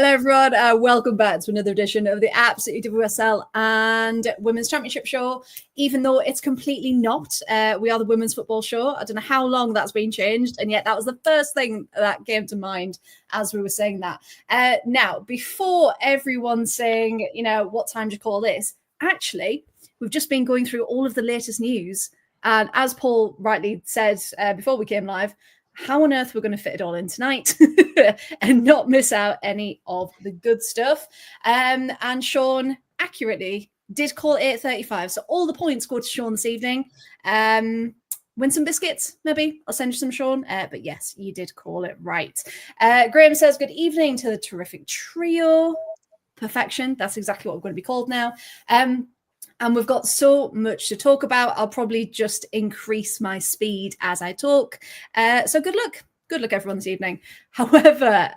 Hello, everyone. Welcome back to another edition of the absolutely WSL and Women's Championship show. Even though it's completely not, we are the Women's Football Show. I don't know how long that's been changed, and yet that was the first thing that came to mind as we were saying that. Now, before everyone saying, what time do you call this? Actually, we've just been going through all of the latest news, and as Paul rightly said before we came live, how on earth we're going to fit it all in tonight and not miss out any of the good stuff. And Sean accurately did call 8:35. So all the points go to Sean this evening. Win some biscuits, maybe. I'll send you some, Sean. But yes, you did call it right. Graham says, good evening to the terrific trio. Perfection. That's exactly what we're going to be called now. And we've got so much to talk about. I'll probably just increase my speed as I talk. So good luck. Good luck, everyone, this evening. However,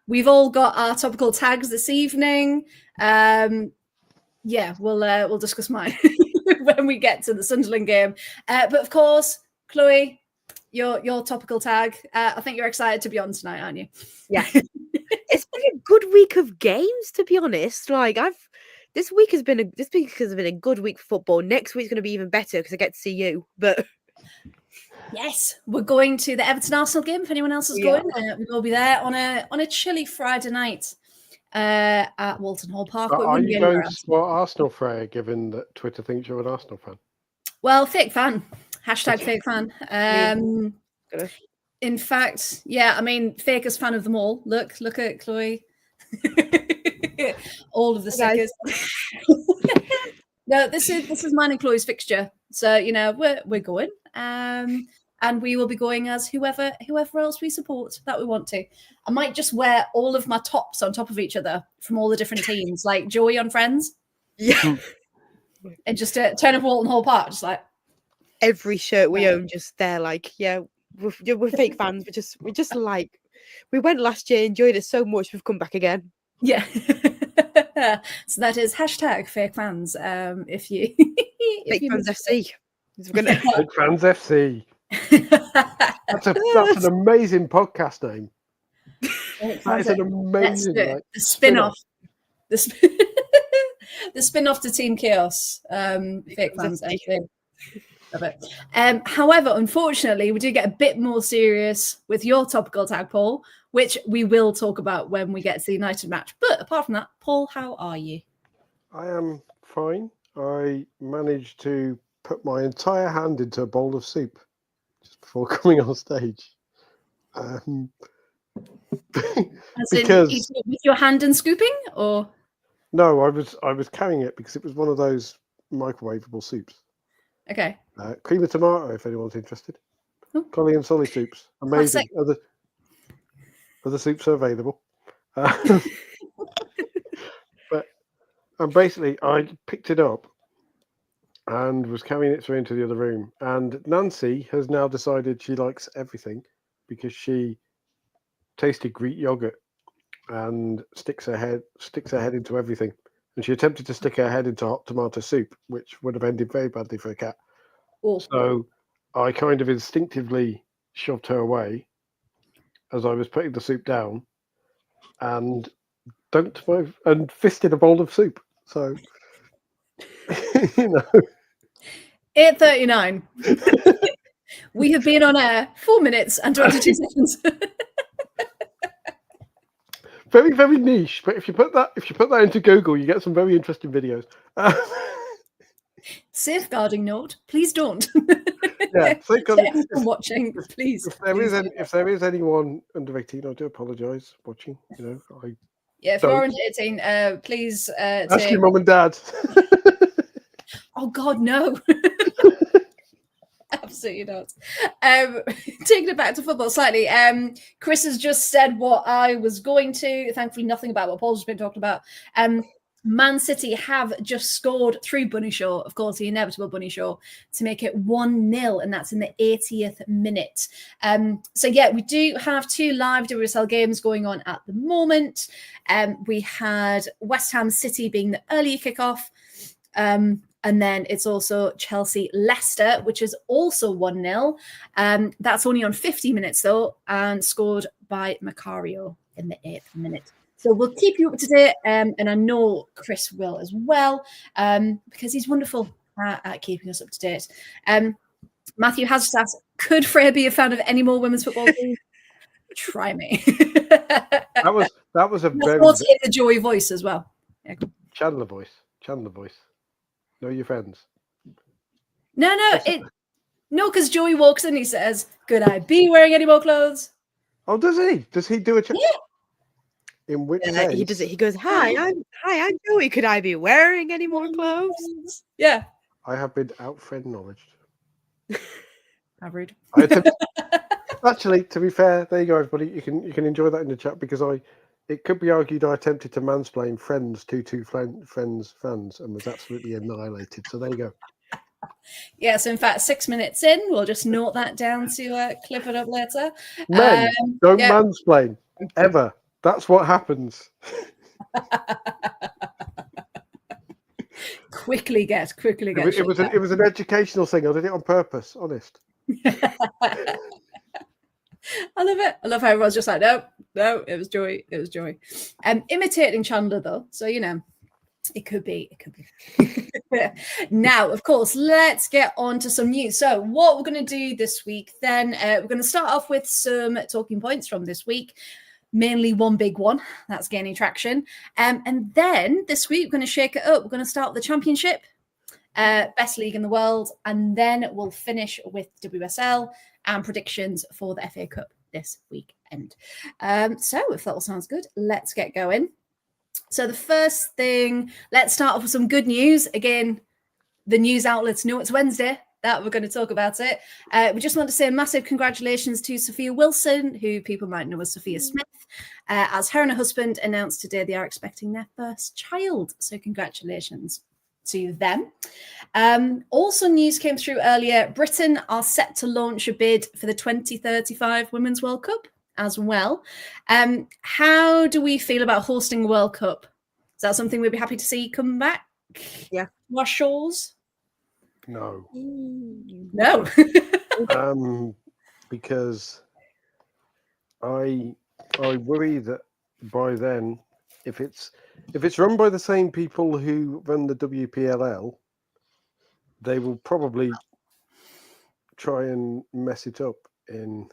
we've all got our topical tags this evening. We'll discuss mine when we get to the Sunderland game. But of course, Chloe, your topical tag. I think you're excited to be on tonight, aren't you? Yeah. It's been a good week of games, to be honest. This week has been a good week for football. Next week's going to be even better because I get to see you. But yes, we're going to the Everton Arsenal game. If anyone else is going, we will be there on a chilly Friday night at Walton Hall Park. So are you going to support Arsenal, Freya, given that Twitter thinks you're an Arsenal fan? Well, fake fan. Hashtag fake fan. In fact, yeah, I mean, fakest fan of them all. Look at Chloe. All of the stickers. No, this is mine and Chloe's fixture. So we're going, and we will be going as whoever else we support that we want to. I might just wear all of my tops on top of each other from all the different teams, like Joey on Friends. Yeah, and just turn up Walton Hall Park, just like every shirt we own, just there, like we're fake fans. We just like we went last year, enjoyed it so much. We've come back again. Yeah. So that is hashtag fake fans. If you fake fans FC. Fake fans FC. That's an amazing podcast name. That is an amazing the spin-off. The spin-off to Team Chaos. Fake fans FC. However, unfortunately, we do get a bit more serious with your topical tag, Paul, which we will talk about when we get to the United match. But apart from that, Paul, how are you? I am fine. I managed to put my entire hand into a bowl of soup just before coming on stage. Because eating it with your hand and scooping, or no, I was carrying it because it was one of those microwavable soups. Okay. Cream of tomato, if anyone's interested. Collie and Solly soups. Amazing. Other soups are available. But basically, I picked it up and was carrying it through into the other room. And Nancy has now decided she likes everything because she tasted Greek yogurt and sticks her head into everything. And she attempted to stick her head into hot tomato soup, which would have ended very badly for a cat. Oh. So I kind of instinctively shoved her away as I was putting the soup down and fisted a bowl of soup. So, 8:39. We have been on air 4 minutes and 22 seconds. Very, very niche, but if you put that into Google, you get some very interesting videos. Safeguarding note: please don't. Yeah, if watching, please. If there is anyone under 18, I do apologise. Watching, if you're under 18, please ask your mum and dad. Oh God, no. Absolutely not. Taking it back to football slightly, Chris has just said what I was going to. Thankfully, nothing about what Paul's just been talking about. Man City have just scored through Bunny Shaw, of course, the inevitable Bunny Shaw, to make it 1-0, and that's in the 80th minute. So, yeah, we do have 2 live WSL games going on at the moment. We had West Ham City being the earlier kickoff. And then it's also Chelsea-Leicester, which is also 1-0. That's only on 50 minutes, though, and scored by Macario in the 8th minute. So we'll keep you up to date, and I know Chris will as well, because he's wonderful at keeping us up to date. Matthew has just asked, could Freya be a fan of any more women's football teams? Try me. That was a very in the Joey voice as well. Yeah. Chandler voice. Know your friends. No, because Joey walks in, he says, "Could I be wearing any more clothes?" Oh, does he? Does he do a chat? Yeah. In which case, he does it. He goes, "Hi, I'm Joey. Could I be wearing any more clothes?" Yeah. I have been out friend knowledged. How rude. Actually, to be fair, there you go, everybody. You can enjoy that in the chat because it could be argued I attempted to mansplain Friends to Friends fans and was absolutely annihilated. So there you go. Yeah, so in fact, 6 minutes in, we'll just note that down to clip it up later. Men, don't mansplain ever. That's what happens. Quickly get. It was an educational thing. I did it on purpose. Honest. I love it. I love how everyone's just like, no, it was Joey. Imitating Chandler though, so it could be. Now, of course, let's get on to some news. So what we're going to do this week, then we're going to start off with some talking points from this week. Mainly one big one that's gaining traction. And then this week, we're going to shake it up. We're going to start with the Championship, best league in the world. And then we'll finish with WSL and predictions for the FA Cup this weekend. So if that all sounds good, let's get going. So the first thing, let's start off with some good news. Again, the news outlets know it's Wednesday that we're going to talk about it. We just want to say a massive congratulations to Sophia Wilson, who people might know as Sophia Smith, as her and her husband announced today they are expecting their first child. So congratulations to them. Also, news came through earlier. Britain are set to launch a bid for the 2035 Women's World Cup as well. How do we feel about hosting a World Cup? Is that something we'd be happy to see come back? Yeah. To our shores? No. No. Because I worry that by then, if it's run by the same people who run the WPLL, they will probably try and mess it up in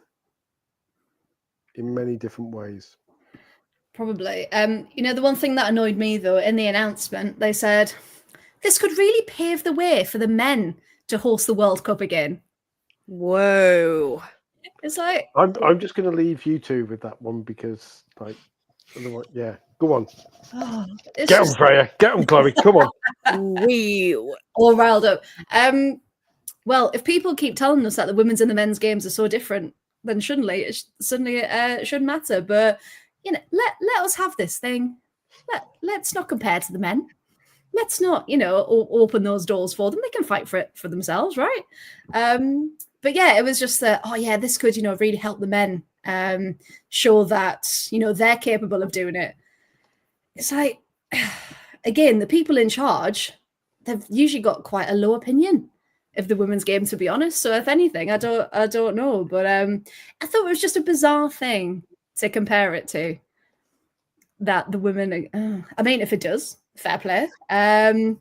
many different ways. Probably. The one thing that annoyed me though, in the announcement, they said this could really pave the way for the men to host the World Cup again. Whoa. It's like I'm just going to leave you two with that one because, otherwise, yeah. Go on. Oh, get them, Freya. Get them, Chloe. Come on. We all riled up. Well, if people keep telling us that the women's and the men's games are so different, then suddenly it shouldn't matter. But let us have this thing. Let's not compare to the men. Let's not, open those doors for them. They can fight for it for themselves, right? But yeah, it was just that. Oh yeah, this could really help the men. Show that they're capable of doing it. It's like, again, the people in charge, they've usually got quite a low opinion of the women's game, to be honest. So if anything, I don't know, but I thought it was just a bizarre thing to compare it to. That the women, I mean, if it does, fair play. But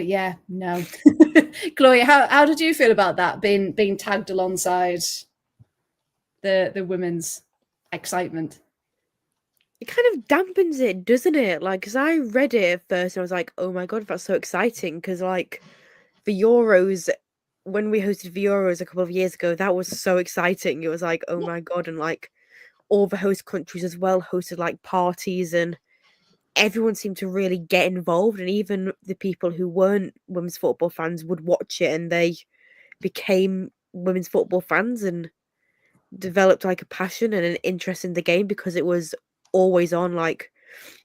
yeah, no. Chloe, how did you feel about that being tagged alongside the women's excitement? It kind of dampens it, doesn't it? Because I read it at first and I was like, oh my God, that's so exciting. Because the Euros, when we hosted the Euros a couple of years ago, that was so exciting. It was like, oh my God. And all the host countries as well hosted parties and everyone seemed to really get involved. And even the people who weren't women's football fans would watch it and they became women's football fans and developed a passion and an interest in the game because it was always on,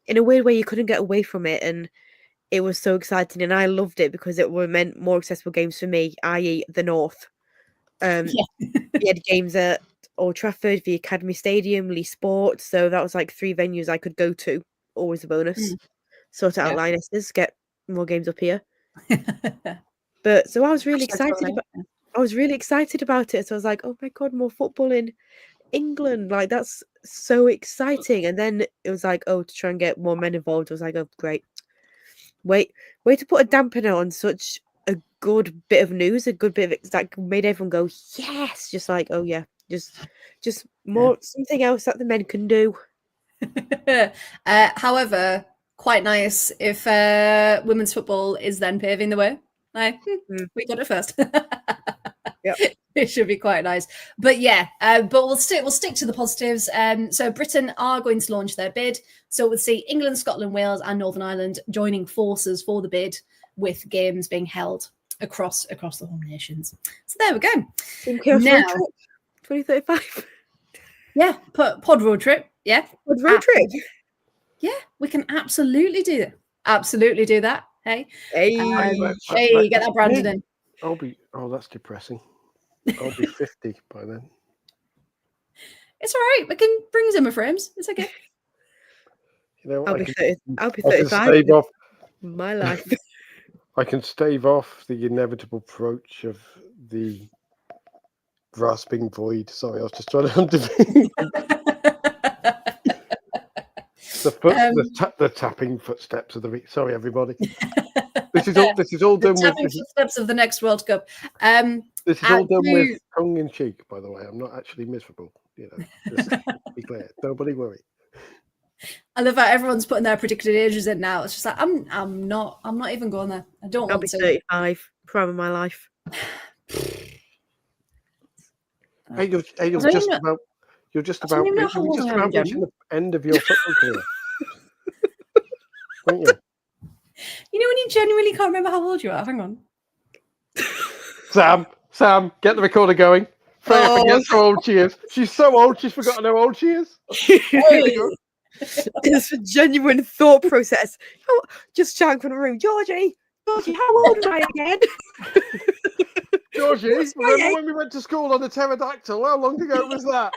in a weird way you couldn't get away from it, and it was so exciting and I loved it because it meant more accessible games for me, i.e. the North. We had games at Old Trafford, the Academy Stadium, Lee Sport, so that was 3 venues I could go to. Always a bonus. Sort out Lionesses, get more games up here. But so I was really excited about it. So I was like, oh my God, more football in England. Like, that's so exciting. And then it was like, oh, to try and get more men involved. I was like, oh, great. Way to put a dampener on such a good bit of news, a good bit of that made everyone go, yes. Just like, oh yeah, just more something else that the men can do. However, quite nice if women's football is then paving the way. Like, we got it first. Yep. It should be quite nice. But yeah, but we'll stick to the positives. So Britain are going to launch their bid. So we'll see England, Scotland, Wales, and Northern Ireland joining forces for the bid, with games being held across the home nations. So there we go. Now, 2035. Yeah, pod road trip. Yeah, pod road trip. Yeah, we can absolutely do that. Absolutely do that. Hey, hey, get that branded in. That's depressing. I'll be 50 by then. It's all right. We can bring Zimmer frames. It's okay. You know, I'll be 35. I can stave off my life. I can stave off the inevitable approach of the grasping void. Sorry, I was just trying to the tapping footsteps of the. Sorry, everybody. This is all done with tapping footsteps of the next World Cup. This is all done with tongue in cheek, by the way. I'm not actually miserable. You know, just to be clear. Nobody worry. I love how everyone's putting their predicted ages in now. It's just like I'm not even going there. I don't I'll want be to. 35. Prime of my life. Hey, you're just about reaching the end of your football career. Aren't you? You know when you genuinely can't remember how old you are? Hang on. Sam, get the recorder going. Freya forgets how old she is. She's so old, she's forgotten how old she is. It's a genuine thought process. Just shouting from the room, Georgie, how old am I again? Georgie, remember when we went to school on the pterodactyl? How long ago was that?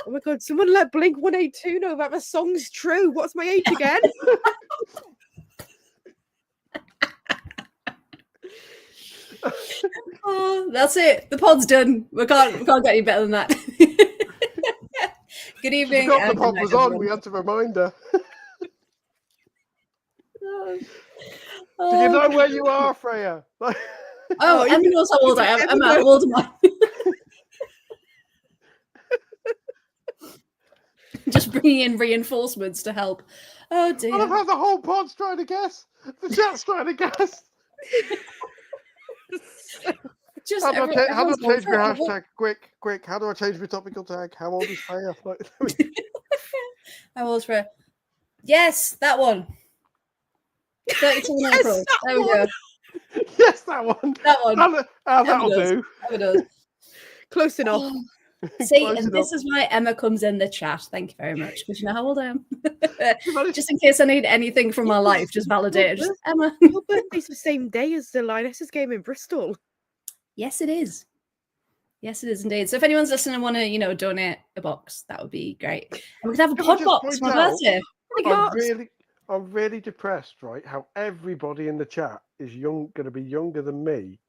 Oh my God, someone let Blink 182 know that the song's true. What's my age again? Oh, that's it. The pod's done. We can't get any better than that. Good evening. The pod was on. We had to remind her. Do you know where you are, Freya? Emma knows how old I am. Emma, how old am I? Just bringing in reinforcements to help. Oh dear. I love how the whole pod's trying to guess. The chat's trying to guess. How do I change my hashtag? Quick. How do I change my topical tag? How old is Freya? How old is Freya? Yes, that one. 32 in April. There we go. Yes, that one. That'll do. Close enough. See, and this is why Emma comes in the chat. Thank you very much, because you know how old I am. Just in case I need anything from my life, just validate it. Just, Emma. Your birthday's the same day as the Lionesses game in Bristol. Yes, it is. Yes, it is indeed. So if anyone's listening and want to, donate a box, that would be great. And we could have a pod box for my birthday. I'm really depressed, right? How everybody in the chat is going to be younger than me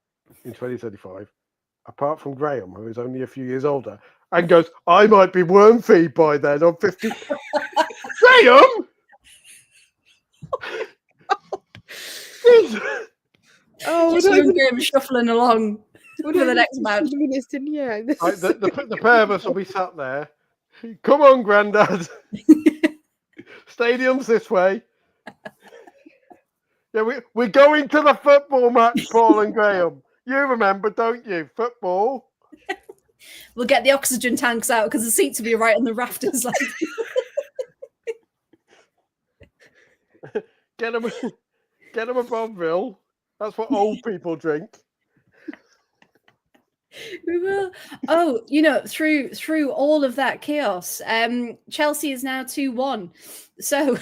in 2035. Apart from Graham, who is only a few years older, and goes, I might be worm feed by then. I'm 50. Graham! Just Graham shuffling along for the next match. The pair of us will be sat there. Come on, Grandad. Stadium's this way. Yeah, we're going to the football match, Paul and Graham. You remember, don't you? Football. We'll get the oxygen tanks out because the seats will be right on the rafters. Like. Get them a Bovril. That's what old people drink. We will. Oh, through all of that chaos, Chelsea is now 2-1. So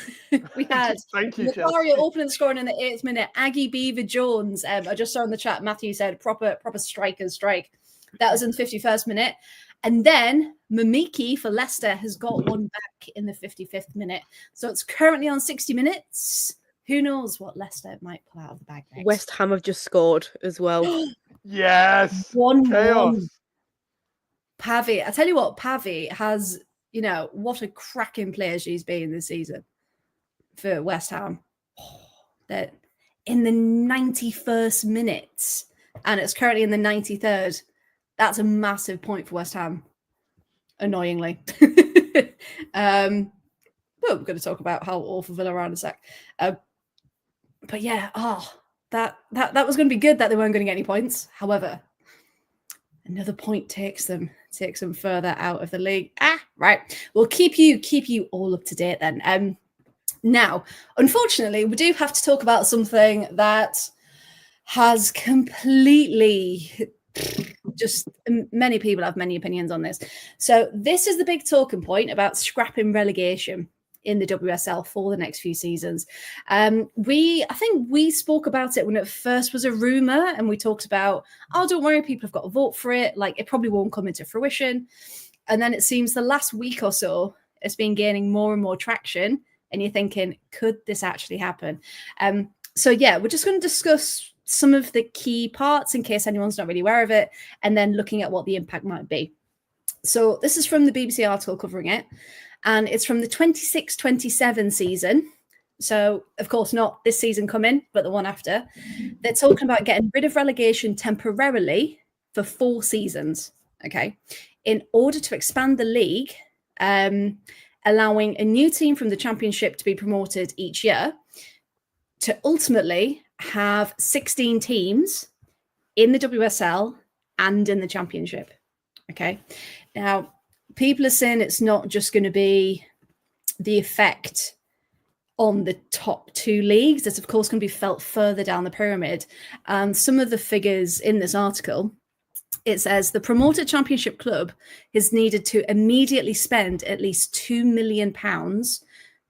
we had Macario opening scoring in the 8th minute. Aggie Beaver Jones. I just saw in the chat. Matthew said proper strikers strike. That was in the 51st minute, and then Mamiki for Leicester has got one back in the 55th minute. So it's currently on 60 minutes. Who knows what Leicester might pull out of the bag next? West Ham have just scored as well. Yes. 1-1. Pavy, I tell you what, Pavy has, what a cracking player she's been this season for West Ham. That in the 91st minute, and it's currently in the 93rd. That's a massive point for West Ham, annoyingly. But we're going to talk about how awful Villa are in a sec. But yeah, that was going to be good that they weren't going to get any points. However, another point takes them further out of the league. Right. We'll keep you all up to date then. Now, unfortunately, we do have to talk about something that has completely just many people have many opinions on this. So this is the big talking point about scrapping relegation in the WSL for the next few seasons. I think we spoke about it when it first was a rumor, and we talked about, don't worry, people have got to vote for it. Like, it probably won't come into fruition. And then it seems the last week or so, it's been gaining more and more traction. And you're thinking, could this actually happen? So yeah, we're just going to discuss some of the key parts in case anyone's not really aware of it, and then looking at what the impact might be. So this is from the BBC article covering it, and it's from the 26-27 season. So, of course, not this season coming, but the one after. They're talking about getting rid of relegation temporarily for 4 seasons, okay, in order to expand the league, allowing a new team from the Championship to be promoted each year, to ultimately have 16 teams in the WSL and in the Championship. Okay. Now, people are saying it's not just going to be the effect on the top 2 leagues. It's, of course, going to be felt further down the pyramid. And some of the figures in this article, it says the promoted Championship club is needed to immediately spend at least £2 million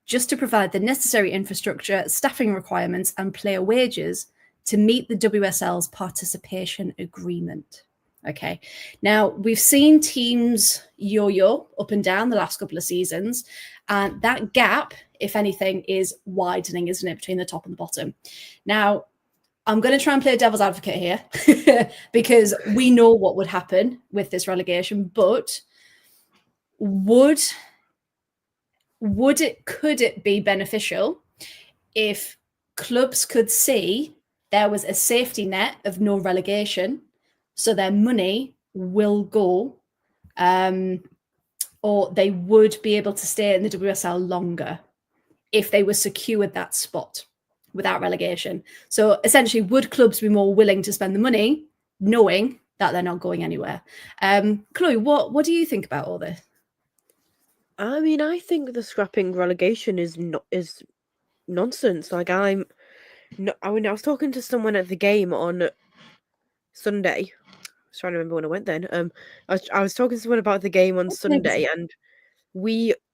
just to provide the necessary infrastructure, staffing requirements, and player wages to meet the WSL's participation agreement. Okay. Now, we've seen teams yo-yo up and down the last couple of seasons, and that gap, if anything, is widening, isn't it, between the top and the bottom? Now, I'm going to try and play devil's advocate here because we know what would happen with this relegation, but could it be beneficial if clubs could see there was a safety net of no relegation, so their money will go, or they would be able to stay in the WSL longer if they were secured that spot without relegation? So essentially, would clubs be more willing to spend the money knowing that they're not going anywhere? Chloe, what do you think about all this? I mean, I think the scrapping relegation is nonsense. Like, I was talking to someone at the game on Sunday. I was trying to remember when I went then. I was talking to someone about the game on Sunday, and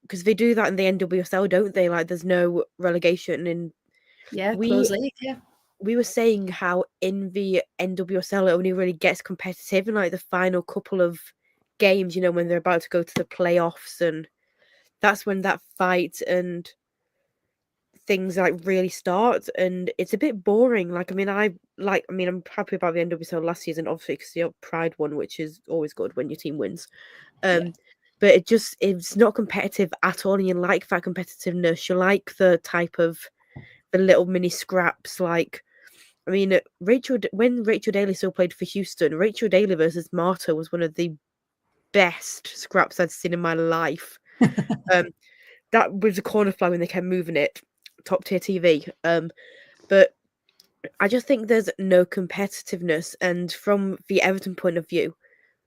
because they do that in the NWSL, don't they? Like, there's no relegation in. Yeah, close league, yeah. We were saying how in the NWSL it only really gets competitive in like the final couple of games, when they're about to go to the playoffs, and that's when that fight and things like really start, and it's a bit boring. I'm happy about the NWSL last season, obviously, because the Pride won, which is always good when your team wins. But it's not competitive at all, and you like that competitiveness. You like the type of the little mini scraps. Like, I mean, when Rachel Daly still played for Houston, Rachel Daly versus Marta was one of the best scraps I'd seen in my life. That was a corner flag when they kept moving it, top tier TV. But I just think there's no competitiveness, and from the Everton point of view,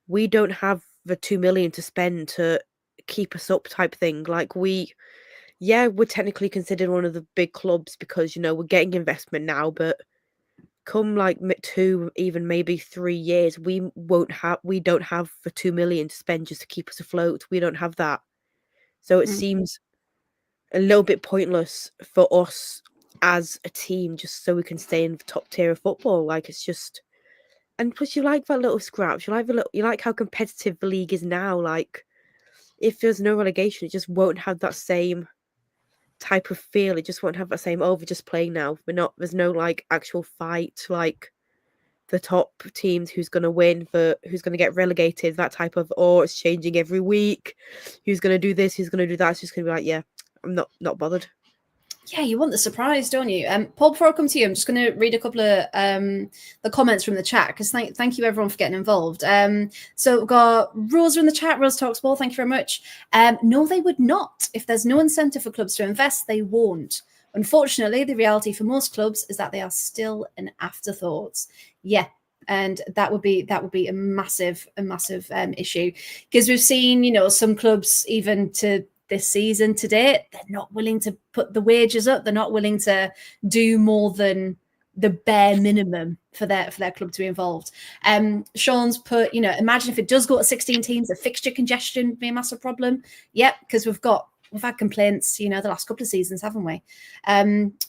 we don't have the 2 million to spend to keep us up type thing. Like, we're technically considered one of the big clubs because we're getting investment now, but come like 2, even maybe 3 years, we don't have the 2 million to spend just to keep us afloat. We don't have that, so it seems a little bit pointless for us as a team just so we can stay in the top tier of football. Like, it's just, and plus you like that little scraps. You like how competitive the league is now. Like, if there's no relegation, it just won't have that same type of feel. It just won't have that same, we're just playing now. There's no like actual fight. Like, the top teams, who's going to win, for who's going to get relegated, that type of, or it's changing every week, who's going to do this, who's going to do that. It's just going to be like, yeah, I'm not bothered. Yeah, you want the surprise, don't you? Paul, before I come to you, I'm just going to read a couple of the comments from the chat, because thank you everyone for getting involved. So we've got Rosa in the chat. Rose Talks Ball, thank you very much. No, they would not. If there's no incentive for clubs to invest, they won't. Unfortunately, the reality for most clubs is that they are still an afterthought. Yeah, and that would be a massive issue, because we've seen, some clubs, even to this season to date, they're not willing to put the wages up. They're not willing to do more than the bare minimum for their club to be involved. Sean's put, imagine if it does go to 16 teams, the fixture congestion would be a massive problem. Yep, because we've had complaints, the last couple of seasons, haven't we?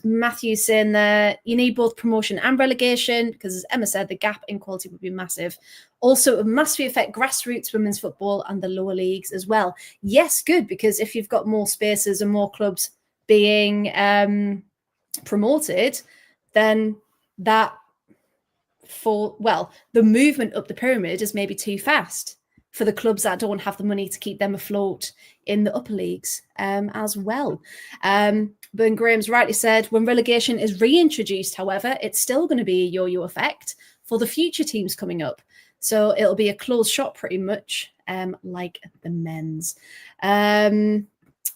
Matthew's saying that you need both promotion and relegation, because as Emma said, the gap in quality would be massive. Also, it would massively affect grassroots women's football and the lower leagues as well. Yes, good, because if you've got more spaces and more clubs being promoted, then the movement up the pyramid is maybe too fast for the clubs that don't have the money to keep them afloat in the upper leagues as well. But Graham's rightly said, when relegation is reintroduced, however, it's still going to be a yo-yo effect for the future teams coming up. So it'll be a closed shop pretty much, like the men's. And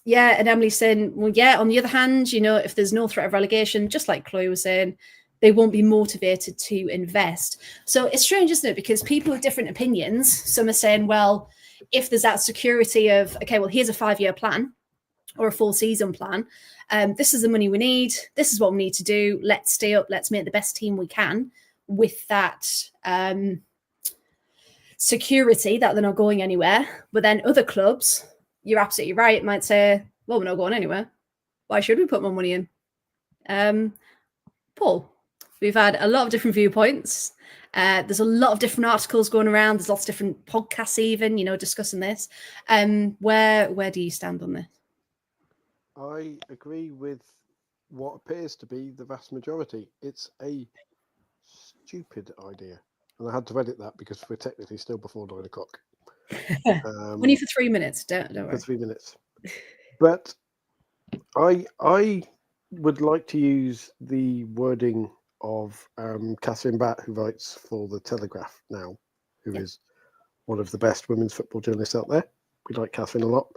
Emily's saying, well, yeah, on the other hand, if there's no threat of relegation, just like Chloe was saying, they won't be motivated to invest. So it's strange, isn't it? Because people with different opinions, some are saying, well, if there's that security of, okay, well, here's a 5-year plan or a 4-season plan. This is the money we need. This is what we need to do. Let's stay up. Let's make the best team we can with that security that they're not going anywhere. But then other clubs, you're absolutely right, might say, well, we're not going anywhere. Why should we put more money in? Paul, we've had a lot of different viewpoints. There's a lot of different articles going around. There's lots of different podcasts even, discussing this. Where do you stand on this? I agree with what appears to be the vast majority. It's a stupid idea. And I had to edit that because we're technically still before 9 o'clock. Only for 3 minutes. Don't worry. For 3 minutes. But I would like to use the wording of Catherine Batt, who writes for The Telegraph now, who is one of the best women's football journalists out there. We like Catherine a lot.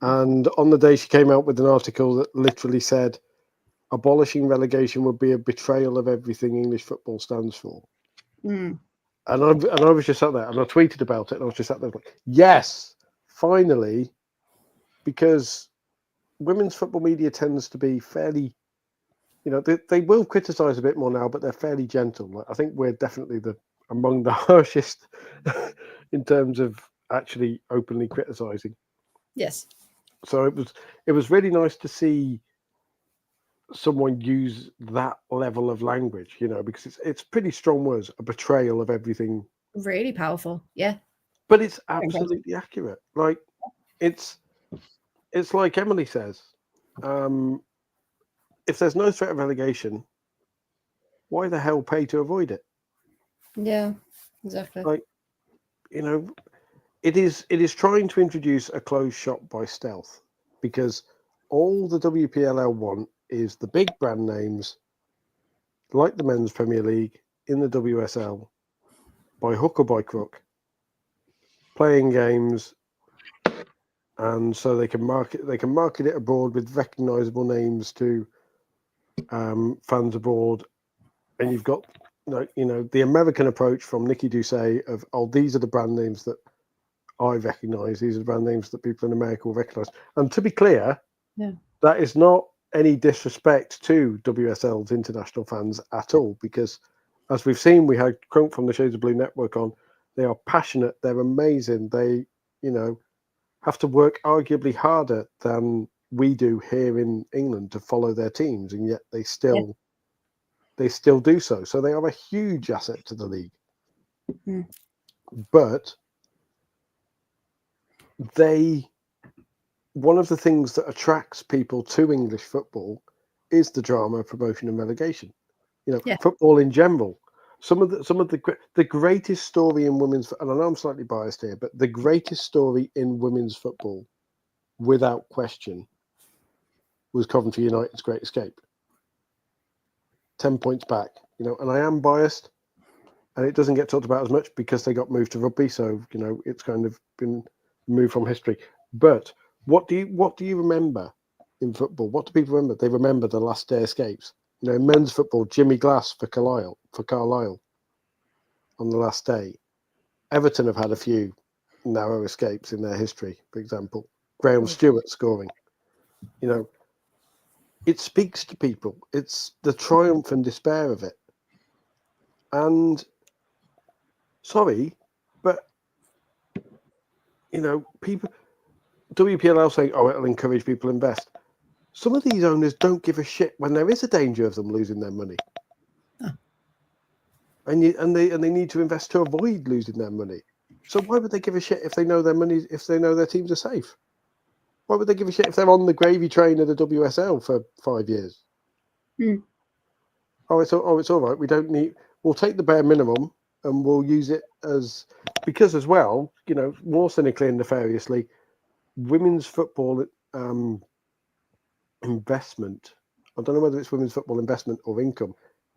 And on the day she came out with an article that literally said, abolishing relegation would be a betrayal of everything English football stands for. Mm. And I was just sat there and I tweeted about it and I was just sat there like, yes, finally, because women's football media tends to be fairly, they will criticise a bit more now, but they're fairly gentle. Like, I think we're definitely among the harshest in terms of actually openly criticising. Yes. So it was really nice to see someone use that level of language, because it's pretty strong words, a betrayal of everything. Really powerful, yeah. But it's absolutely accurate. Like it's like Emily says, if there's no threat of relegation, why the hell pay to avoid it? Yeah, exactly. Like, it is trying to introduce a closed shop by stealth, because all the WPLL want is the big brand names, like the Men's Premier League in the WSL, by hook or by crook, playing games, and so they can market it abroad with recognisable names to fans abroad. And you've got the American approach from Nikki Doucet of, these are the brand names that I recognise, these are the brand names that people in America will recognise. And to be clear, that is not any disrespect to WSL's international fans at all, because as we've seen, we had Crunk from the Shades of Blue Network on. They are passionate, they're amazing, they have to work arguably harder than we do here in England to follow their teams, and yet they still do so. So they are a huge asset to the league. Mm. But one of the things that attracts people to English football is the drama of promotion and relegation. Football in general. some of the greatest story in women's, and I know I'm slightly biased here, but the greatest story in women's football, without question, was Coventry United's Great Escape. 10 points back, and I am biased, and it doesn't get talked about as much because they got moved to rugby, so it's kind of been moved from history. But what do you remember in football? What do people remember? They remember the last day escapes. In men's football, Jimmy Glass for Carlisle on the last day. Everton have had a few narrow escapes in their history, for example. Graham Stewart scoring. It speaks to people. It's the triumph and despair of it. And sorry, but people, WPLL saying, "Oh, it'll encourage people to invest." Some of these owners don't give a shit when there is a danger of them losing their money, and they need to invest to avoid losing their money. So why would they give a shit if they know their money? If they know their teams are safe? Why would they give a shit if they're on the gravy train of the WSL for 5 years? It's all right. We'll take the bare minimum and we'll use it because as well, more cynically and nefariously, women's football investment. I don't know whether it's women's football investment or income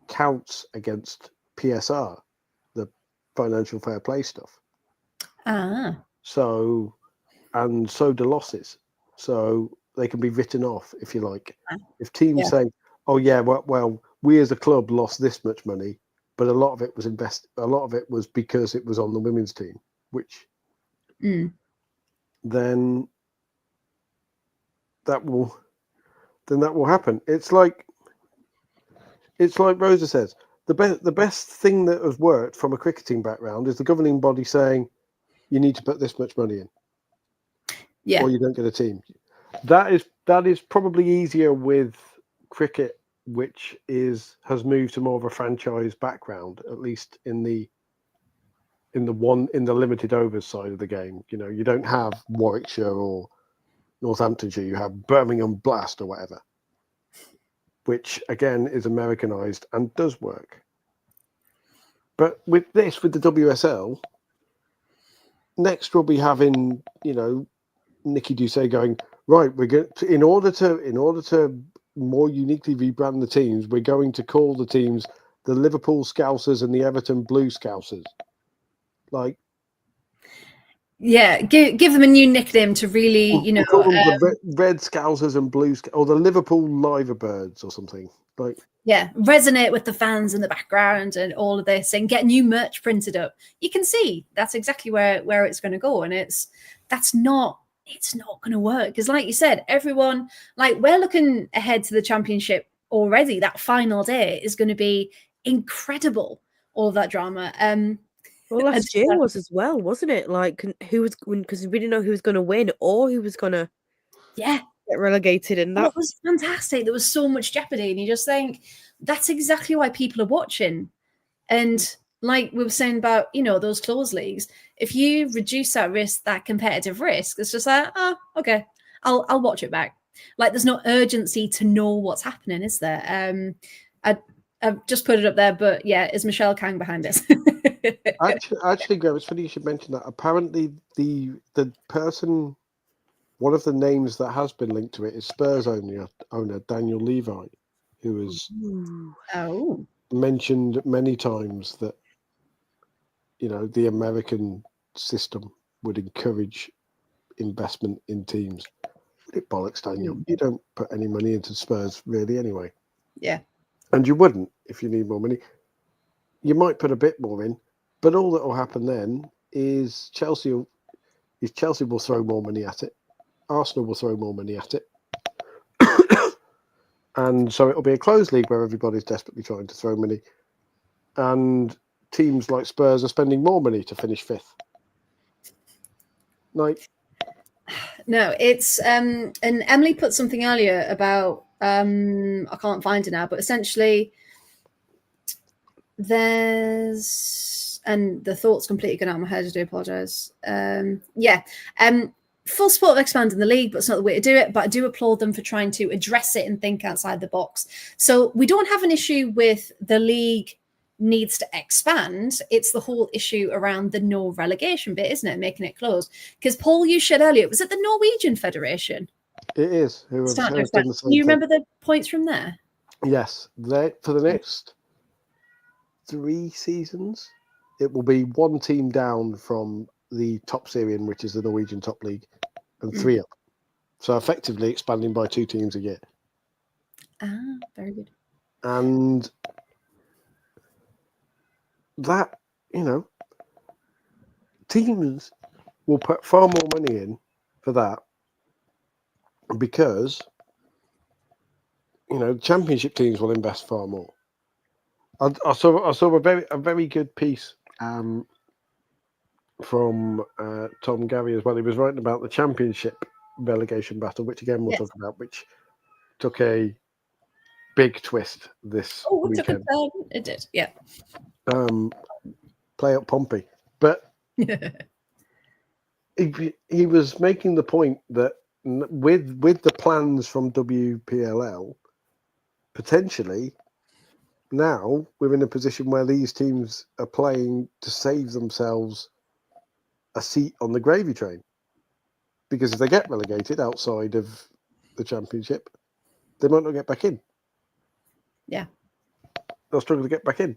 counts against PSR, the financial fair play stuff. So do losses. So they can be written off, if you like. If teams say, "Oh yeah, well, we as a club lost this much money, but a lot of it was because it was on the women's team," which then that will happen. It's like Rosa says, the best thing that has worked from a cricketing background is the governing body saying you need to put this much money in, or you don't get a team. That is probably easier with cricket, which has moved to more of a franchise background, at least in the limited overs side of the game. You don't have Warwickshire or Northamptonshire, you have Birmingham Blast or whatever, which again is Americanized and does work. But with the WSL, next we'll be having, Nikki Doucet going, right, we're going to, in order to more uniquely rebrand the teams, we're going to call the teams the Liverpool Scousers and the Everton Blue Scousers. Give them a new nickname to really, we'll call them the Red Scousers and Blue or the Liverpool Liverbirds or something. Resonate with the fans in the background and all of this, and get new merch printed up. You can see that's exactly where it's going to go, and it's not going to work because, like you said, everyone, we're looking ahead to the championship already. That final day is going to be incredible. All of that drama. Well, last year was as well, wasn't it? Because we didn't know who was going to win or who was going to get relegated, and that was fantastic. There was so much jeopardy, and you just think that's exactly why people are watching. And like we were saying about those closed leagues, if you reduce that competitive risk, it's just like, oh, okay, I'll watch it back. There's no urgency to know what's happening, is there? I've just put it up there, but is Michelle Kang behind us? Actually, Graham, it's funny you should mention that. Apparently, the person, one of the names that has been linked to it is Spurs owner Daniel Levy, who has mentioned many times that the American system would encourage investment in teams. It bollocks, Daniel. You don't put any money into Spurs really anyway. Yeah. And you wouldn't if you need more money. You might put a bit more in, but all that will happen then is Chelsea will throw more money at it. Arsenal will throw more money at it. And so it'll be a closed league where everybody's desperately trying to throw money. And teams like Spurs are spending more money to finish fifth. No, it's and Emily put something earlier about I can't find it now, but essentially there's, and the thought's completely gone out of my head, I do apologise. Full support of expanding the league, but it's not the way to do it. But I do applaud them for trying to address it and think outside the box. So we don't have an issue with the league needs to expand, it's the whole issue around the no relegation bit, isn't it? Making it closed. Because Paul, you said earlier, was it the Norwegian Federation? It is. Who have Starting to done expand. the Do same you thing. remember the points from there? Yes, for the next 3 seasons, it will be one team down from the top Syrian, which is the Norwegian top league, and 3 up. So effectively expanding by 2 teams a year. Ah, very good. And that, teams will put far more money in for that because, championship teams will invest far more. I saw a very good piece from Tom Gary as well. He was writing about the championship relegation battle, which again we'll talk about, which took a big twist this weekend. It did, yeah. Play up Pompey, but he was making the point that with the plans from WPLL, potentially now we're in a position where these teams are playing to save themselves a seat on the gravy train, because if they get relegated outside of the championship, they might not get back in. Yeah, they'll struggle to get back in,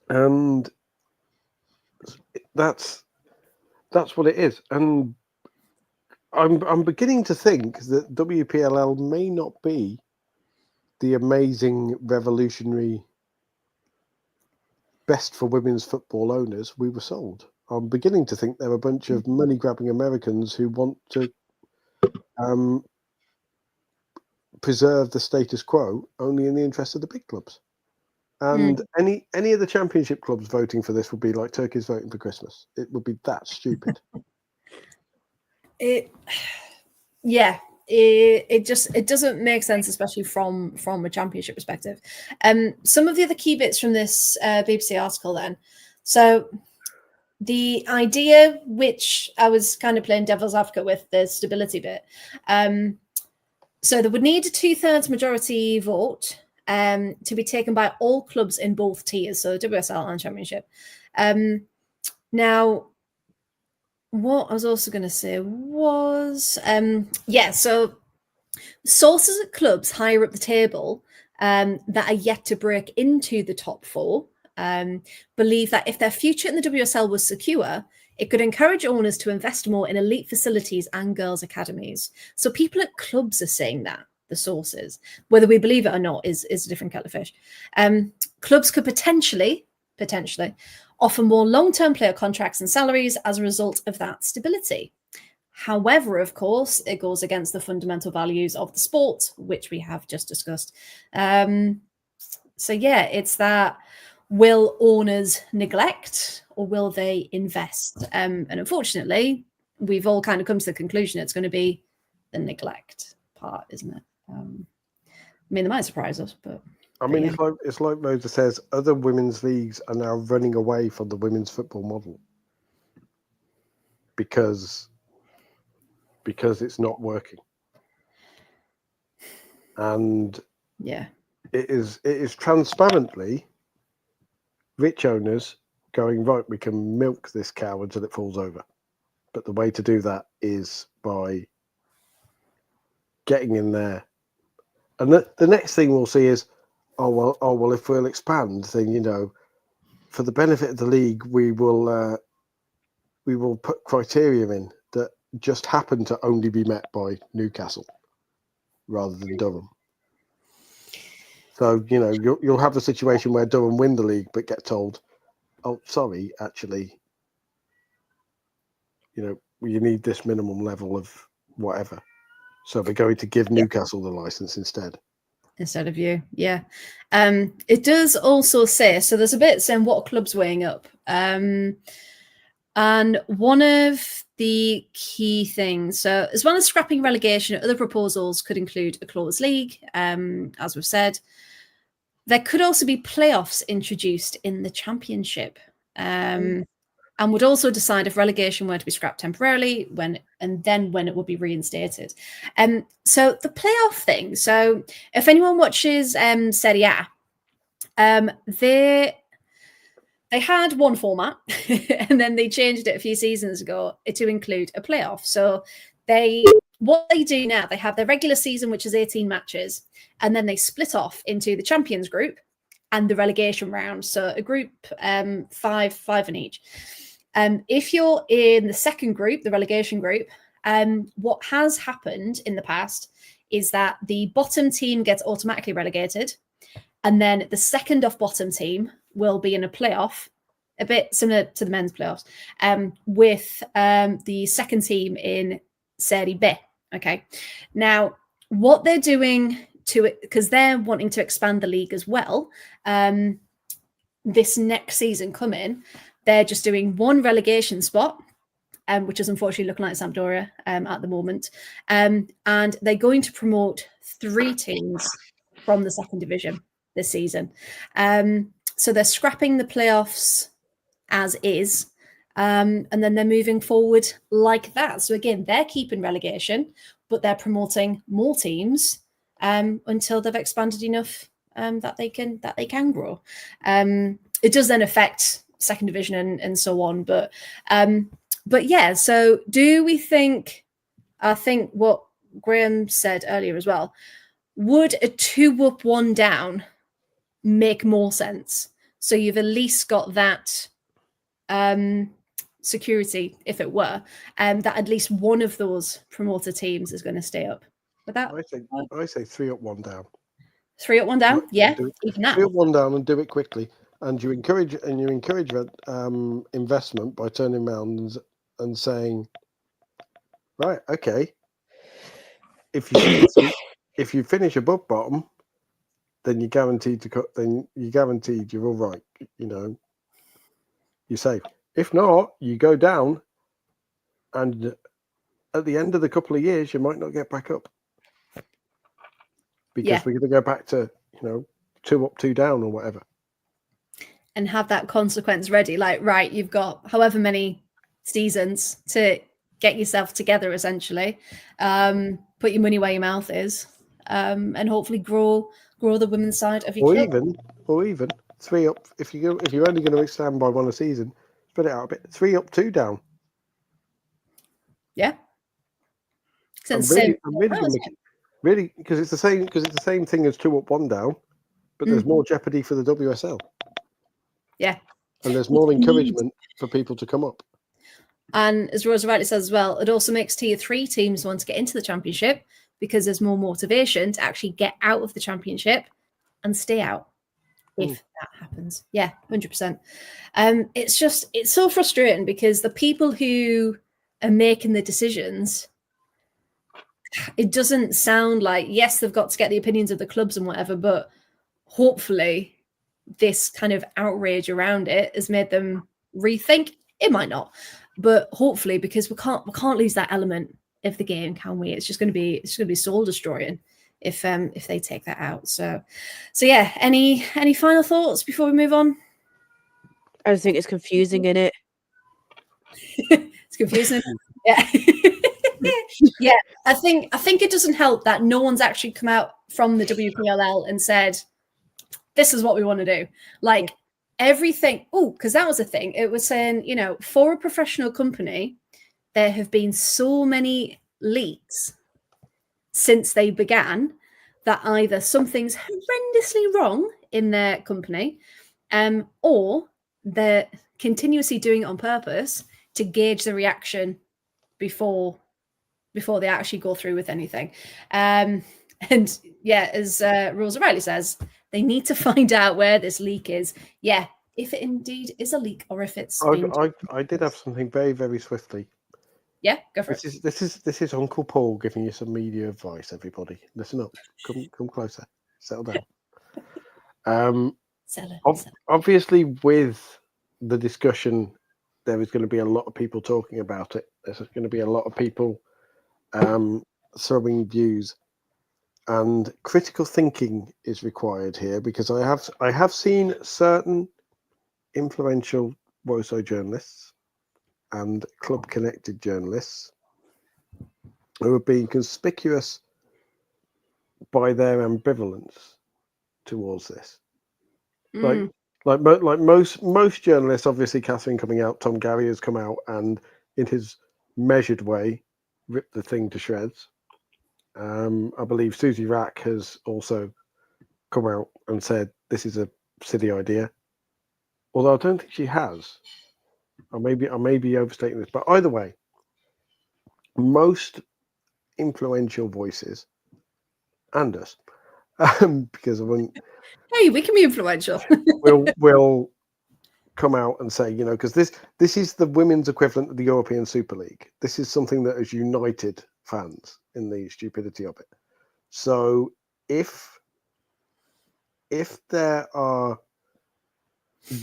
and that's what it is. And I'm beginning to think that WPLL may not be the amazing, revolutionary, best for women's football owners we were sold. I'm beginning to think they're a bunch of money-grabbing Americans who want to preserve the status quo only in the interest of the big clubs. And any of the championship clubs voting for this would be like turkeys voting for Christmas. It would be that stupid. It doesn't make sense, especially from a championship perspective. Some of the other key bits from this BBC article then. So the idea, which I was kind of playing devil's advocate with, the stability bit. So there would need a 2/3 majority vote to be taken by all clubs in both tiers, so WSL and Championship. Now, what I was also going to say was, so sources at clubs higher up the table that are yet to break into the top 4 believe that if their future in the WSL was secure, it could encourage owners to invest more in elite facilities and girls' academies. So people at clubs are saying that, the sources. Whether we believe it or not is a different kettle of fish. Clubs could potentially offer more long-term player contracts and salaries as a result of that stability. However, of course, it goes against the fundamental values of the sport, which we have just discussed. It's that, will owners neglect or will they invest? And unfortunately, we've all kind of come to the conclusion it's going to be the neglect part, isn't it? They might surprise us, but it's like Rosa says, other women's leagues are now running away from the women's football model because it's not working. And it is transparently rich owners going, right, we can milk this cow until it falls over. But the way to do that is by getting in there. And the next thing we'll see is, oh well, if we'll expand, then, for the benefit of the league, we will put criteria in that just happen to only be met by Newcastle rather than Durham. So, you'll have a situation where Durham win the league but get told, oh, sorry, actually, you need this minimum level of whatever. So we're going to give Newcastle the license instead of you. Yeah. It does also say, so there's a bit saying what clubs weighing up. And one of the key things, so as well as scrapping relegation, other proposals could include a closed league, as we've said. There could also be playoffs introduced in the championship, and would also decide if relegation were to be scrapped temporarily, when it would be reinstated. So the playoff thing. So if anyone watches Serie A, They had one format and then they changed it a few seasons ago to include a playoff. So what they do now, they have their regular season, which is 18 matches, and then they split off into the Champions Group and the relegation round. So a group, five in each. If you're in the second group, the relegation group, what has happened in the past is that the bottom team gets automatically relegated, and then the second off bottom team will be in a playoff, a bit similar to the men's playoffs, with the second team in Serie B. Okay. Now, what they're doing to it, because they're wanting to expand the league as well, this next season coming, they're just doing one relegation spot, which is unfortunately looking like Sampdoria at the moment. And they're going to promote 3 teams from the second division this season. So they're scrapping the playoffs as is, and then they're moving forward like that. So again, they're keeping relegation, but they're promoting more teams until they've expanded enough that they can grow. It does then affect second division and so on, but yeah. So do we think? I think what Graham said earlier as well. Would a 2 up, 1 down make more sense? So you've at least got that security, if it were, that at least one of those promoter teams is going to stay up. With that, I say 3 up, 1 down. 3 up, 1 down. Yeah, even that. 3 up, 1 down, and do it quickly. And you encourage investment by turning around and saying, right, okay, if you finish above bottom, then you're guaranteed to cut. Then you're guaranteed you're all right. You know, you're safe. If not, you go down, and at the end of the couple of years, you might not get back up because we're going to go back to 2 up, 2 down, or whatever, and have that consequence ready. Like, right, you've got however many seasons to get yourself together, essentially. Put your money where your mouth is, and hopefully grow the women's side of your club. Or even 3 up. If you're only going to expand by 1 a season, spread it out a bit. 3 up, 2 down. Yeah. Really, because it's the same thing as 2 up, 1 down, but there's more jeopardy for the WSL. Yeah. And there's more encouragement for people to come up. And as Rosa rightly says as well, it also makes tier 3 teams want to get into the championship because there's more motivation to actually get out of the championship and stay out if that happens. Yeah, 100%. It's so frustrating because the people who are making the decisions, it doesn't sound like, yes, they've got to get the opinions of the clubs and whatever, but hopefully this kind of outrage around it has made them rethink. It might not, but hopefully, because we can't lose that element of the game, can we? It's going to be soul destroying if they take that out. So yeah. Any final thoughts before we move on? I just think it's confusing, innit? It's confusing. Yeah. Yeah. I think it doesn't help that no one's actually come out from the WPLL and said, this is what we want to do. Like everything. Oh, because that was a thing. It was saying, for a professional company, there have been so many leaks since they began that either something's horrendously wrong in their company, or they're continuously doing it on purpose to gauge the reaction before they actually go through with anything. And yeah, as Rosa rightly says, they need to find out where this leak is. Yeah, if it indeed is a leak, or if it's. I did have something very, very swiftly. Yeah, go for it. This is Uncle Paul giving you some media advice. Everybody, listen up. Come closer. Settle down. Obviously, with the discussion, there is going to be a lot of people talking about it. There's going to be a lot of people throwing views, and critical thinking is required here, because I have seen certain influential WOSO journalists and club connected journalists who have been conspicuous by their ambivalence towards this. Like most journalists, obviously Catherine coming out, Tom Gary has come out and in his measured way ripped the thing to shreds. I believe Susie Rack has also come out and said this is a silly idea. Although I don't think she has. I may be overstating this, but either way, most influential voices and us, because I wouldn't. Hey, we can be influential. will come out and say, because this is the women's equivalent of the European Super League. This is something that has united fans in the stupidity of it. So if there are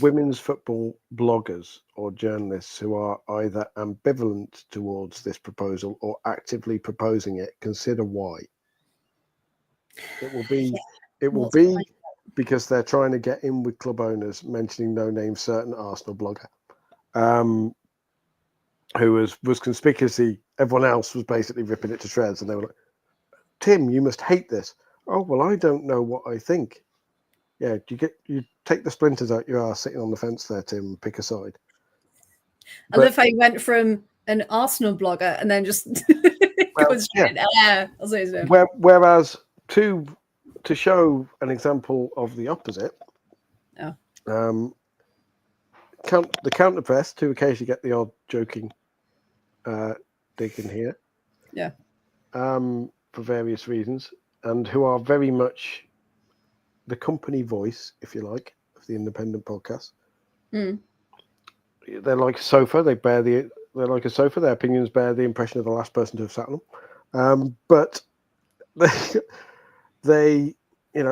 women's football bloggers or journalists who are either ambivalent towards this proposal or actively proposing it, consider why. It will be because they're trying to get in with club owners, mentioning no name certain Arsenal blogger, who was conspicuously, everyone else was basically ripping it to shreds, and they were like, Tim, you must hate this. Oh, well, I don't know what I think. Yeah, you take the splinters out your arse sitting on the fence there, Tim, pick a side. I love how you went from an Arsenal blogger and then just going straight. Yeah. Whereas to show an example of the opposite, the counter press to occasionally get the odd joking dig in here, for various reasons, and who are very much the company voice, if you like, of the independent podcast. They're like a sofa. They're like a sofa. Their opinions bear the impression of the last person to have sat on them. But they,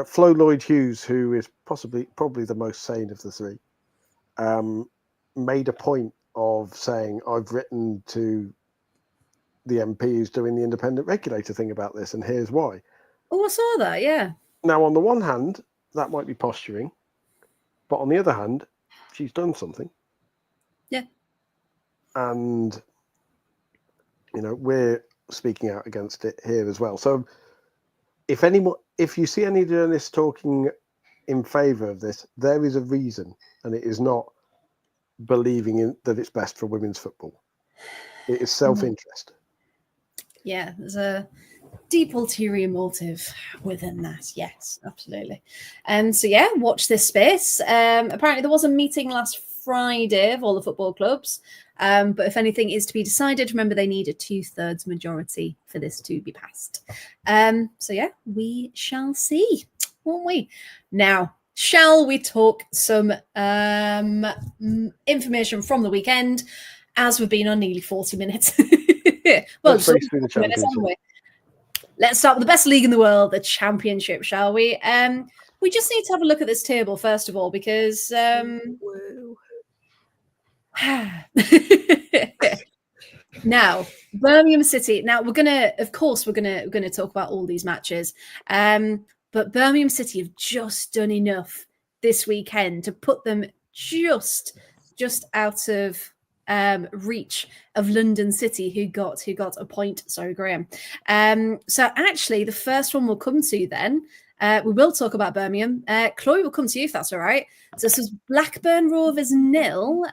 Flo Lloyd-Hughes, who is probably the most sane of the three, made a point of saying, I've written to the MP who's doing the independent regulator thing about this, and here's why. Oh, I saw that, yeah. Now, on the one hand, that might be posturing, but on the other hand, she's done something. Yeah. And, we're speaking out against it here as well. So if you see any journalists talking in favour of this, there is a reason, and it is not believing that it's best for women's football. It is self-interest. Yeah, there's a deep ulterior motive within that. Yes, absolutely. And so, watch this space. Apparently, there was a meeting last Friday of all the football clubs. But if anything is to be decided, remember they need a 2/3 majority for this to be passed. So, we shall see, won't we? Now, shall we talk some information from the weekend, as we've been on nearly 40 minutes? Well, let's race through the championship. Let's start with the best league in the world, the Championship, shall we? We just need to have a look at this table, first of all, because now Birmingham City. Now we're gonna talk about all these matches. But Birmingham City have just done enough this weekend to put them just out of reach of London City, who got a point. Sorry, Graham. So actually, the first one we'll come to then. We will talk about Birmingham. Chloe, will come to you if that's all right. So this is Blackburn Rovers 0,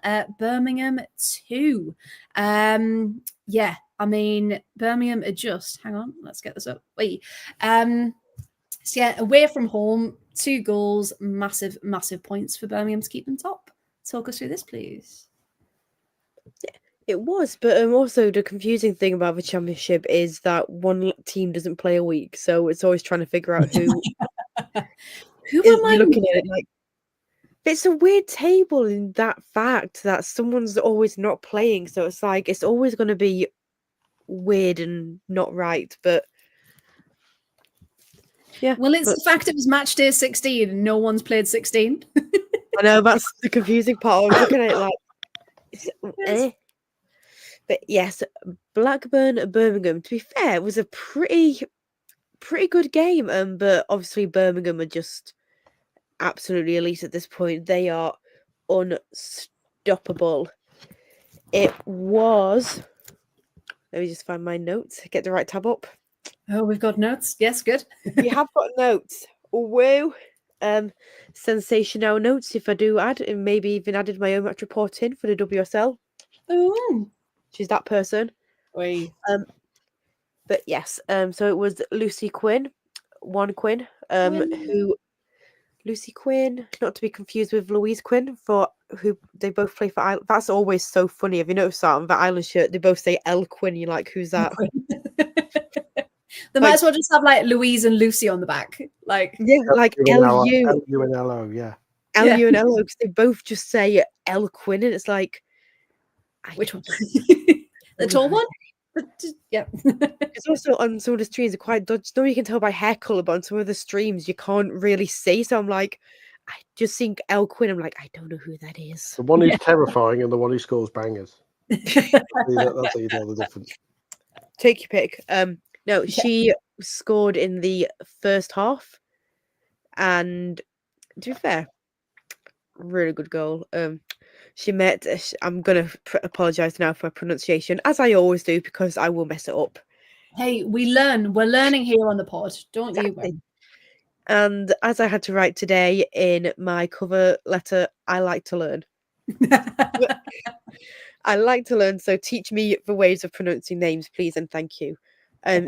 Birmingham 2. Birmingham are just. Hang on, let's get this up. Wait. Away from home, 2 goals, massive points for Birmingham to keep them top. Talk us through this, please. It was, but also the confusing thing about the Championship is that one team doesn't play a week, so it's always trying to figure out who. Who am I looking at it like? It's a weird table in that fact that someone's always not playing, so it's like it's always going to be weird and not right. But yeah, well, it's the fact it was match day 16 and no one's played 16. I know that's the confusing part. I was looking at it like. But yes, Blackburn Birmingham, to be fair, it was a pretty good game. But obviously Birmingham are just absolutely elite at this point. They are unstoppable. It was. Let me just find my notes. Get the right tab up. Oh, we've got notes. Yes, good. We have got notes. Woo. Sensational notes, if I do add, and maybe even added my own match report in for the WSL. Ooh. She's that person. Oi. But yes, so it was Lucy Quinn, Quinn. who Lucy Quinn, not to be confused with Louise Quinn, for who they both play for Ireland. That's always so funny. Have you noticed that on the Ireland shirt? They both say L Quinn. You're like, who's that? They might as well just have like Louise and Lucy on the back. Like, Yeah, like LU. LU and LO, yeah. LU and LO, because they both just say L Quinn, and it's like, which one? The tall one? Yeah. It's also on some of the streams are quite dodgy. No, you can tell by hair color, but on some of the streams you can't really see. So I'm like, I just think L Quinn. I'm like, I don't know who that is. The one who's terrifying and the one who scores bangers. That's how you tell the difference. Take your pick. No, she scored in the first half, and to be fair, really good goal. She met. I'm gonna apologize now for pronunciation, as I always do, because I will mess it up. Hey, we learn. We're learning here on the pod, don't you? And as I had to write today in my cover letter, I like to learn. I like to learn, so teach me the ways of pronouncing names, please, and thank you.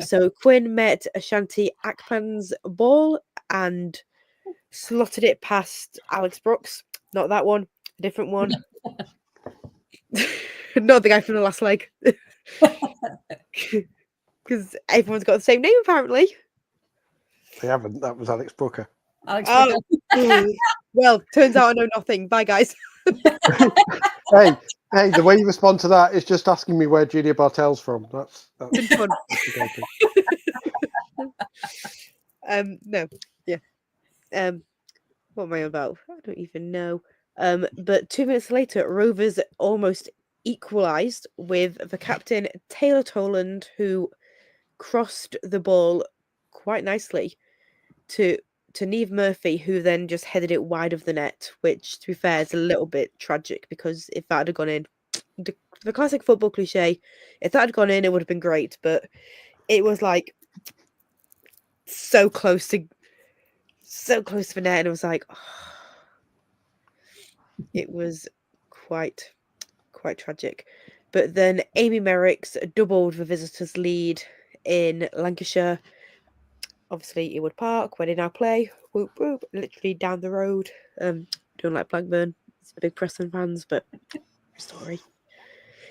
So Quinn met Ashanti Akpan's ball and slotted it past Alex Brooks. Not that one, a different one. Not the guy from the last leg. Because everyone's got the same name, apparently. They haven't. That was Alex Brooker. Alex Brooker. Well, turns out I know nothing. Bye, guys. Hey, the way you respond to that is just asking me where Julia Bartell's from. That's been fun. No, yeah. What am I about? I don't even know. But 2 minutes later, Rovers almost equalised with the captain Taylor Toland, who crossed the ball quite nicely to Niamh Murphy, who then just headed it wide of the net, which, to be fair, is a little bit tragic, because if that had gone in, the classic football cliche, if that had gone in, it would have been great, but it was like so close to the net, and it was like, oh, it was quite tragic. But then Amy Merricks doubled the visitors' lead in Lancashire. Obviously, Ewood Park, where they now play. Whoop whoop, literally down the road. Don't like Blackburn. It's big Preston fans, but story.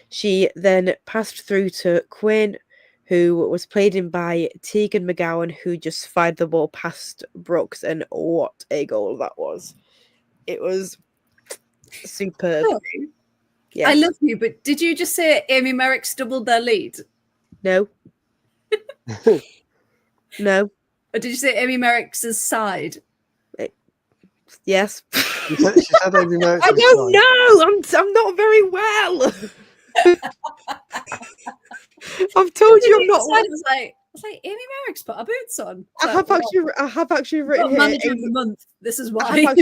She then passed through to Quinn, who was played in by Tegan McGowan, who just fired the ball past Brooks, and what a goal that was. It was superb. Oh, yes. I love you, but did you just say Amy Merricks doubled their lead? No. No. Or did you say Amy Merricks' side? Yes. She said Amy Merricks' I don't know. I'm not very well. I've told you I'm not. It's like Amy Merricks put her boots on. I have actually written here. Manager of the month. This is why. I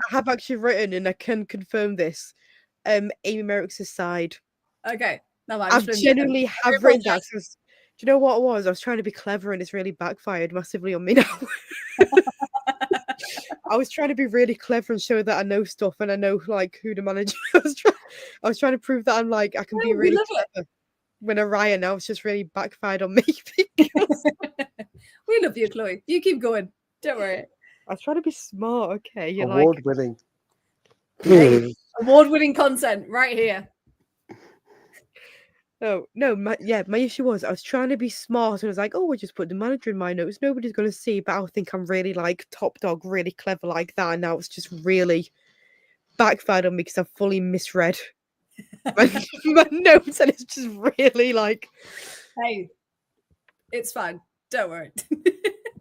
have actually written, and I can confirm this. Amy Merricks' side. Okay. No, I've genuinely have written that. Do you know what it was? I was trying to be clever, and it's really backfired massively on me now. I was trying to be really clever and show that I know stuff, and I know like who the manager. I was trying to prove that I'm like I can be really clever. When a Ryan, now it's just really backfired on me. Because... We love you, Chloe. You keep going. Don't worry. I was trying to be smart. Okay, you're award-winning. Award-winning content right here. Oh no, my issue was I was trying to be smart, and I was like, oh, we'll just put the manager in my notes. Nobody's gonna see, but I'll think I'm really like top dog, really clever like that. And now it's just really backfired on me because I've fully misread my notes, and it's just really like, hey, it's fine. Don't worry.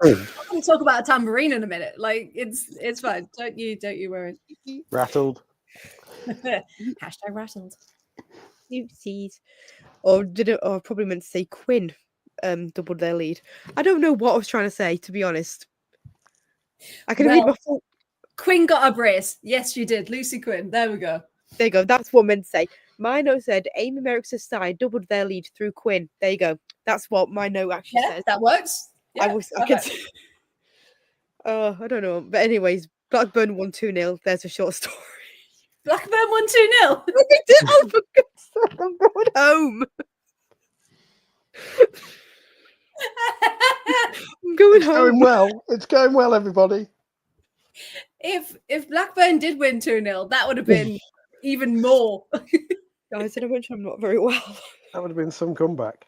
We'll talk about a tambourine in a minute. Like it's fine. Don't you worry. Rattled. Hashtag rattled. Oopsies. Or I probably meant to say Quinn doubled their lead. I don't know what I was trying to say, to be honest. I can read my full... Quinn got a brace. Yes, you did. Lucy Quinn. There we go. There you go. That's what I meant to say. My note said Amy Merricks' side doubled their lead through Quinn. There you go. That's what my note actually says. That works. Yeah, I don't know. But anyways, Blackburn won 2-0. There's a short story. Blackburn won 2-0. They did. Oh, for God's sake, I'm going home. I'm going It's home. going well. It's going well, everybody. If Blackburn did win 2-0, that would have been even more. Guys, I don't mention I'm not very well. That would have been some comeback.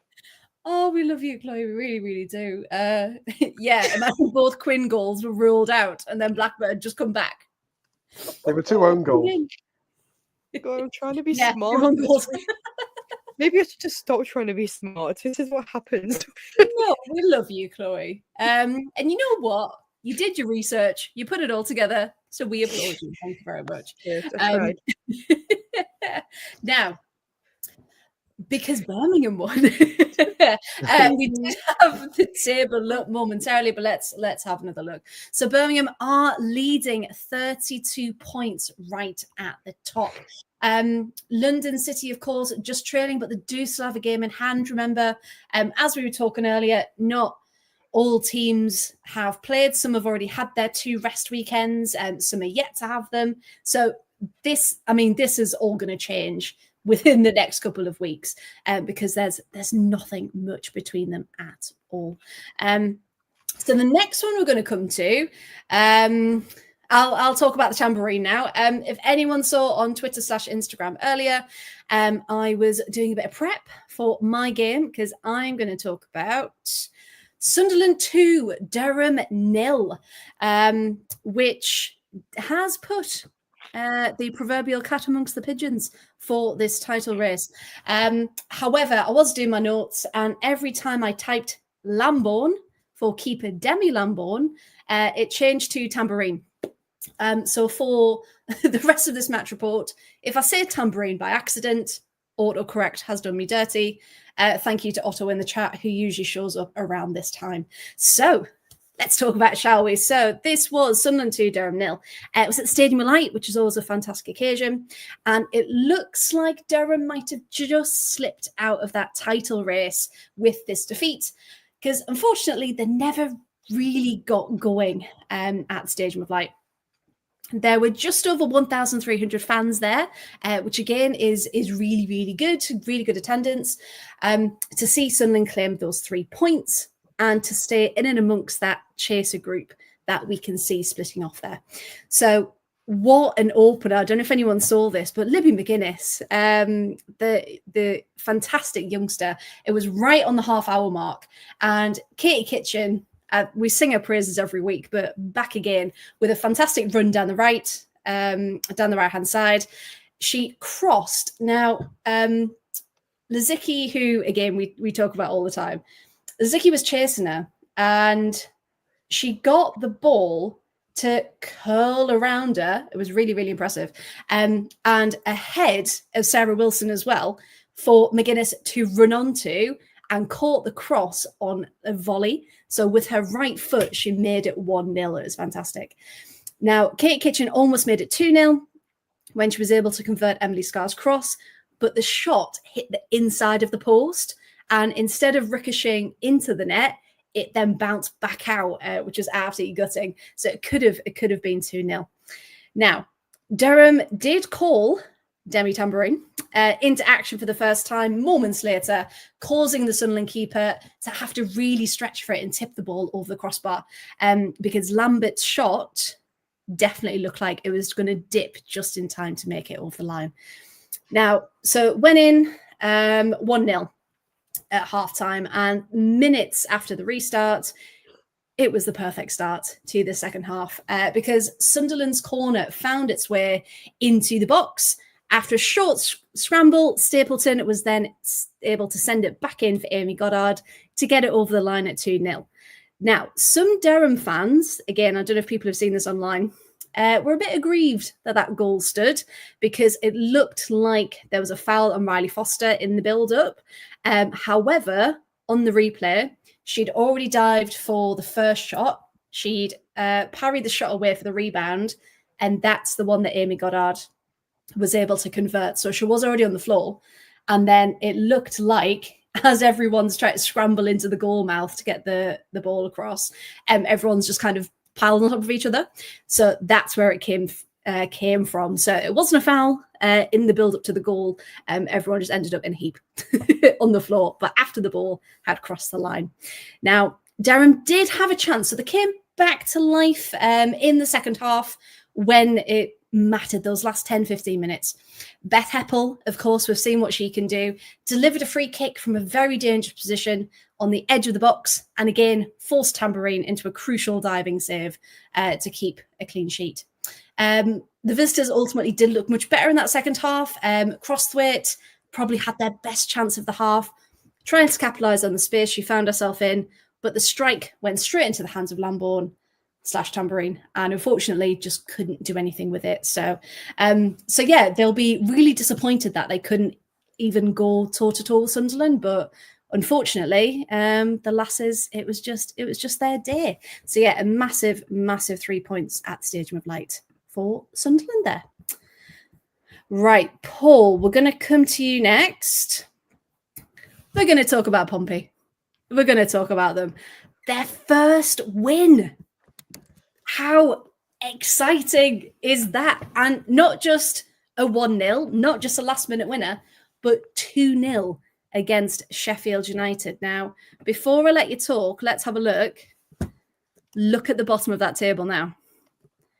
Oh, we love you, Chloe. We really, really do. Yeah, imagine both Quinn goals were ruled out and then Blackburn just come back. They were 2 own goals. God, I'm trying to be Yeah, smart. your own goals. Maybe I should just stop trying to be smart. This is what happens. No, we love you, Chloe. And you know what? You did your research. You put it all together. So we applaud you. Thank you very much. Yes, I tried. Now, because Birmingham won, we did have the table look momentarily, but let's have another look. So Birmingham are leading 32 points right at the top. London City, of course, just trailing, but they do still have a game in hand. Remember, as we were talking earlier, not all teams have played. Some have already had their 2 rest weekends, and some are yet to have them. So this is all going to change within the next couple of weeks, because there's nothing much between them at all. So the next one we're going to come to, I'll talk about the Tambourine now. If anyone saw on Twitter / Instagram earlier, I was doing a bit of prep for my game because I'm going to talk about Sunderland 2, Durham 0, which has put the proverbial cat amongst the pigeons for this title race. However, I was doing my notes, and every time I typed Lambourne for keeper Demi Lambourne, it changed to Tambourine. So for the rest of this match report, if I say Tambourine by accident, autocorrect has done me dirty. Thank you to Otto in the chat, who usually shows up around this time. So let's talk about it, shall we? So this was Sunderland 2, Durham 0. It was at the Stadium of Light, which is always a fantastic occasion. And it looks like Durham might have just slipped out of that title race with this defeat, because unfortunately, they never really got going at the Stadium of Light. There were just over 1,300 fans there, which again is really, really good attendance. To see Sunderland claim those 3 points and to stay in and amongst that chaser group that we can see splitting off there. So what an opener. I don't know if anyone saw this, but Libby McGuinness, the fantastic youngster, it was right on the half-hour mark. And Katie Kitchen, we sing her praises every week, but back again with a fantastic run down the right-hand side. She crossed. Now, Lizicki, who, again, we talk about all the time, Lizicki was chasing her, and she got the ball to curl around her. It was really, really impressive. And ahead of Sarah Wilson as well, for McGuinness to run onto and caught the cross on a volley. So with her right foot, she made it 1-0. It was fantastic. Now, Kate Kitchen almost made it 2-0 when she was able to convert Emily Scarr's cross, but the shot hit the inside of the post, and instead of ricocheting into the net, it then bounced back out, which was absolutely gutting. So it could have been 2-0. Now, Durham did call Demi Tambourine into action for the first time moments later, causing the Sunderland keeper to have to really stretch for it and tip the ball over the crossbar, because Lambert's shot definitely looked like it was going to dip just in time to make it over the line. Now, so it went in 1-0 at halftime, and minutes after the restart, it was the perfect start to the second half, because Sunderland's corner found its way into the box. After a short scramble, Stapleton was then able to send it back in for Amy Goddard to get it over the line at 2-0. Now, some Durham fans, again, I don't know if people have seen this online, were a bit aggrieved that goal stood, because it looked like there was a foul on Riley Foster in the build-up. However, on the replay, she'd already dived for the first shot. She'd parried the shot away for the rebound, and that's the one that Amy Goddard was able to convert. So she was already on the floor, and then it looked like, as everyone's trying to scramble into the goal mouth to get the ball across, everyone's just kind of piled on top of each other. So that's where it came from. So it wasn't a foul in the build up to the goal. Everyone just ended up in a heap on the floor. But after the ball had crossed the line. Now, Durham did have a chance. So they came back to life in the second half when it mattered, those last 10, 15 minutes. Beth Heppel, of course, we've seen what she can do, delivered a free kick from a very dangerous position on the edge of the box, and again, forced Tambourine into a crucial diving save to keep a clean sheet. The visitors ultimately did look much better in that second half. Crosthwaite probably had their best chance of the half, trying to capitalise on the space she found herself in, but the strike went straight into the hands of Lambourne / Tambourine, and unfortunately just couldn't do anything with it. So yeah, they'll be really disappointed that they couldn't even go toe-to-toe with Sunderland, but unfortunately, the lasses, it was just their day. So yeah, a massive 3 points at the Stadium of Light for Sunderland there. Right, Paul, we're going to come to you next. We're going to talk about Pompey. We're going to talk about them. Their first win. How exciting is that? And not just a 1-0, not just a last-minute winner, but 2-0 against Sheffield United. Now, before I let you talk, let's have a look. Look at the bottom of that table now.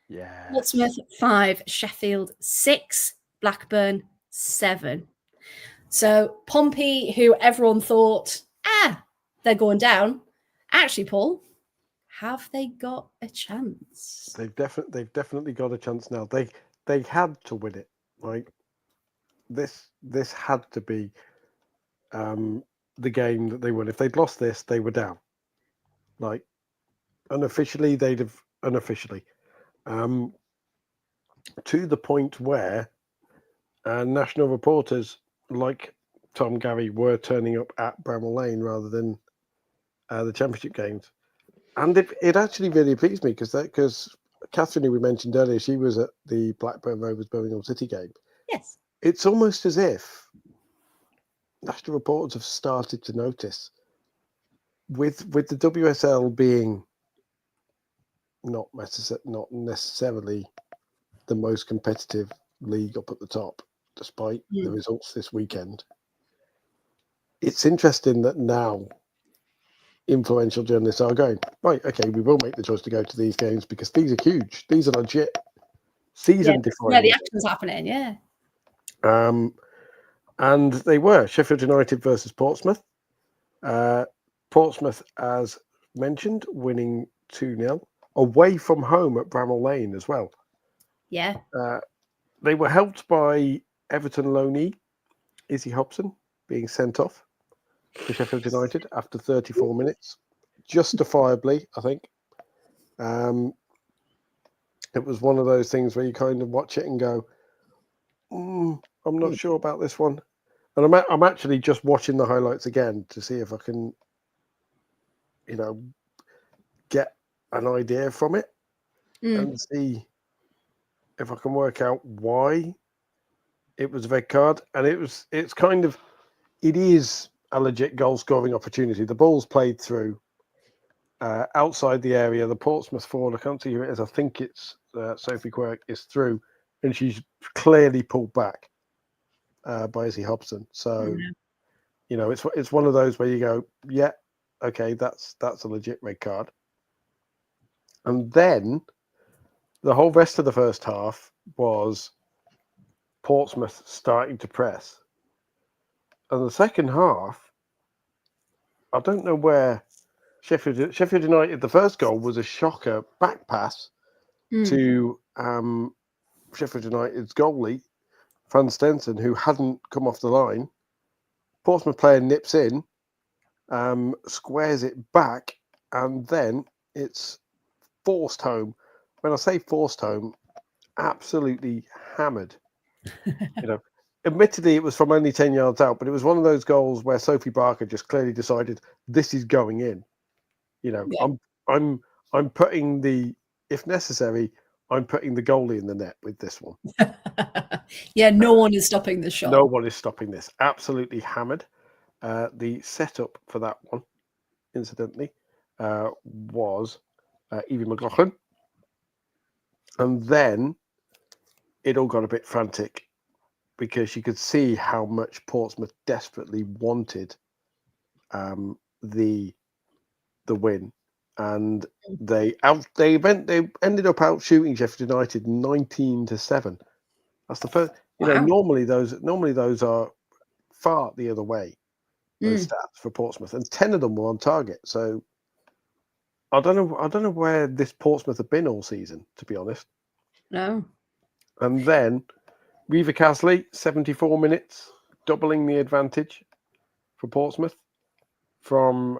Yeah. Portsmouth 5, Sheffield 6, Blackburn 7. So Pompey, who everyone thought, they're going down. Actually, Paul, have they got a chance? They've definitely got a chance now. They had to win it. Like this had to be the game that they won. If they'd lost this, they were down. Like unofficially, they'd have unofficially. To the point where national reporters like Tom Gary were turning up at Bramall Lane rather than the championship games. And it actually really pleased me because Catherine, who we mentioned earlier, she was at the Blackburn Rovers Birmingham City game. Yes. It's almost as if national reporters have started to notice with the WSL being not necessarily the most competitive league up at the top, despite the results this weekend. It's interesting that now influential journalists are going, right, okay, we will make the choice to go to these games because these are huge. These are legit season-defining. Yeah, the action's happening, yeah. And they were Sheffield United versus Portsmouth. Portsmouth, as mentioned, winning 2-0 away from home at Bramall Lane as well. Yeah. They were helped by Everton loanee Izzy Hobson being sent off for Sheffield United after 34 minutes, justifiably, I think. It was one of those things where you kind of watch it and go, I'm not sure about this one. And I'm actually just watching the highlights again to see if I can, get an idea from it and see if I can work out why it was a red card. And it is a legit goal scoring opportunity. The ball's played through outside the area. The Portsmouth forward, I can't see who it is. I think it's Sophie Quirk is through, and she's clearly pulled back by Izzy Hobson. So, it's one of those where you go, yeah, okay, that's a legit red card. And then the whole rest of the first half was Portsmouth starting to press. And the second half, I don't know where Sheffield United, the first goal was a shocker back pass to Sheffield United's goalie, Fran Stenson, who hadn't come off the line. Portsmouth player nips in, squares it back, and then it's forced home. When I say forced home, absolutely hammered. Admittedly, it was from only 10 yards out, but it was one of those goals where Sophie Barker just clearly decided this is going in. I'm putting if necessary, I'm putting the goalie in the net with this one. Yeah, no one is stopping the shot. No one is stopping this. Absolutely hammered. The setup for that one, incidentally, was Evie McLaughlin, And then it all got a bit frantic because you could see how much Portsmouth desperately wanted the win, and they ended up out shooting Sheffield United 19-7. That's the first. Wow. Normally those are far the other way. Those stats for Portsmouth, and 10 of them were on target. So I don't know where this Portsmouth have been all season, to be honest. No. And then Reva Castley, 74 minutes, doubling the advantage for Portsmouth from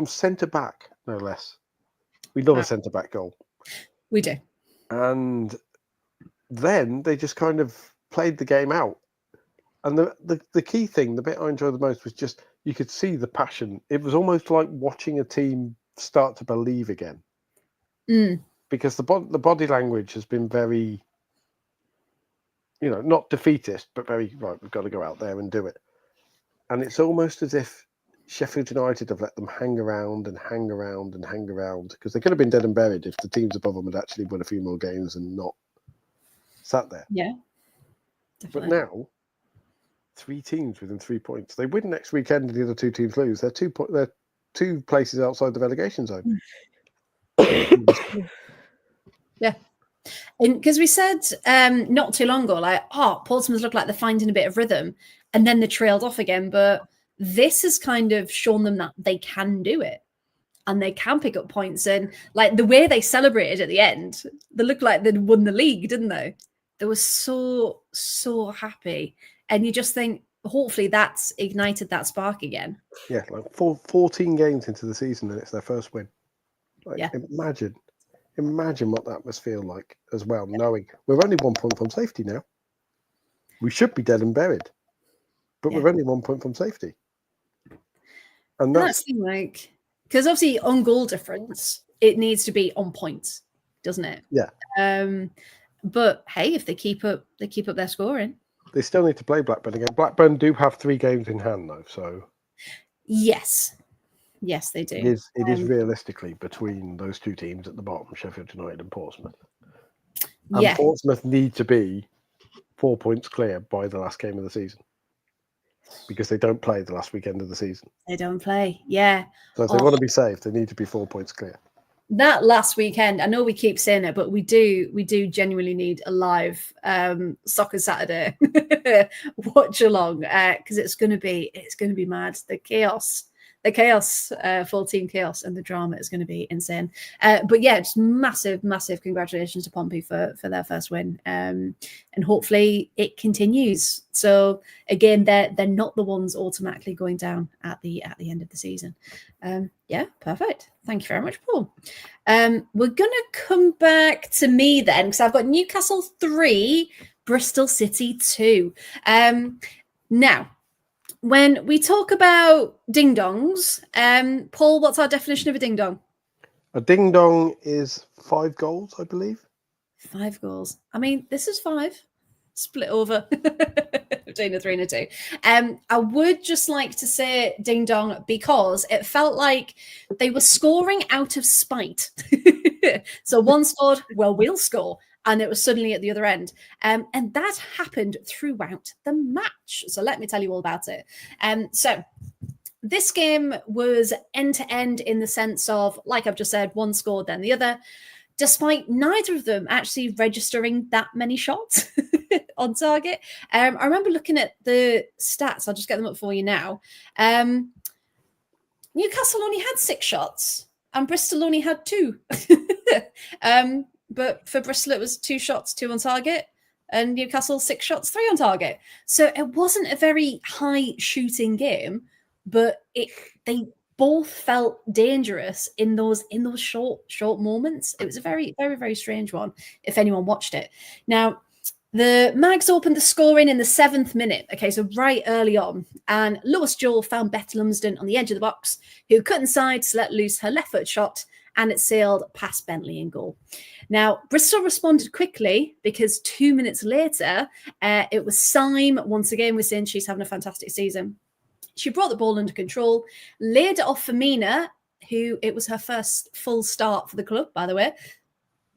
centre back, no less. We love a centre back goal. We do. And then they just kind of played the game out. And the key thing, the bit I enjoyed the most, was just you could see the passion. It was almost like watching a team start to believe again. Because the body language has been very, not defeatist, but very, right, we've got to go out there and do it. And it's almost as if Sheffield United have let them hang around because they could have been dead and buried if the teams above them had actually won a few more games and not sat there. Yeah, definitely. But now, 3 teams within 3 points. They win next weekend and the other 2 teams lose. They're 2 places outside the relegation zone. Yeah. And because we said not too long ago, Portsmouth look like they're finding a bit of rhythm, and then they trailed off again. But this has kind of shown them that they can do it and they can pick up points. And like the way they celebrated at the end, they looked like they'd won the league, didn't they? They were so happy. And you just think, hopefully that's ignited that spark again. Yeah, like 14 games into the season and it's their first win. Imagine what that must feel like as well, knowing we're only 1 point from safety now. We should be dead and buried, but we're only 1 point from safety. And that's like, because obviously on goal difference, it needs to be on point, doesn't it? Yeah. But hey, if they keep up their scoring, they still need to play Blackburn again. Blackburn do have 3 games in hand though, so yes, they do. It is realistically between those 2 teams at the bottom, Sheffield United and Portsmouth. And Portsmouth need to be 4 points clear by the last game of the season because they don't play the last weekend of the season. They don't play, yeah. So if they want to be safe, they need to be 4 points clear. That last weekend, I know we keep saying it, but we do genuinely need a live Soccer Saturday watch along because it's going to be mad. The chaos, full team chaos, and the drama is going to be insane. But yeah, just massive congratulations to Pompey for their first win, and hopefully it continues. So again, they're not the ones automatically going down at the end of the season. Yeah, perfect. Thank you very much, Paul. We're gonna come back to me then because I've got Newcastle 3, Bristol City 2. Now, when we talk about ding dongs, Paul, what's our definition of a ding dong? A ding dong is 5 goals, I believe. 5 goals. I mean, this is 5 split over between a 3 and a 2. I would just like to say ding dong because it felt like they were scoring out of spite. So one scored, well, we'll score. And it was suddenly at the other end. And that happened throughout the match. So let me tell you all about it. So this game was end-to-end in the sense of, like I've just said, one scored, then the other, despite neither of them actually registering that many shots on target. I remember looking at the stats. I'll just get them up for you now. Newcastle only had 6 shots and Bristol only had 2. But for Bristol, it was 2 shots, 2 on target, and Newcastle 6 shots, 3 on target. So it wasn't a very high shooting game, but they both felt dangerous in those short moments. It was a very, very, very strange one, if anyone watched it. Now, the Mags opened the scoring in the 7th minute. Okay, so right early on. And Lois Joel found Beth Lumsden on the edge of the box, who cut inside to let loose her left-foot shot, and it sailed past Bentley in goal. Now, Bristol responded quickly because 2 minutes later, it was Syme. Once again, we're saying she's having a fantastic season. She brought the ball under control, laid it off for Mina, who it was her first full start for the club, by the way.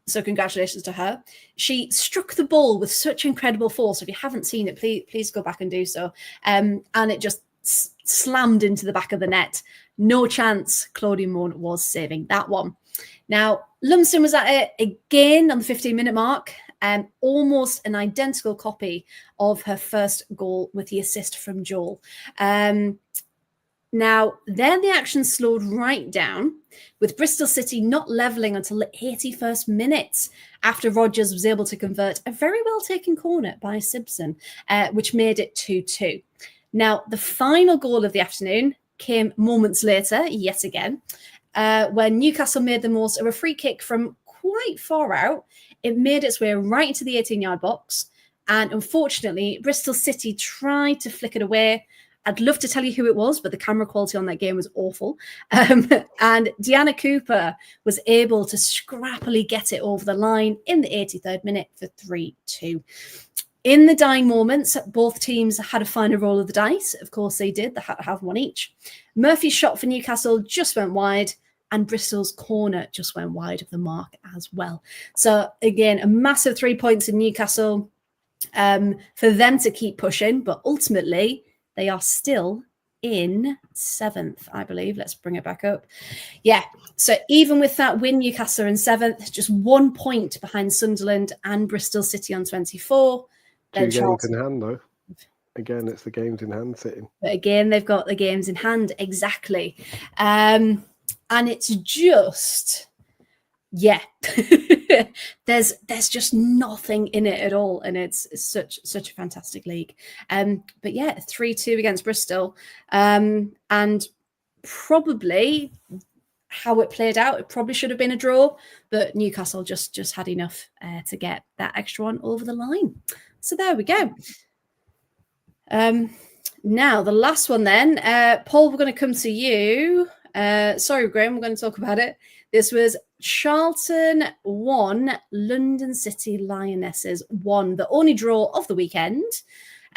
So congratulations to her. She struck the ball with such incredible force. If you haven't seen it, please go back and do so. And it just slammed into the back of the net. No chance Claudia Moon was saving that one. Now, Lumsden was at it again on the 15-minute mark. Almost an identical copy of her first goal with the assist from Joel. Now, then the action slowed right down, with Bristol City not levelling until the 81st minute after Rodgers was able to convert a very well-taken corner by Simpson, which made it 2-2. Now, the final goal of the afternoon came moments later, yet again, when Newcastle made the most of a free kick from quite far out. It made its way right into the 18-yard box, and unfortunately, Bristol City tried to flick it away. I'd love to tell you who it was, but the camera quality on that game was awful. And Deanna Cooper was able to scrappily get it over the line in the 83rd minute for 3-2. In the dying moments, both teams had a final roll of the dice. Of course, they did. They had to have one each. Murphy's shot for Newcastle just went wide, and Bristol's corner just went wide of the mark as well. So, again, a massive 3 points in Newcastle for them to keep pushing, but ultimately, they are still in 7th, I believe. Let's bring it back up. Yeah. So even with that win, Newcastle are in 7th, just 1 point behind Sunderland and Bristol City on 24. Two games in hand, though. Again, it's the games in hand sitting. But again, they've got the games in hand. Exactly. And it's just... Yeah, there's just nothing in it at all, and it's such a fantastic league. But yeah, 3-2 against Bristol, and probably how it played out, it probably should have been a draw, but Newcastle just had enough to get that extra one over the line. So there we go. Now the last one then, Paul, we're going to come to you. Sorry, Graham, we're going to talk about it. This was Charlton 1, London City Lionesses 1, the only draw of the weekend.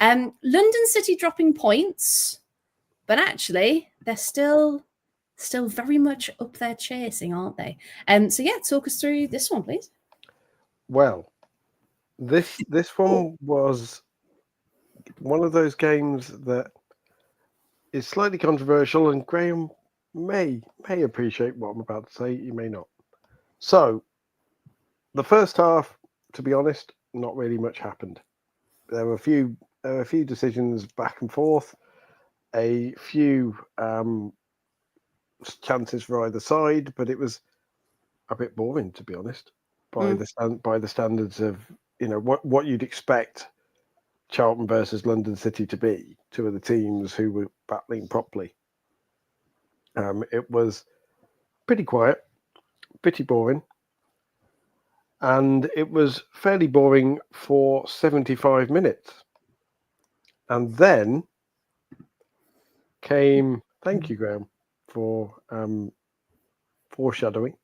London City dropping points, but actually they're still very much up there chasing, aren't they? So yeah, talk us through this one, please. Well, this one was one of those games that is slightly controversial, and Graham may appreciate what I'm about to say. You may not. So, the first half, to be honest, not really much happened. There were a few decisions back and forth, a few chances for either side, but it was a bit boring, to be honest, by the standards of what you'd expect Charlton versus London City to be, two of the teams who were battling properly. It was pretty quiet, pretty boring, and it was fairly boring for 75 minutes. And then came, thank you, Graham, for foreshadowing.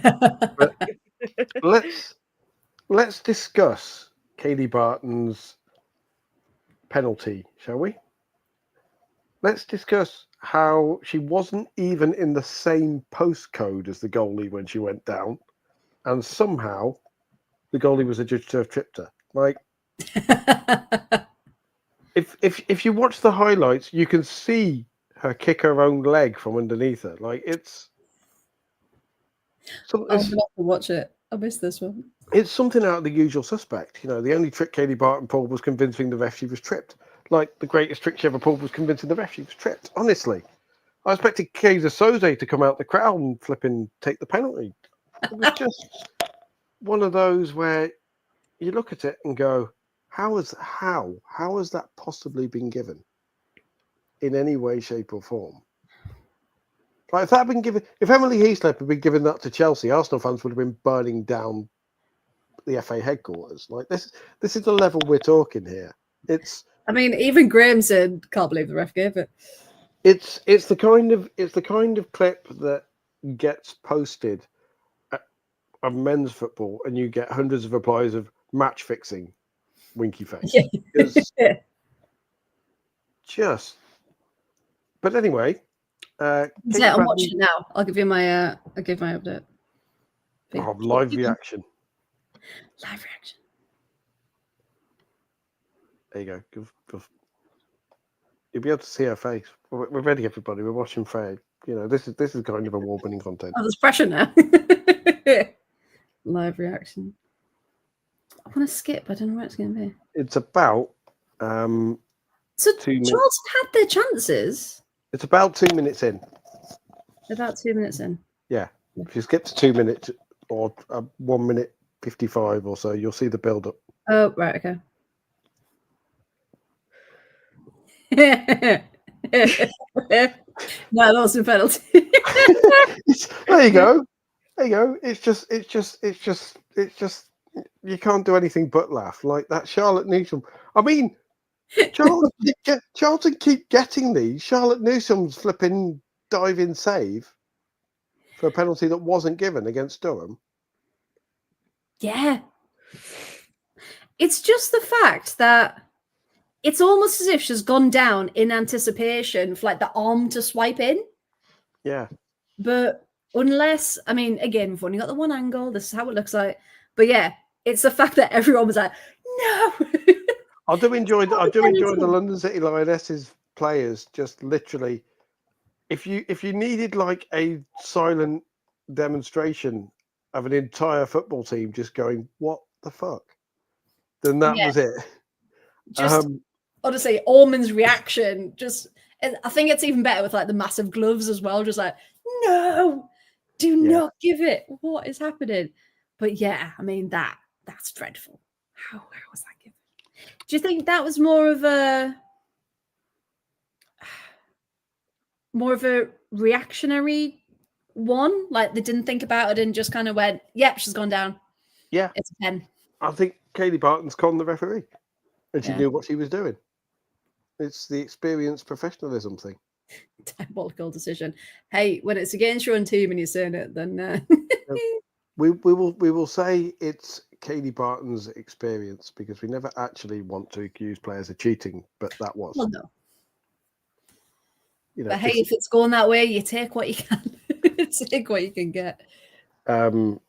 But let's discuss Kaylee Barton's penalty, shall we? Let's discuss how she wasn't even in the same postcode as the goalie when she went down, and somehow the goalie was adjudged to have tripped her. Like, if you watch the highlights, you can see her kick her own leg from underneath her. Like, it's I'll have to watch it. I missed this one. It's something out of the usual suspect. The only trick Kaylee Barton pulled was convincing the ref she was tripped. Like, the greatest trick she ever pulled was convincing the ref she was tripped. Honestly, I expected Kaiser Soze to come out the crowd and flipping take the penalty. It was just one of those where you look at it and go, how has that possibly been given in any way, shape, or form? Like, if that had been given, if Emily Heaslip had been given that to Chelsea, Arsenal fans would have been burning down the FA headquarters. Like, this is the level we're talking here. I mean, even Graham said, "Can't believe the ref gave it." It's the kind of clip that gets posted of men's football, and you get hundreds of replies of match fixing, winky face. Yeah. But anyway, I'm watching it now. I'll give my update. Oh, live reaction. Live reaction. There you go. You'll be able to see her face. We're ready, everybody. We're watching Freya. You know, this is kind of award-winning content. Oh, there's pressure now. Live reaction. I want to skip. I don't know where it's going to be. It's about So 2 minutes. Charlton had their chances. It's about 2 minutes in. About 2 minutes in. Yeah. If you skip to 2 minutes or 1 minute 55 or so, you'll see the build-up. Oh, right, okay. No, that was a penalty. There you go. There you go. It's just you can't do anything but laugh. Like that Charlotte Newsom. I mean, Charlton keep getting these. Charlotte Newsom's flipping diving save for a penalty that wasn't given against Durham. Yeah. It's just the fact that it's almost as if she's gone down in anticipation for like the arm to swipe in. Yeah. But unless, I mean, again, we've only got the one angle. This is how it looks like. But yeah, it's the fact that everyone was like, no. I do enjoy the London City Lionesses players just literally. If you needed like a silent demonstration of an entire football team just going, what the fuck? Then that was it. Just honestly, Orman's reaction, I think it's even better with like the massive gloves as well. Just like, no, do not give it. What is happening? But yeah, I mean that's dreadful. How was that given? Do you think that was more of a reactionary one? Like they didn't think about it and just kind of went, yep, she's gone down. Yeah. It's a pen. I think Kaylee Barton's conned the referee. And she knew what she was doing. It's the experience professionalism thing. Diabolical decision. Hey, when it's against your own team and you're saying it, then we will say it's Kaylee Barton's experience because we never actually want to accuse players of cheating, but that was. Well, no. You know, but hey, if it's going that way, you take what you can. Take what you can get. Oh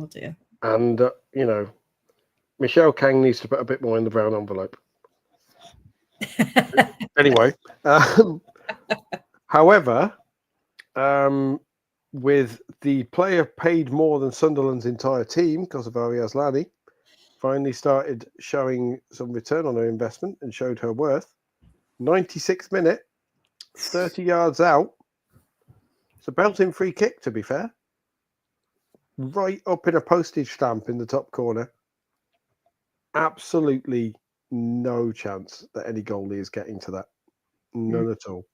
dear. And you know, Michelle Kang needs to put a bit more in the brown envelope. Anyway, however, with the player paid more than Sunderland's entire team, Kosovari Aslani, finally started showing some return on her investment and showed her worth. 96th minute, 30 yards out. It's a belting free kick, to be fair. Right up in a postage stamp in the top corner. Absolutely no chance that any goalie is getting to that. None at all.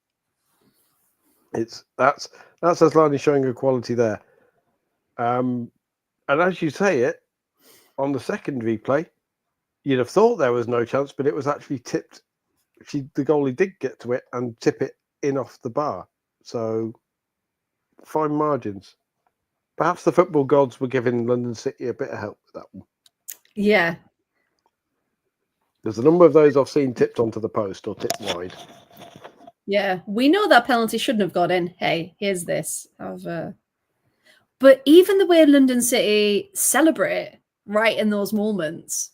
That's Aslani showing her quality there. And as you say it, on the second replay, you'd have thought there was no chance, but it was actually tipped. The goalie did get to it and tip it in off the bar. So fine margins. Perhaps the football gods were giving London City a bit of help with that one. Yeah. There's a number of those I've seen tipped onto the post or tipped wide. Yeah, we know that penalty shouldn't have got in. Hey, here's this. But even the way London City celebrate right in those moments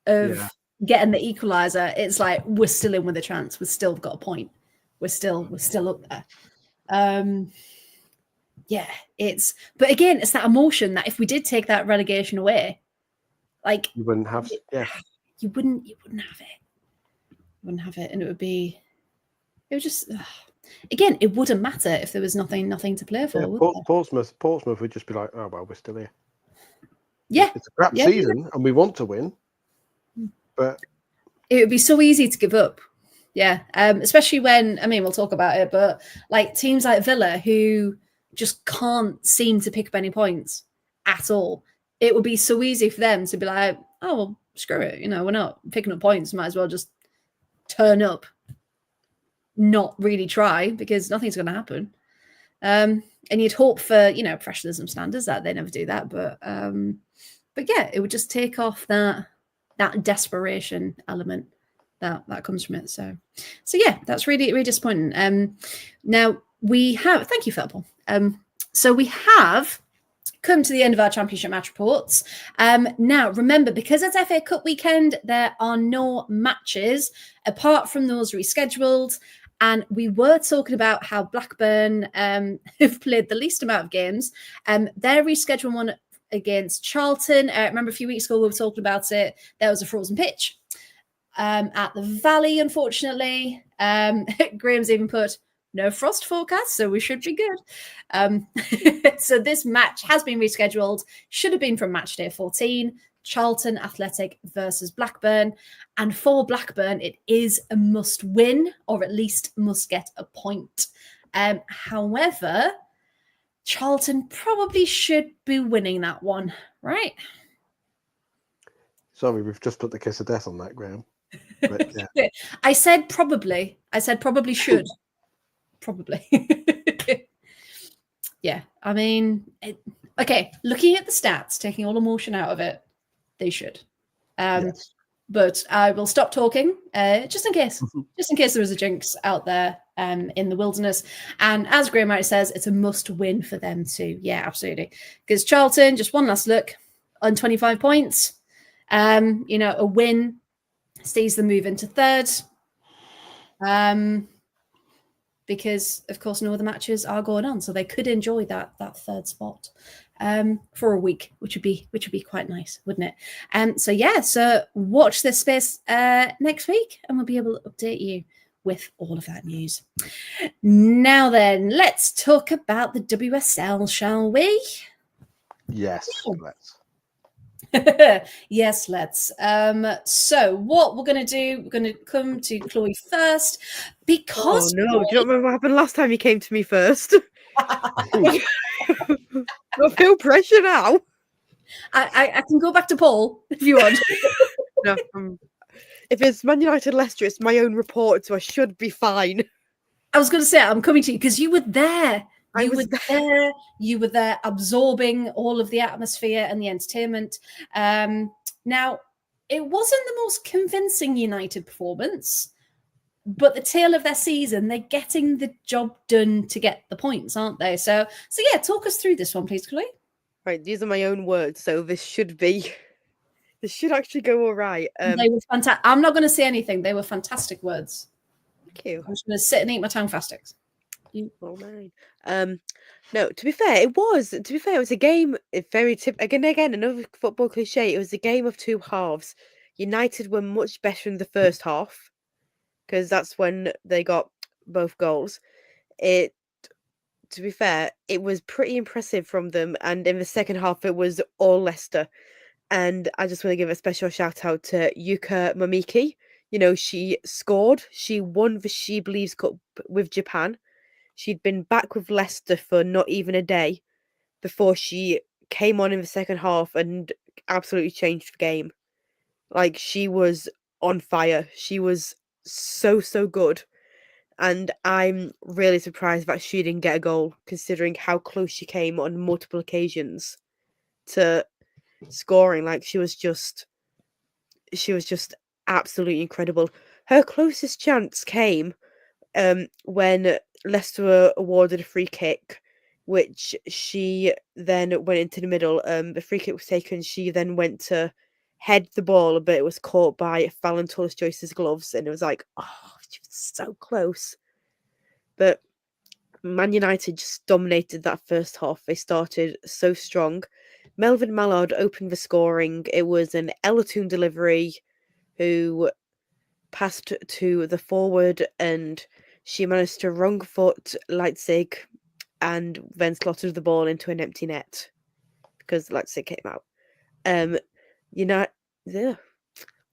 of getting the equaliser, it's like we're still in with a chance. We've still got a point. We're still up there. But again, it's that emotion that if we did take that relegation away, like you wouldn't have you wouldn't have it. Wouldn't have it, and it would just again, it wouldn't matter if there was nothing to play for. Portsmouth would just be like, oh well, we're still here. Yeah, it's a crap season and we want to win, but it would be so easy to give up. Yeah, especially when, I mean, we'll talk about it, but like teams like Villa who just can't seem to pick up any points at all. It would be so easy for them to be like, oh well, screw it, you know, we're not picking up points, might as well just turn up, not really try, because nothing's going to happen. And you'd hope for, you know, professionalism standards that they never do that, but yeah, it would just take off that desperation element that comes from it. So yeah, that's really, really disappointing. Now we have, thank you, Philip. So we have come to the end of our Championship match reports. Now, remember, because it's FA Cup weekend, there are no matches apart from those rescheduled. And we were talking about how Blackburn have played the least amount of games. Their rescheduled one against Charlton. Remember a few weeks ago we were talking about it. There was a frozen pitch at the Valley, unfortunately. Graham's even put no frost forecast, so we should be good. So this match has been rescheduled. Should have been from match day 14. Charlton Athletic versus Blackburn. And for Blackburn, it is a must win, or at least must get a point. However, Charlton probably should be winning that one, right? Sorry, we've just put the kiss of death on that, Graham. But, yeah. I said probably. I said probably should. Probably. Yeah, I mean, okay, looking at the stats, taking all emotion out of it, they should. Yes. But I will stop talking just in case there is a jinx out there in the wilderness. And as Graham Wright says, it's a must win for them too. Yeah, absolutely. Because Charlton, just one last look on 25 points. A win sees them move into third. Because of course no other matches are going on, so they could enjoy that third spot for a week, which would be quite nice, wouldn't it? So watch this space next week, and we'll be able to update you with all of that news. Now then, let's talk about the WSL, shall we? Yes, let's. Yes, let's. So what we're going to do, we're going to come to Chloe first because... Oh, no. Do you not remember what happened last time you came to me first? I feel pressure now. I can go back to Paul if you want. No, if it's Man United Leicester, it's my own report, so I should be fine. I was going to say, I'm coming to you because you were there. You were there absorbing all of the atmosphere and the entertainment. Now, it wasn't the most convincing United performance, but the tail of their season, they're getting the job done to get the points, aren't they? So yeah, talk us through this one, please, Chloe. Right, these are my own words, so this should actually go all right. They were fantastic. I'm not going to say anything. They were fantastic words. Thank you. I'm just going to sit and eat my tongue fastics. Oh mine. No, to be fair, it was a game. Again, another football cliche. It was a game of two halves. United were much better in the first half because that's when they got both goals. To be fair, it was pretty impressive from them, and in the second half, it was all Leicester. And I just want to give a special shout out to Yuka Mamiki. She scored. She won the She Believes Cup with Japan. She'd been back with Leicester for not even a day before she came on in the second half and absolutely changed the game. Like, she was on fire. She was so good. And I'm really surprised that she didn't get a goal, considering how close she came on multiple occasions to scoring. Like, she was just absolutely incredible. Her closest chance came when Leicester were awarded a free kick, which she then went into the middle. The free kick was taken. She then went to head the ball, but it was caught by Fallon Torres-Joyce's gloves, and it was like, oh, she was so close. But Man United just dominated that first half. They started so strong. Melvin Mallard opened the scoring. It was an Elatoon delivery who passed to the forward, and she managed to wrong foot Leipzig and then slotted the ball into an empty net because Leipzig came out.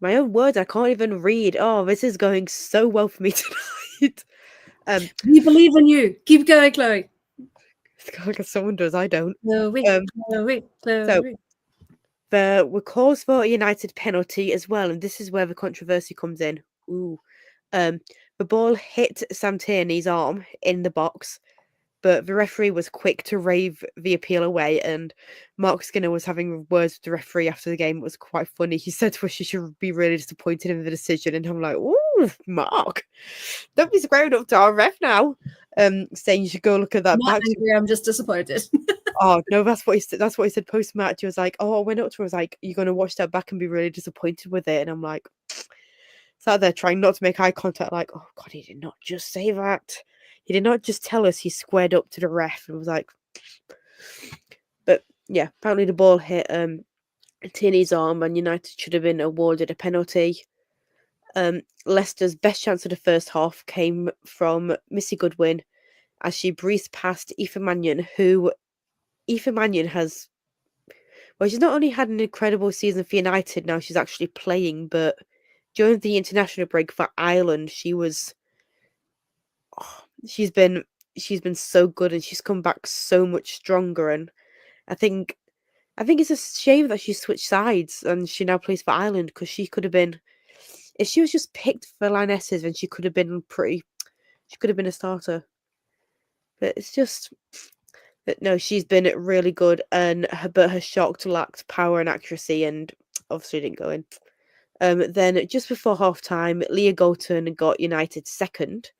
My own words, I can't even read. Oh, this is going so well for me tonight. We believe in you. Keep going, Chloe. Like someone does, I don't. Chloe. So there were calls for a United penalty as well, and this is where the controversy comes in. The ball hit Sam Tierney's arm in the box, but the referee was quick to rave the appeal away, and Mark Skinner was having words with the referee after the game. It was quite funny. He said to her she should be really disappointed in the decision, and I'm like, ooh, Mark, don't be squaring up to our ref now. Saying you should go look at that I'm not back. angry, I'm just disappointed. Oh no, that's what he said. That's what he said post match. He was like, "Oh, I went up to her. I was like, you're gonna watch that back and be really disappointed with it." And I'm like, sat there trying not to make eye contact. Like, oh god, he did not just say that. He did not just tell us. He squared up to the ref and was like, but yeah, apparently the ball hit Tierney's arm, and United should have been awarded a penalty. Leicester's best chance of the first half came from Missy Goodwin as she breezed past Aoife Mannion, who Aoife Mannion has. Well, she's not only had an incredible season for United now, she's actually playing, but during the international break for Ireland, she's been so good and she's come back so much stronger. And I think it's a shame that she switched sides and she now plays for Ireland, because she could have been, if she was just picked for Lionesses, then she could have been a starter. But it's just, no, she's been really good, and her shot lacked power and accuracy, and obviously didn't go in. Then just before half time, Leah Golton got United second.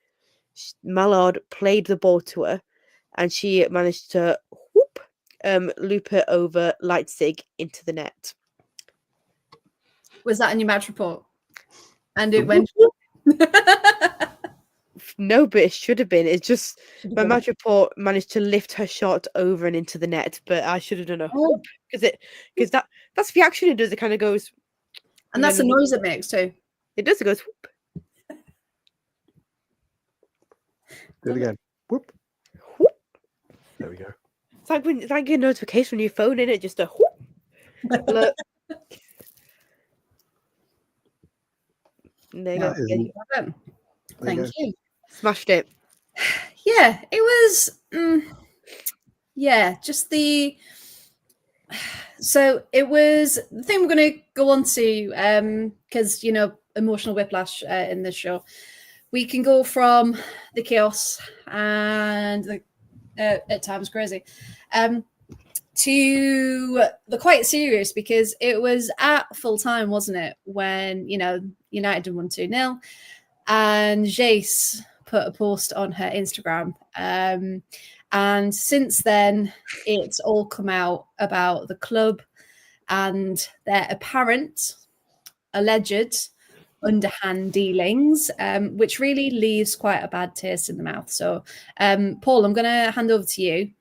Mallard played the ball to her, and she managed to loop it over Leipzig into the net. Was that in your match report? And it went. No, but it should have been. It's just my match report managed to lift her shot over and into the net, but I should have done a whoop, because that's the action it does. It kind of goes, and that's the noise it makes too. It does. It goes whoop. Do it again. Whoop. Whoop. There we go. It's like a notification on your phone, isn't it? Just a whoop. Look. There you go. Thank you. Smashed it. Yeah, it was. Just the. So it was the thing we're going to go on to, because emotional whiplash in this show. We can go from the chaos and the at times crazy, to the quite serious, because it was at full time, wasn't it? When United won 2-0, and Jace put a post on her Instagram, and since then it's all come out about the club and their apparent, alleged underhand dealings, which really leaves quite a bad taste in the mouth. So, Paul, I'm going to hand over to you,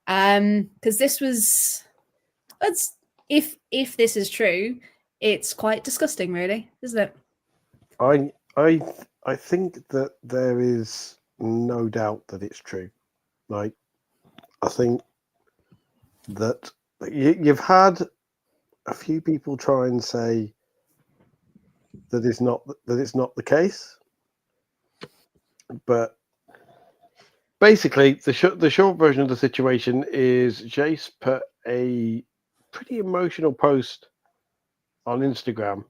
because if this is true, it's quite disgusting, really, isn't it? I think that there is no doubt that it's true. Like, I think that you've had a few people try and say that it's not the case, but basically the short version of the situation is Jace put a pretty emotional post on Instagram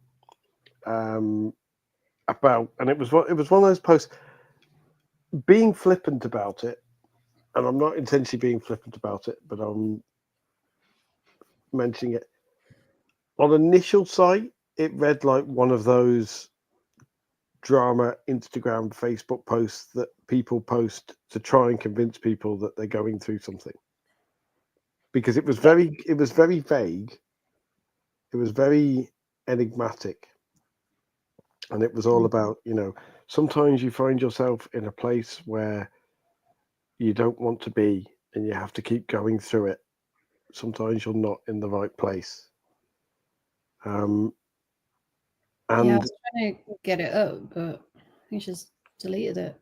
about, and it was one of those posts, being flippant about it, and I'm not intentionally being flippant about it, but I'm mentioning it. On initial sight, it read like one of those drama Instagram, Facebook posts that people post to try and convince people that they're going through something. Because it was very vague. It was very enigmatic. And it was all about, sometimes you find yourself in a place where you don't want to be and you have to keep going through it. Sometimes you're not in the right place. And I was trying to get it up, but I think she's deleted it.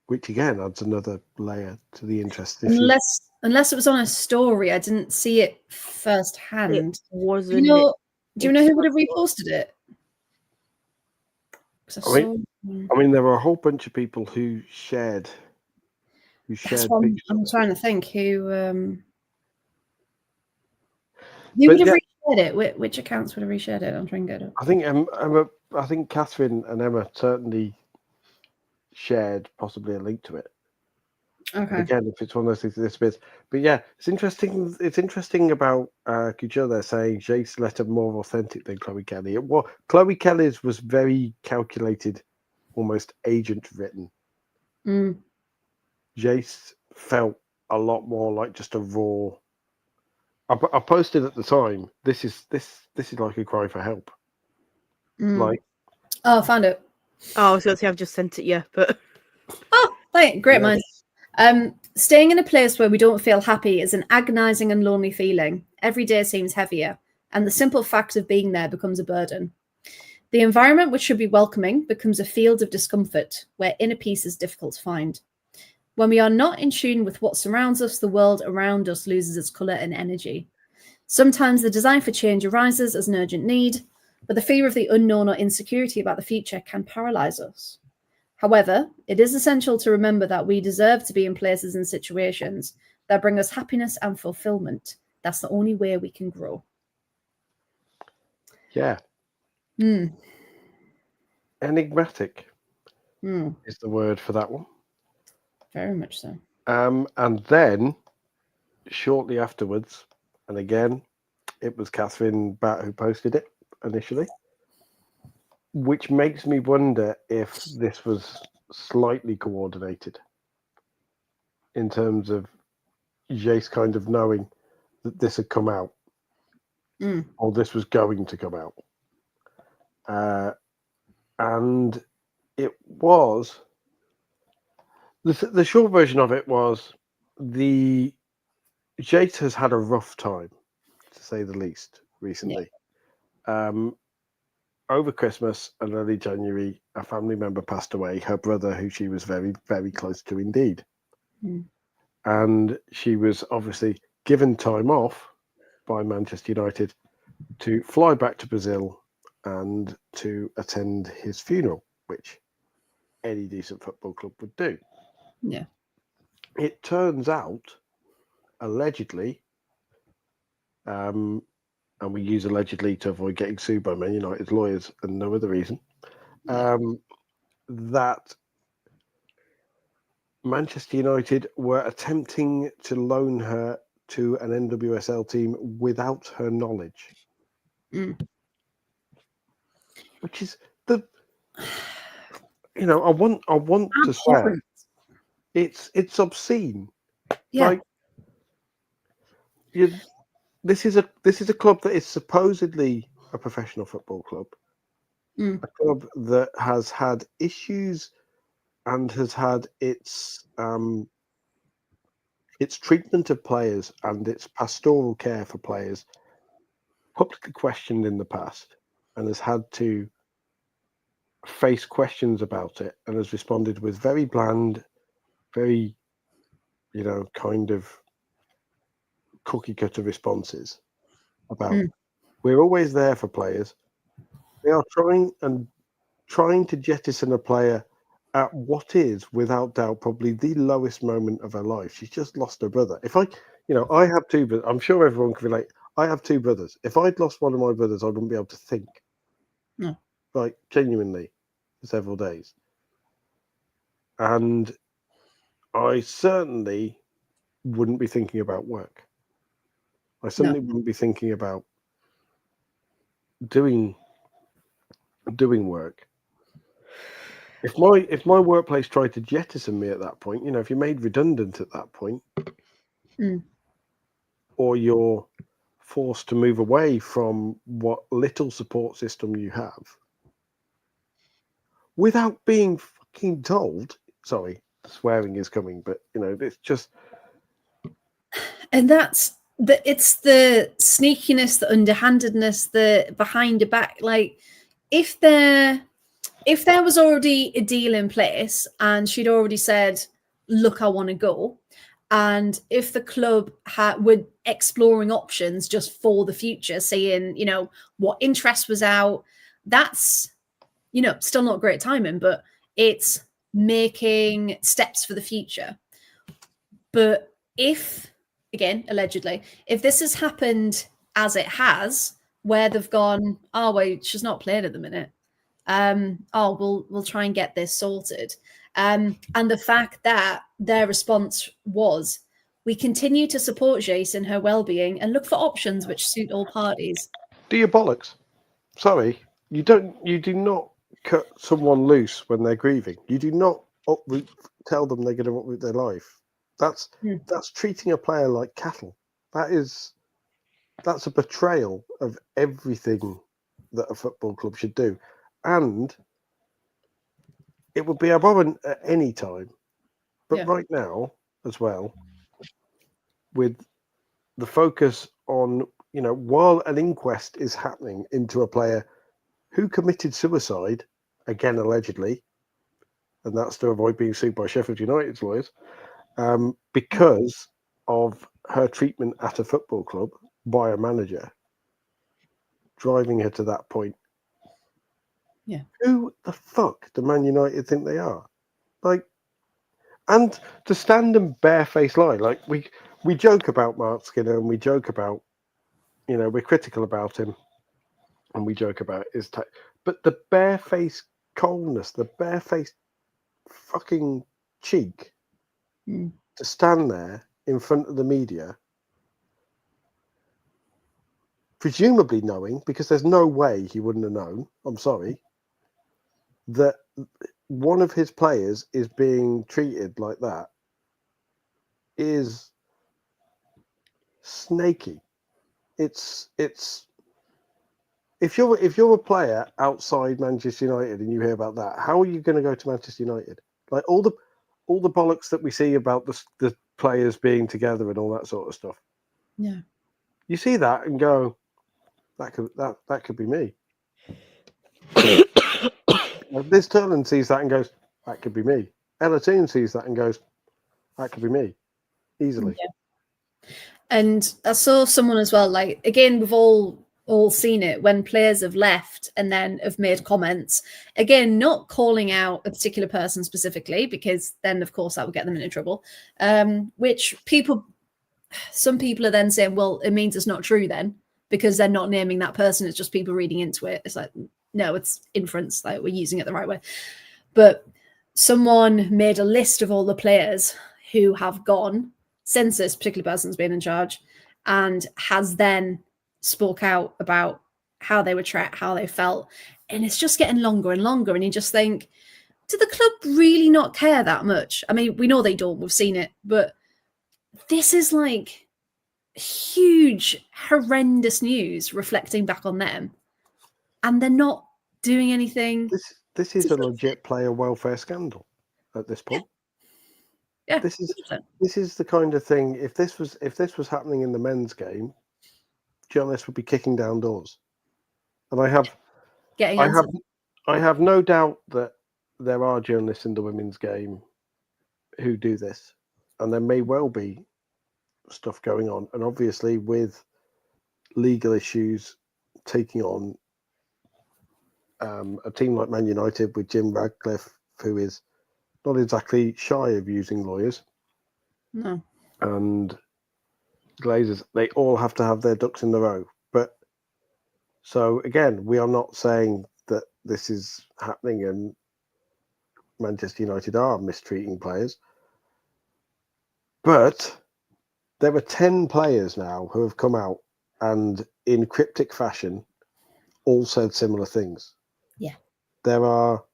Which again adds another layer to the interest. Unless it was on a story, I didn't see it firsthand. It wasn't. Do you know who would have reposted it? I mean, there were a whole bunch of people who shared. Pictures. I'm trying to think who would have reshared it. Which accounts would have reshared it? I'm trying to get it. I think I think Catherine and Emma certainly shared possibly a link to it. Okay. And again, if it's one of those things, this bit, but yeah, it's interesting. It's interesting about Kujo there saying Jace letter more authentic than Chloe Kelly. Chloe Kelly's was very calculated, almost agent written. Jace felt a lot more like just a raw. I posted at the time. This is like a cry for help. Like, oh, I found it. Oh, I was going to say I've just sent it, yeah, but Oh, great yes. minds. Staying in a place where we don't feel happy is an agonizing and lonely feeling. Every day seems heavier, and the simple fact of being there becomes a burden. The environment, which should be welcoming, becomes a field of discomfort where inner peace is difficult to find. When we are not in tune with what surrounds us, the world around us loses its colour and energy. Sometimes the desire for change arises as an urgent need, but the fear of the unknown or insecurity about the future can paralyse us. However, it is essential to remember that we deserve to be in places and situations that bring us happiness and fulfilment. That's the only way we can grow. Yeah. Enigmatic is the word for that one. Very much so. And then, shortly afterwards, and again, it was Catherine Batt who posted it initially, which makes me wonder if this was slightly coordinated in terms of Jace kind of knowing that this had come out, or this was going to come out. And it was... The short version of it was Jace has had a rough time, to say the least, recently. Yeah. Over Christmas and early January, a family member passed away, her brother, who she was very, very close to indeed. And she was obviously given time off by Manchester United to fly back to Brazil and to attend his funeral, which any decent football club would do. Yeah. It turns out, allegedly, and we use allegedly to avoid getting sued by Man United's lawyers and no other reason, that Manchester United were attempting to loan her to an NWSL team without her knowledge. Which is I want to say it's obscene. Yeah. Like, this is a club that is supposedly a professional football club. A club that has had issues and has had its treatment of players and its pastoral care for players publicly questioned in the past, and has had to face questions about it, and has responded with very bland, very, kind of cookie cutter responses about we're always there for players. They are trying to jettison a player at what is, without doubt, probably the lowest moment of her life. She's just lost her brother. If I have two brothers. I'm sure everyone can relate. I have two brothers. If I'd lost one of my brothers, I wouldn't be able to think. No. Like, genuinely, for several days. And I certainly wouldn't be thinking about work. I certainly wouldn't be thinking about doing work. If my workplace tried to jettison me at that point, if you're made redundant at that point, or you're forced to move away from what little support system you have, without being fucking told. Sorry, swearing is coming, but it's just. And it's the sneakiness, the underhandedness, the behind the back. Like, if there was already a deal in place and she'd already said, look, I want to go, and if the club were exploring options just for the future, saying, what interest was out, that's, still not great timing, but it's making steps for the future. But if, again, allegedly, if this has happened as it has, where they've gone, oh, wait, she's not playing at the minute. We'll try and get this sorted. And the fact that their response was, we continue to support Jace in her well-being and look for options which suit all parties. Do your bollocks. Sorry, you do not cut someone loose when they're grieving. You do not tell them they're going to uproot their life That's treating a player like cattle. That's a betrayal of everything that a football club should do, and it would be abhorrent at any time. But right now, as well, with the focus on, while an inquest is happening into a player who committed suicide, again allegedly, and that's to avoid being sued by Sheffield United's lawyers, because of her treatment at a football club by a manager, driving her to that point. Yeah. Who the fuck do Man United think they are? Like, and to stand and barefaced lie, like we joke about Mark Skinner and we joke about, we're critical about him and we joke about his but the barefaced coldness, the barefaced fucking cheek to stand there in front of the media, presumably knowing, because there's no way he wouldn't have known, I'm sorry, that one of his players is being treated like that, is snaky. It's if you're a player outside Manchester United and you hear about that, how are you going to go to Manchester United? Like all the bollocks that we see about the players being together and all that sort of stuff. Yeah. You see that and go, that could be me. Liz Turland sees that and goes, that could be me. Ella Toon sees that and goes, that could be me, easily. Yeah. And I saw someone as well, like, again, we've all seen it when players have left and then have made comments, again, not calling out a particular person specifically, because then of course that would get them into trouble, which some people are then saying, well, it means it's not true then, because they're not naming that person, it's just people reading into it. It's like, no, it's inference, like we're using it the right way. But someone made a list of all the players who have gone since this particular person's been in charge, and has then spoke out about how they were treated, how they felt. And it's just getting longer and longer. And you just think, do the club really not care that much? I mean, we know they don't, we've seen it, but this is like huge, horrendous news reflecting back on them. And they're not doing anything. This is a legit player welfare scandal at this point. Yeah. This is the kind of thing. If this was happening in the men's game, journalists would be kicking down doors. And I have no doubt that there are journalists in the women's game who do this, and there may well be stuff going on. And obviously, with legal issues taking on a team like Man United with Jim Radcliffe, who is not exactly shy of using lawyers. No. And Glazers, they all have to have their ducks in a row. But so again, we are not saying that this is happening and Manchester United are mistreating players. But there are 10 players now who have come out and in cryptic fashion all said similar things. Yeah. There are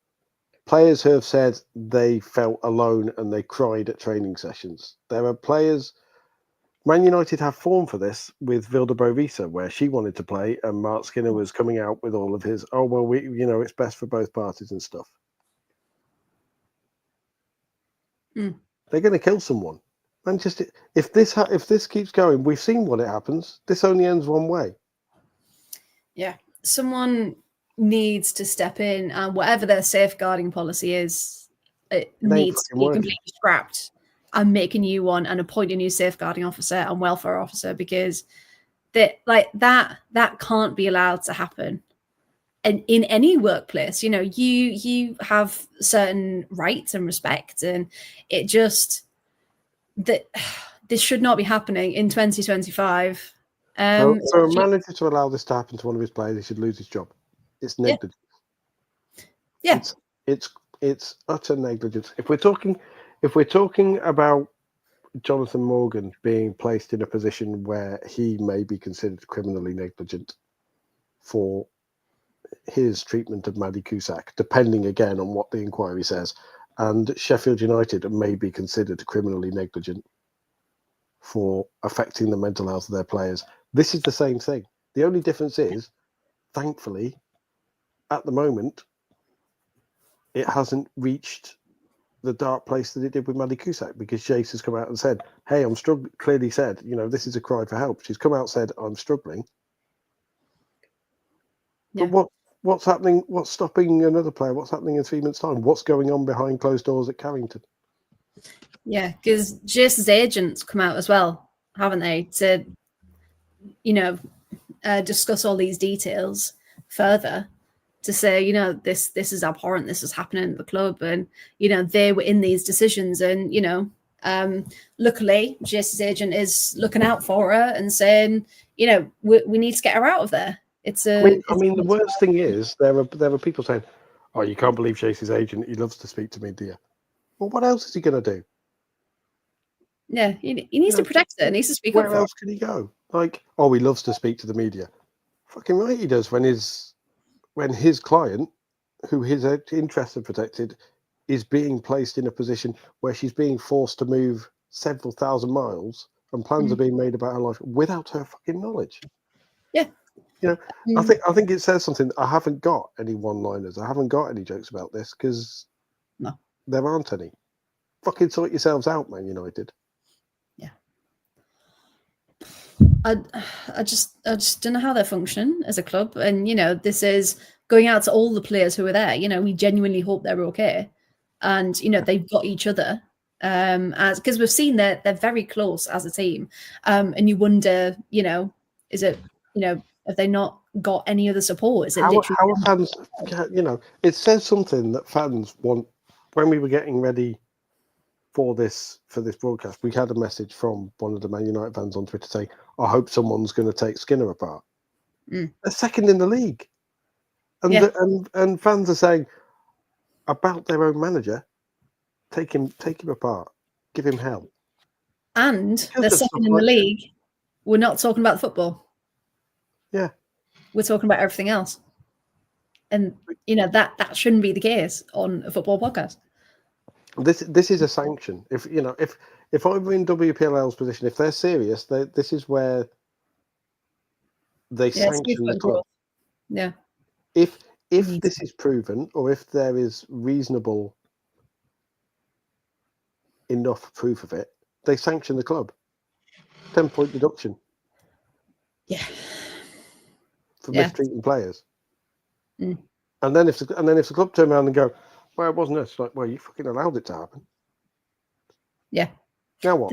players who have said they felt alone and they cried at training sessions. There are players. Man United have form for this with Vilda Bovisa, where she wanted to play, and Mark Skinner was coming out with all of his, it's best for both parties and stuff. They're going to kill someone. Manchester, if this keeps going, we've seen what it happens. This only ends one way. Yeah, someone needs to step in, and whatever their safeguarding policy is, it needs to be completely scrapped and make a new one and appoint a new safeguarding officer and welfare officer, because that can't be allowed to happen. And in any workplace, you have certain rights and respect, and it just that this should not be happening in 2025. For a manager to allow this to happen to one of his players, he should lose his job. It's negligence. Yeah. It's utter negligence. If we're talking about Jonathan Morgan being placed in a position where he may be considered criminally negligent for his treatment of Maddie Cusack, depending again on what the inquiry says, and Sheffield United may be considered criminally negligent for affecting the mental health of their players. This is the same thing. The only difference is, thankfully, at the moment, it hasn't reached the dark place that it did with Maddie Cusack, because Jace has come out and said, hey, I'm struggling. Clearly said, this is a cry for help. She's come out and said, I'm struggling. Yeah. But what's happening? What's stopping another player? What's happening in 3 months' time? What's going on behind closed doors at Carrington? Yeah, because Jace's agents come out as well, haven't they, to, discuss all these details further, to say, this is abhorrent, this is happening at the club, and, they were in these decisions, and, luckily Jace's agent is looking out for her and saying, we need to get her out of there. The worst thing is there are people saying, oh, you can't believe Jace's agent, he loves to speak to media. Well, what else is he going to do? Yeah, he needs to protect it. He needs to speak up. Where else can he go? Like, oh, he loves to speak to the media. Fucking right he does, when his client, who his interests are protected, is being placed in a position where she's being forced to move several thousand miles and plans are being made about her life without her fucking knowledge. Yeah. I think it says something. I haven't got any one-liners. I haven't got any jokes about this because there aren't any. Fucking sort yourselves out, Man United. Yeah. I just don't know how they're functioning as a club, and this is going out to all the players who are there. We genuinely hope they're okay, and they've got each other, as because we've seen they're very close as a team, and you wonder, is it, have they not got any other support? Is it how literally are fans? It says something that fans want. When we were getting ready for this broadcast, we had a message from one of the Man United fans on Twitter saying, I hope someone's going to take Skinner apart. They're second in the league. And fans are saying about their own manager, take him apart, give him hell. And they're second in the league. We're not talking about football. Yeah. We're talking about everything else. And that shouldn't be the case on a football podcast. This is a sanction. If I were in WPLL's position, if they're serious, this is where they sanction the club. Yeah. If this is proven, or if there is reasonable enough proof of it, they sanction the club. 10-point deduction. Yeah. For mistreating players. Mm. And then if the club turn around and go, well, it wasn't us, like, well, you fucking allowed it to happen. Yeah. Now what?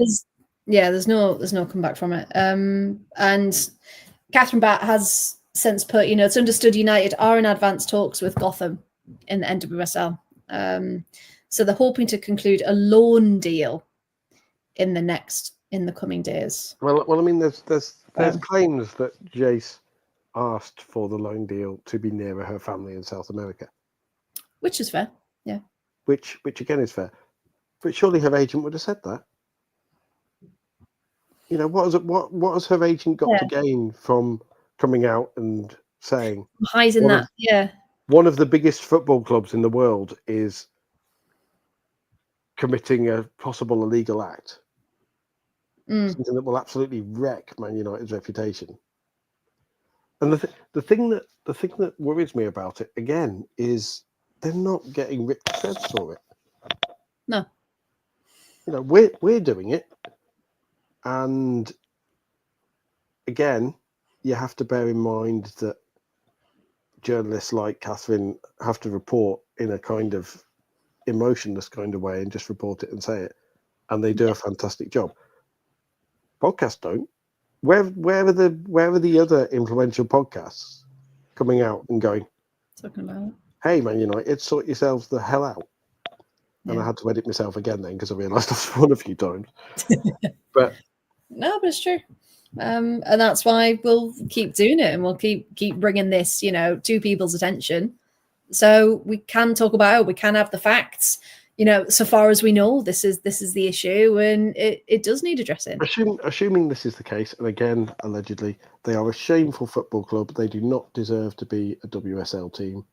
There's no comeback from it. And Catherine Batt has since put, it's understood United are in advanced talks with Gotham in the NWSL. So they're hoping to conclude a loan deal in the coming days. Well, I mean, there's claims that Jace asked for the loan deal to be nearer her family in South America, which is fair. Yeah. Which again is fair, but surely her agent would have said that. What has her agent got to gain from coming out and saying hiding that? One of the biggest football clubs in the world is committing a possible illegal act, something that will absolutely wreck Man United's reputation. And the thing that worries me about it again is they're not getting rich shreds for it. No. We're doing it, and again, you have to bear in mind that journalists like Catherine have to report in a kind of emotionless kind of way and just report it and say it, and they do a fantastic job. Podcasts don't. Where are the other influential podcasts coming out and going, talking about it? Hey, Man United, sort yourselves the hell out. And I had to edit myself again then because I realised I've sworn a few times. But it's true. And that's why we'll keep doing it, and we'll keep bringing this, to people's attention, so we can talk about it. We can have the facts. So far as we know, this is the issue, and it does need addressing. Assuming this is the case, and again, allegedly, they are a shameful football club. They do not deserve to be a WSL team.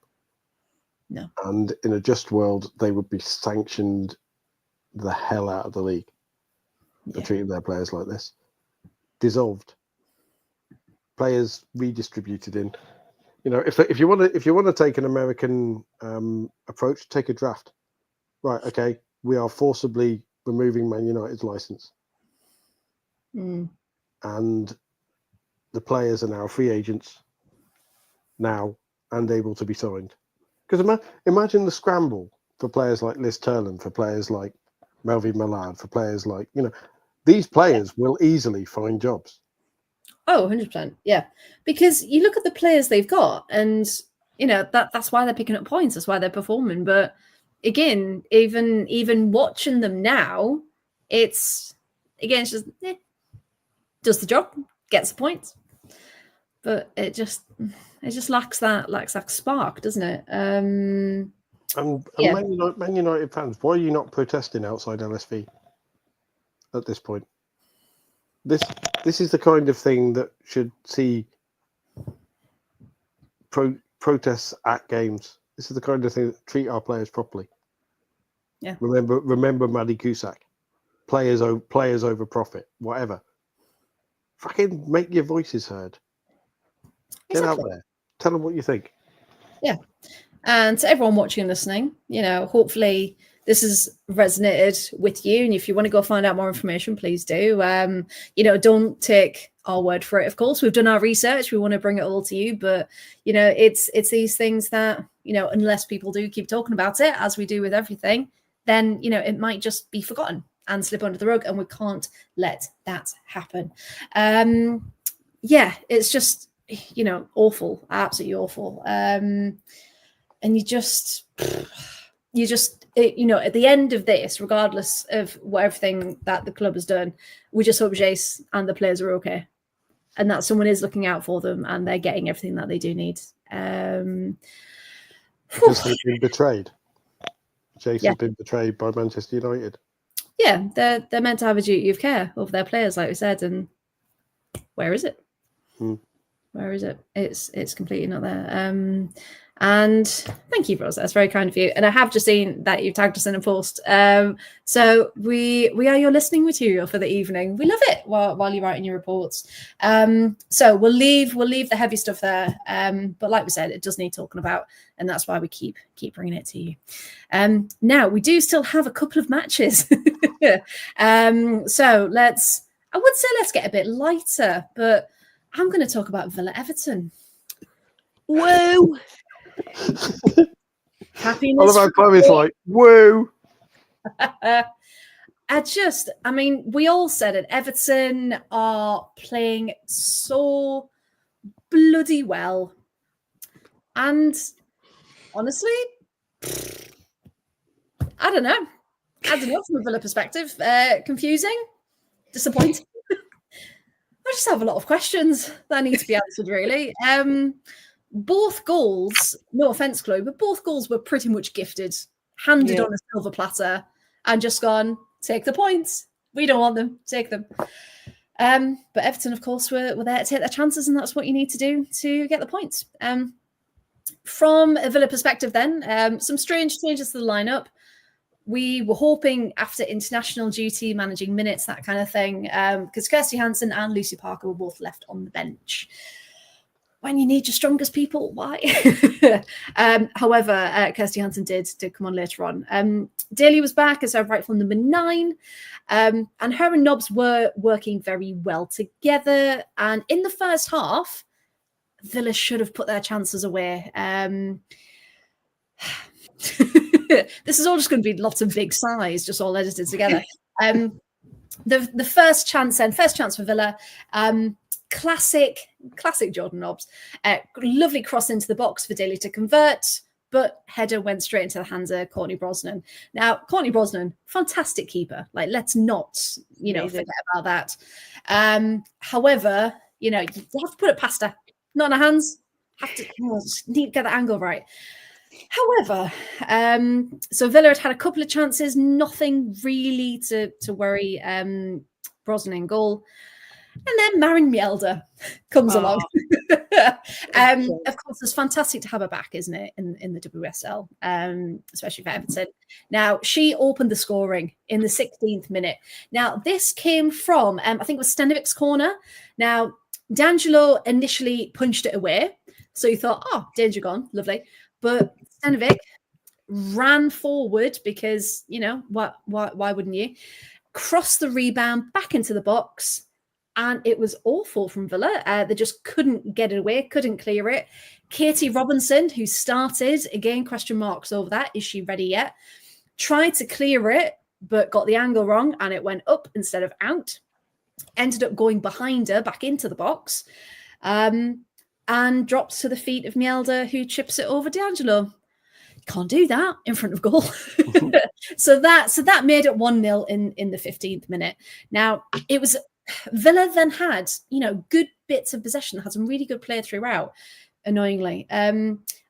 No. And in a just world, they would be sanctioned the hell out of the league. for treating their players like this. Dissolved. Players redistributed in. If you want to take an American approach, take a draft. Right, okay, we are forcibly removing Man United's license, and the players are now free agents now and able to be signed. Because imagine the scramble for players like Liz Turland, for players like Melvin Millard, for players like these players will easily find jobs. Oh, 100%. Yeah. Because you look at the players they've got and, that's why they're picking up points. That's why they're performing. But again, even watching them now, it's just, does the job, gets the points. But it just lacks that spark, doesn't it? And Man United fans, why are you not protesting outside LSV at this point? This is the kind of thing that should see protests at games. This is the kind of thing that treat our players properly. Yeah. Remember Maddie Cusack. Players over profit, whatever. Fucking make your voices heard. Get out there. Tell them what you think. Yeah. And to everyone watching and listening, hopefully this has resonated with you. And if you want to go find out more information, please do. Don't take our word for it. Of course, we've done our research. We want to bring it all to you. But, it's these things that, unless people do keep talking about it, as we do with everything, then, it might just be forgotten and slip under the rug. And we can't let that happen. It's just, awful, absolutely awful. And you just at the end of this, regardless of everything that the club has done, we just hope Jace and the players are okay, and that someone is looking out for them and they're getting everything that they do need. Because they've been betrayed. Jace has been betrayed by Manchester United. Yeah, they're meant to have a duty of care over their players, like we said, and where is it? Where is it? It's completely not there. And thank you, Rosa. That's very kind of you. And I have just seen that you've tagged us in a post. So we are your listening material for the evening. We love it while you're writing your reports. So we'll leave the heavy stuff there. But like we said, it does need talking about, and that's why we keep bringing it to you. Now we do still have a couple of matches. So let's get a bit lighter, but I'm going to talk about Villa Everton. Whoa! Happiness. All of our Chloe's like, woo! We all said it. Everton are playing so bloody well. And honestly, I don't know from a Villa perspective. Confusing, disappointing. I just have a lot of questions that need to be answered, really. Both goals, no offense, Chloe, but both goals were pretty much gifted, handed on a silver platter, and just gone, take the points. We don't want them, take them. But Everton, of course, were there to take their chances, and that's what you need to do to get the points. From a Villa perspective, then, some strange changes to the lineup. We were hoping after international duty, managing minutes, that kind of thing, because Kirsty Hansen and Lucy Parker were both left on the bench. When you need your strongest people, why? However, Kirsty Hansen did come on later on. Daly was back as our rightful number 9, and her and Nobbs were working very well together. And in the first half, Villa should have put their chances away. This is all just going to be lots of big sighs, just all edited together. The first chance for Villa. Classic Jordan Nobbs. Lovely cross into the box for Daly to convert, but header went straight into the hands of Courtney Brosnan. Now, Courtney Brosnan, fantastic keeper. Like, let's not, forget about that. However, you have to put it past her. Not in her hands. Need to get the angle right. However, so Villa had a couple of chances, nothing really to worry Brosnan in goal. And then Maren Mjelde comes along. Of course, it's fantastic to have her back, isn't it, in the WSL, especially for Everton. Now, she opened the scoring in the 16th minute. Now, this came from, I think it was Stenovik's corner. Now, D'Angelo initially punched it away. So you thought, oh, danger gone, lovely. But Stenovik ran forward because, you know, why wouldn't you? Crossed the rebound back into the box. And it was awful from Villa. They just couldn't get it away, couldn't clear it. Katie Robinson, who started, again, question marks over that. Is she ready yet? Tried to clear it, but got the angle wrong, and it went up instead of out. Ended up going behind her, back into the box, and drops to the feet of Mjelde, who chips it over D'Angelo. Can't do that in front of goal. So that made it 1-0 in the 15th minute. Now, it was... Villa then had, you know, good bits of possession, had some really good play throughout, annoyingly.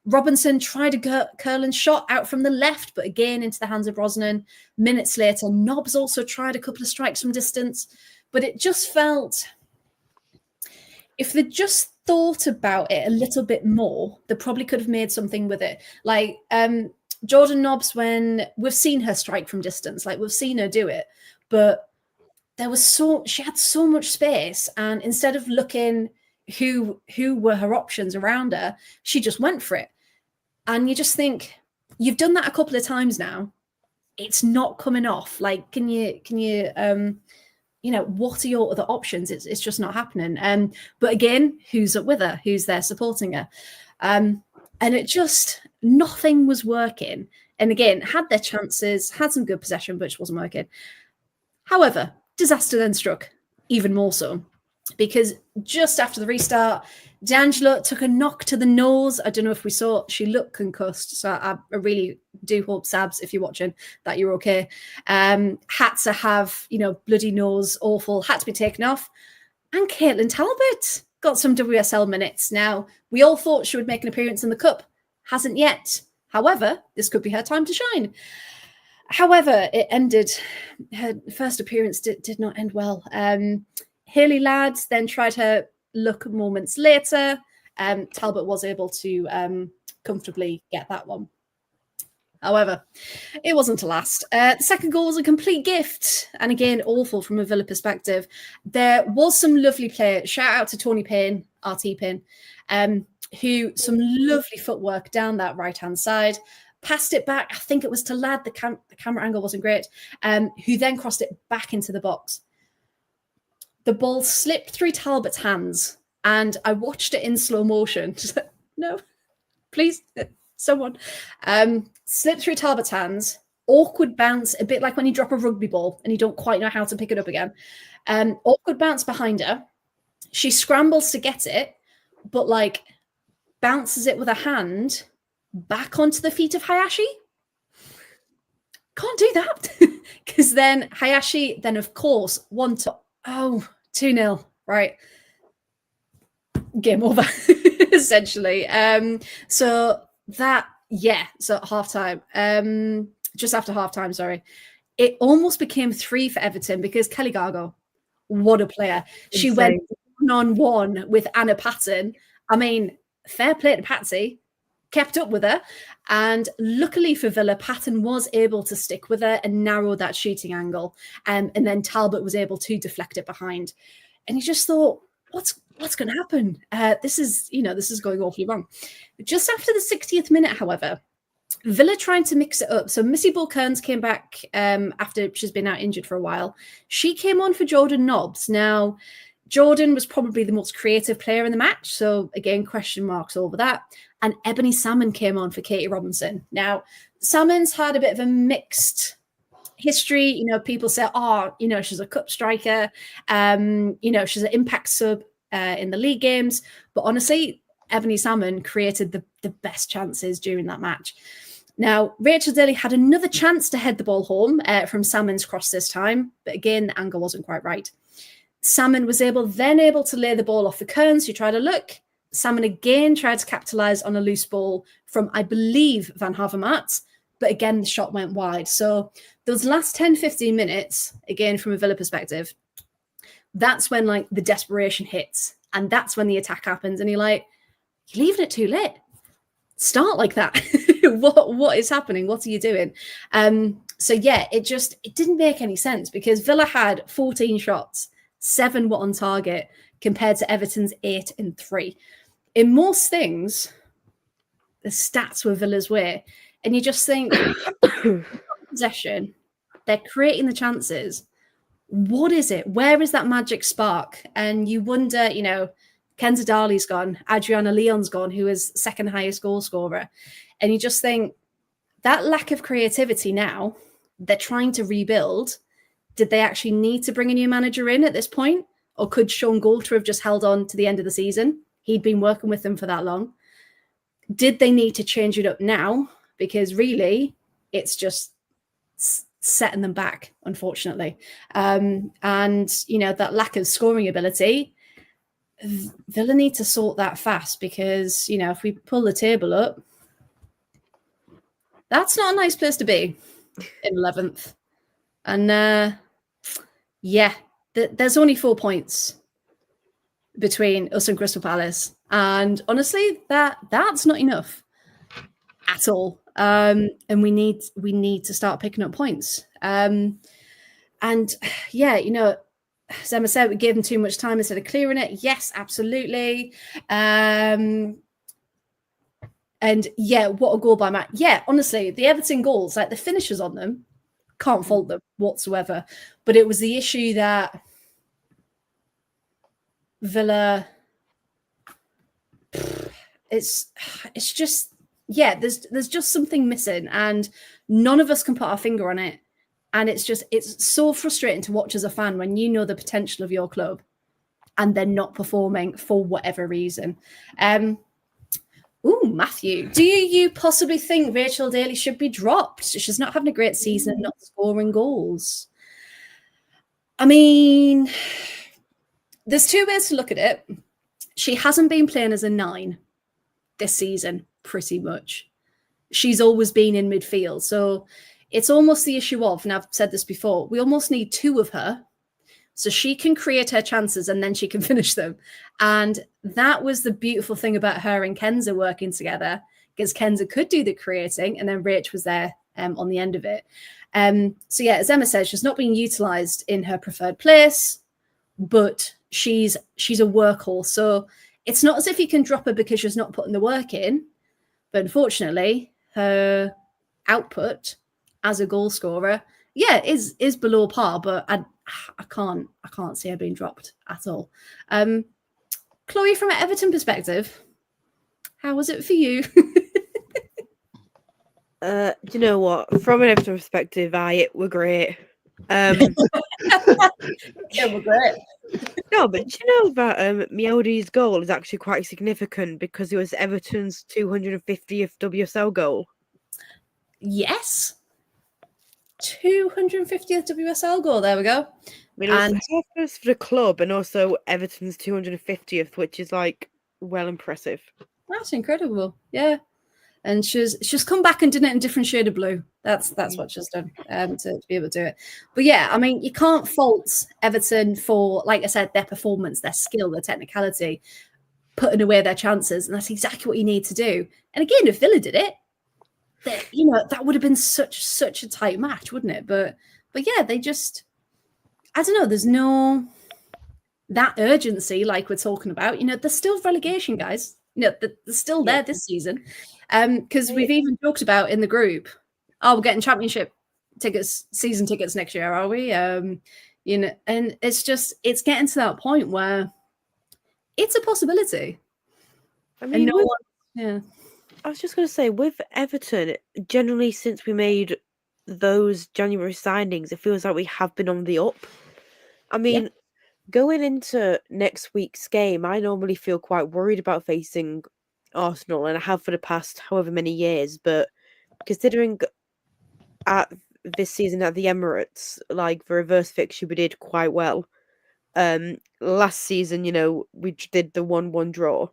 Robinson tried a curling shot out from the left, but again into the hands of Brosnan. Minutes later, Nobbs also tried a couple of strikes from distance, but it just felt, if they just thought about it a little bit more, they probably could have made something with it. Like Jordan Nobbs, when we've seen her strike from distance, like we've seen her do it, but she had so much space, and instead of looking who were her options around her, she just went for it. And you just think, you've done that a couple of times now. It's not coming off. Like, can you you know, what are your other options? It's just not happening. But again, who's up with her? Who's there supporting her? And it just, nothing was working. And again, had their chances, had some good possession, but it wasn't working. However, disaster then struck, even more so, because just after the restart, D'Angelo took a knock to the nose. I don't know if we saw, she looked concussed. So I really do hope, Sabs, if you're watching, that you're okay. Had to have, you know, bloody nose, awful, had to be taken off. And Caitlin Talbot got some WSL minutes. Now, we all thought she would make an appearance in the Cup. Hasn't yet. However, this could be her time to shine. However, it ended, her first appearance did not end well. Hayley Lads then tried her luck moments later. Talbot was able to comfortably get that one. However, it wasn't to last. The second goal was a complete gift. And again, awful from a Villa perspective. There was some lovely play. Shout out to Tony Payne, RT Payne, who some lovely footwork down that right-hand side. Passed it back, I think it was to Ladd, the camera angle wasn't great, who then crossed it back into the box. The ball slipped through Talbot's hands, and I watched it in slow motion. Just like, no, please, someone. Slipped through Talbot's hands, awkward bounce, a bit like when you drop a rugby ball and you don't quite know how to pick it up again. Awkward bounce behind her. She scrambles to get it, but like bounces it with a hand back onto the feet of Hayashi. Can't do that. Because then Hayashi, then of course, 2-0, right? Game over, essentially. So halftime, just after halftime, sorry. It almost became 3 for Everton because Kelly Gargo, what a player. Insane. She went 1-on-1 with Anna Patton. I mean, fair play to Patsy. Kept up with her, and luckily for Villa, Patton was able to stick with her and narrow that shooting angle, and then Talbot was able to deflect it behind. And you just thought, what's going to happen? This is going awfully wrong. Just after the 60th minute, however, Villa trying to mix it up. So Missy Bull-Kearns came back after she's been out injured for a while. She came on for Jordan Nobbs. Now, Jordan was probably the most creative player in the match. So again, question marks over that. And Ebony Salmon came on for Katie Robinson. Now, Salmon's had a bit of a mixed history. You know, people say, she's a cup striker. She's an impact sub in the league games. But honestly, Ebony Salmon created the best chances during that match. Now, Rachel Daly had another chance to head the ball home from Salmon's cross this time. But again, the angle wasn't quite right. Salmon was able to lay the ball off the Kearns, who tried to look. Salmon again tried to capitalise on a loose ball from, I believe, Van Havermaet, but again, the shot went wide. So those last 10, 15 minutes, again, from a Villa perspective, that's when like the desperation hits, and that's when the attack happens, and you're like, you're leaving it too late. Start like that. What is happening? What are you doing? So yeah, it didn't make any sense, because Villa had 14 shots, 7 were on target, compared to Everton's 8 and 3. In most things, the stats were Villa's way, and you just think possession, they're creating the chances. What is it? Where is that magic spark? And you wonder, Kenza Darley's gone, Adriana Leon's gone, who is second highest goal scorer. And you just think that lack of creativity now, they're trying to rebuild. Did they actually need to bring a new manager in at this point? Or could Sean Goulter have just held on to the end of the season? He'd been working with them for that long. Did they need to change it up now? Because really, it's just setting them back, unfortunately. And, that lack of scoring ability, Villa need to sort that fast, because, if we pull the table up, that's not a nice place to be in 11th. And there's only 4 points between us and Crystal Palace. And honestly, that's not enough at all. And we need to start picking up points. As Emma said, we gave them too much time instead of clearing it. Yes, absolutely. What a goal by Matt. Yeah, honestly, the Everton goals, like the finishers on them, can't fault them whatsoever. But it was the issue that Villa, it's just, there's just something missing, and none of us can put our finger on it. And it's so frustrating to watch as a fan when you know the potential of your club and they're not performing for whatever reason. Matthew, do you possibly think Rachel Daly should be dropped? She's not having a great season, not scoring goals. I mean, there's 2 ways to look at it. She hasn't been playing as a 9 this season, pretty much. She's always been in midfield. So it's almost the issue of, and I've said this before, we almost need 2 of her so she can create her chances and then she can finish them. And that was the beautiful thing about her and Kenza working together, because Kenza could do the creating and then Rach was there on the end of it. As Emma says, she's not being utilised in her preferred place, but she's a workhorse. So it's not as if you can drop her because she's not putting the work in, but unfortunately, her output as a goal scorer, is below par, but I can't see her being dropped at all. Chloe, from an Everton perspective, how was it for you? Do you know what? From an Everton perspective, were great. We're great. No, but do you know that Miodi's goal is actually quite significant because it was Everton's 250th WSL goal? Yes. 250th WSL goal. There we go. I mean, it was her first for the club and also Everton's 250th, which is well impressive. That's incredible. Yeah. And she's come back and done it in a different shade of blue. That's what she's done to be able to do it. But yeah, I mean, you can't fault Everton for, like I said, their performance, their skill, their technicality, putting away their chances, and that's exactly what you need to do. And again, if Villa did it, that would have been such a tight match, wouldn't it? But yeah, they just, I don't know. There's no that urgency like we're talking about. There's still relegation, guys. They're still there this season. Because we've even talked about in the group, we're getting championship tickets, season tickets next year, are we? And it's getting to that point where it's a possibility. I mean, I was just going to say, with Everton, generally since we made those January signings, it feels like we have been on the up. I mean, going into next week's game, I normally feel quite worried about facing Arsenal, and I have for the past however many years, but considering at this season at the Emirates, the reverse fixture we did quite well. Last season, we did the 1-1 draw.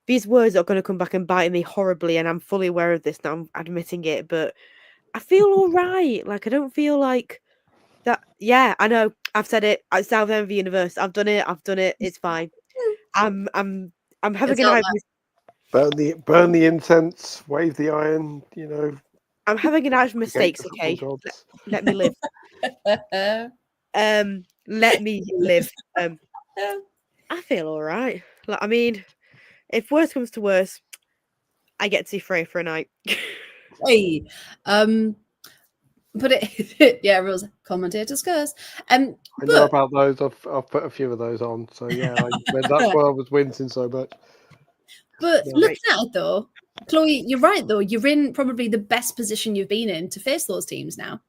These words are going to come back and bite me horribly, and I'm fully aware of this now, I'm admitting it, but I feel all right. I don't feel like Yeah, I know. I've said it. It's South End of the universe. I've done it. It's fine. I'm having It's a not night. Burn the incense, wave the iron. I'm having a night of negate mistakes. the football Okay, gods. let me live. Let me live. I feel all right. Like, I mean, if worse comes to worse, I get to see Freya for a night. Hey, but yeah, rules commentators curse. I know But about those. I've put a few of those on. So yeah, that's why I was wincing so much. but No. looking at it though, Chloe, you're right though. You're in probably the best position you've been in to face those teams now.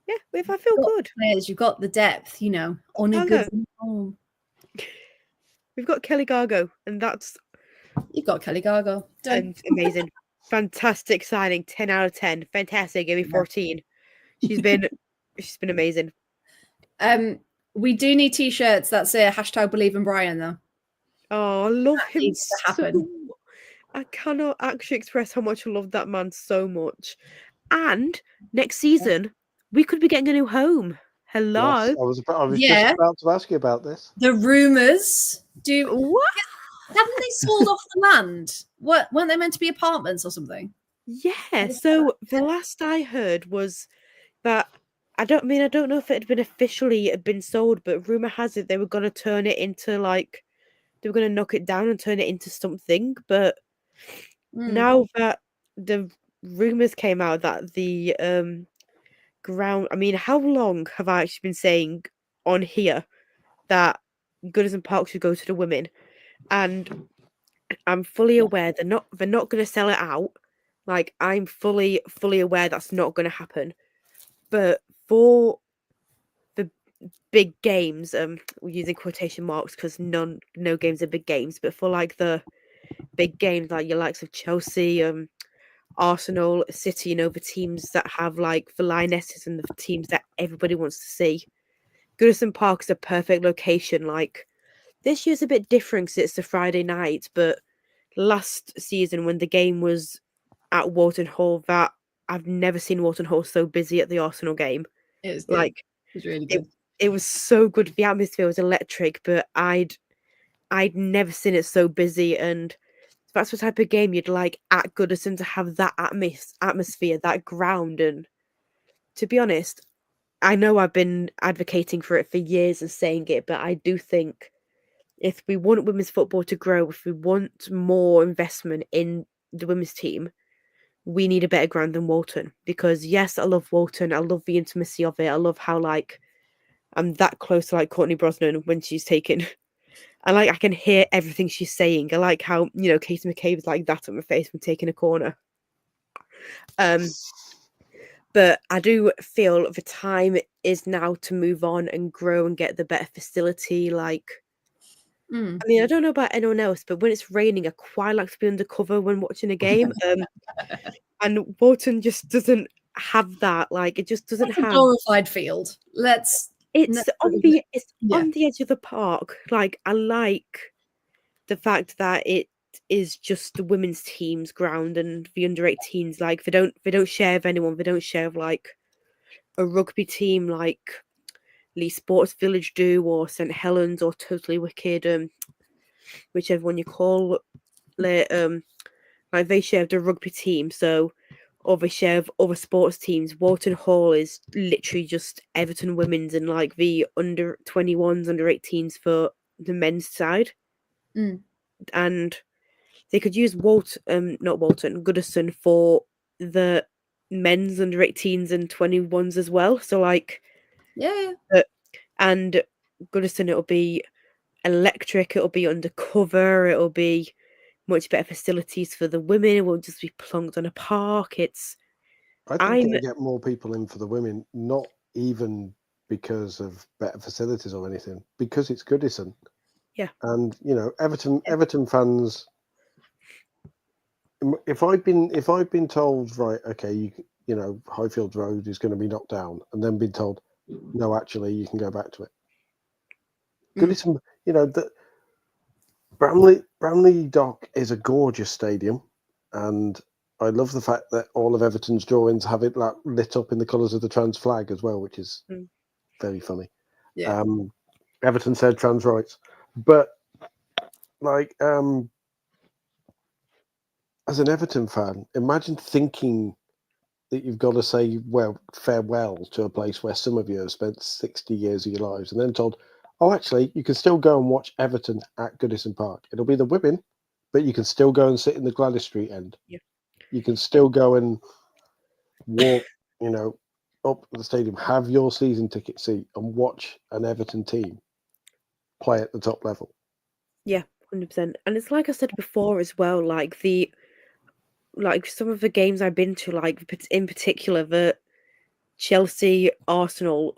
Yeah, if I feel You've got good. players, you've got the depth, on a good home. We've got Kelly Gargo, and that's You've got Kelly Gargo. Done. amazing. Fantastic signing. 10 out of 10. Fantastic. Give me 14. She's been amazing. We do need t-shirts that say #believe in Brian though. Oh, I love That him needs to happen. so. I cannot actually express how much I love that man so much. And next season, we could be getting a new home. Hello. Yes, I was Yeah. just about to ask you about this. The rumours What? haven't they sold off the land? Weren't they meant to be apartments or something? Yeah. So the last I heard was that I don't know if it had been officially been sold, but rumor has it they were gonna turn it into they were gonna knock it down and turn it into something. But now that the rumors came out that the ground, I mean, how long have I actually been saying on here that Goodison Park should go to the women? And I'm fully aware they're not going to sell it out. Like, I'm fully aware that's not going to happen. But for the big games, we're using quotation marks because no games are big games, but for like the big games, like your likes of Chelsea, Arsenal, City, the teams that have like the lionesses and the teams that everybody wants to see, Goodison Park is a perfect location. Like, this year's a bit different because it's the Friday night, but last season when the game was at Walton Hall, that I've never seen Walton Hall so busy at the Arsenal game. It was good. Like, it was really good. It was so good. The atmosphere was electric, but I'd never seen it so busy, and that's the type of game you'd like at Goodison, to have that atmosphere, that ground. And to be honest, I know I've been advocating for it for years and saying it, but I do think if we want women's football to grow, if we want more investment in the women's team, we need a better ground than Walton. Because yes, I love Walton. I love the intimacy of it. I love how I'm that close to Courtney Brosnan when she's taken. And I can hear everything she's saying. I like how, Katie McCabe is like that on my face when taking a corner. But I do feel the time is now to move on and grow and get the better facility. I mean, I don't know about anyone else, but when it's raining, I quite like to be undercover when watching a game. And Walton just doesn't have that. It just doesn't have a glorified field. It's on the edge of the park. I like the fact that it is just the women's team's ground and the under 18s. They don't share with anyone. They don't share with a rugby team like Lee Sports Village do, or St Helens, or Totally Wicked, whichever one you call it. They share the rugby team, or they share of other sports teams. Walton Hall is literally just Everton women's and the under 21s, under 18s for the men's side. And they could use Goodison for the men's under 18s and 21s as well. So and Goodison, it'll be electric, it'll be undercover, it'll be much better facilities for the women. It won't just be plunked on a park. I think it'll get more people in for the women, not even because of better facilities or anything, because it's Goodison. Yeah. And Everton fans. If I'd been told, right, okay, Highfield Road is going to be knocked down, and then been told, no, actually, you can go back to it. Goodison, the Bramley Dock is a gorgeous stadium, and I love the fact that all of Everton's drawings have it lit up in the colours of the trans flag as well, which is very funny. Yeah. Everton said trans rights, but like as an Everton fan, imagine thinking that you've got to say farewell to a place where some of you have spent 60 years of your lives, and then told, oh, actually, you can still go and watch Everton at Goodison Park. It'll be the women, but you can still go and sit in the Gladys Street end. Yeah. You can still go and walk, up the stadium, have your season ticket seat, and watch an Everton team play at the top level. Yeah, 100%. And it's like I said before as well, like some of the games I've been to, like in particular the Chelsea, Arsenal,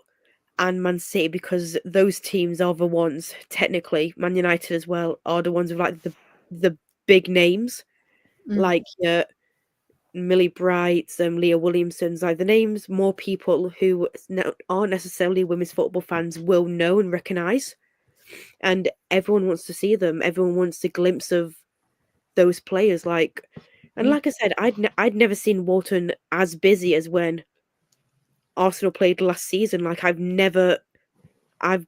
and Man City, because those teams are the ones, technically, Man United as well, are the ones with like the big names, like Millie Brights and Leah Williamsons, like the names more people who aren't necessarily women's football fans will know and recognise. And everyone wants to see them. Everyone wants a glimpse of those players. Like I said, I'd never seen Walton as busy as when Arsenal played last season. Like I've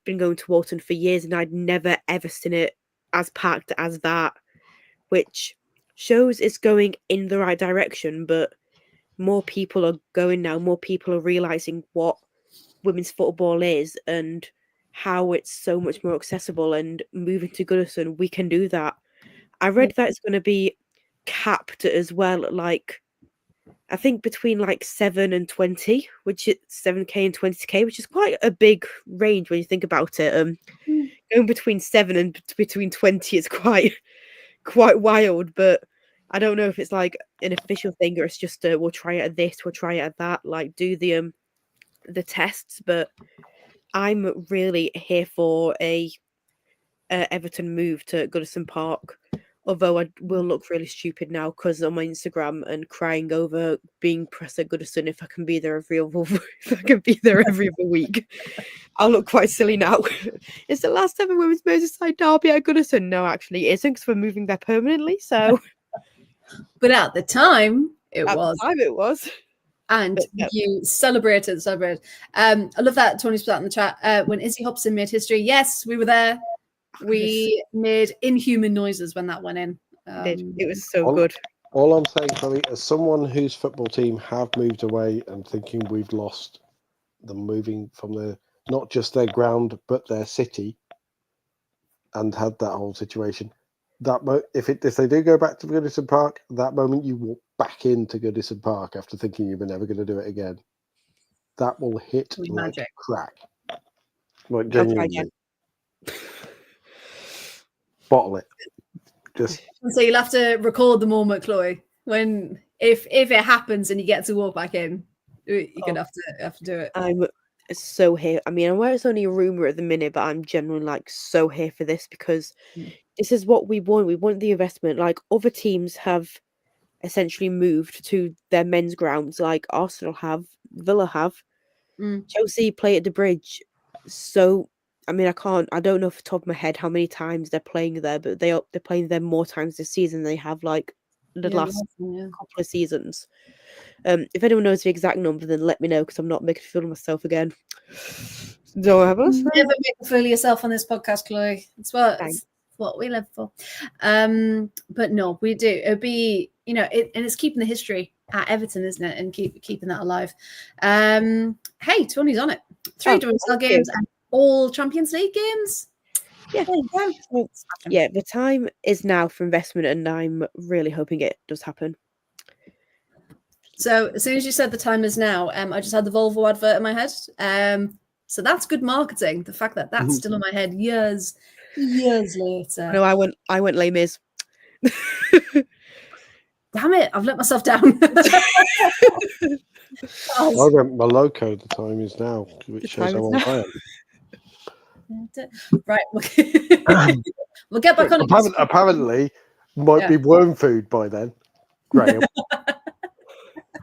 been going to Walton for years, and I'd never ever seen it as packed as that, which shows it's going in the right direction. But more people are going now. More people are realizing what women's football is and how it's so much more accessible. And moving to Goodison, we can do that. I read that it's going to be capped as well, like I think between like 7 and 20, which is 7k and 20k, which is quite a big range when you think about it. Going between 7 and between 20 is quite wild, but I don't know if it's like an official thing or it's just we'll try it at this, we'll try it at that, like do the tests. But I'm really here for a Everton move to Goodison Park. Although I will look really stupid now because on my Instagram and crying over being pressed at Goodison if I can be there every other week. I'll look quite silly now. It's the last ever women's Merseyside derby at Goodison. No, actually, it isn't because we're moving there permanently. So, but at the time, it at was. the time, it was. And you celebrated. I love that Tony's put that in the chat. When Izzy Hobson made history, yes, we were there. We made inhuman noises when that went in. It was so good. All I'm saying, Chloe, as someone whose football team have moved away and thinking we've lost them moving from not just their ground but their city, and had that whole situation. If they do go back to Goodison Park, that moment you walk back into Goodison Park after thinking you were never going to do it again, that will hit like magic. Crack. Like genuinely. Bottle it. So you'll have to record the moment, Chloe, when if it happens and you get to walk back in, you're gonna have to do it. I'm so here. I mean, I know it's only a rumor at the minute, but I'm genuinely like so here for this because this is what we want. We want the investment. Like other teams have essentially moved to their men's grounds, like Arsenal have, Villa have, Chelsea play at the Bridge. So I mean, I don't know off the top of my head how many times they're playing there, but they're playing there more times this season than they have like the last couple of seasons. If anyone knows the exact number, then let me know because I'm not making a fool of myself again. Don't have us. Never make a fool of yourself on this podcast, Chloe. It's what we live for. But no, we do. It'd be, and it's keeping the history at Everton, isn't it? And keeping that alive. Hey, Tony's on it. 3 WSL games and all Champions League games. Yeah. Yeah, the time is now for investment, and I'm really hoping it does happen. So as soon as you said the time is now, I just had the Volvo advert in my head. So that's good marketing. The fact that that's still in my head years later. No, I went Les Mis. Damn it! I've let myself down. I went Maloko. The time is now, which shows how old I am. Right, we'll get back on it. Apparently, might be worm food by then. Graham,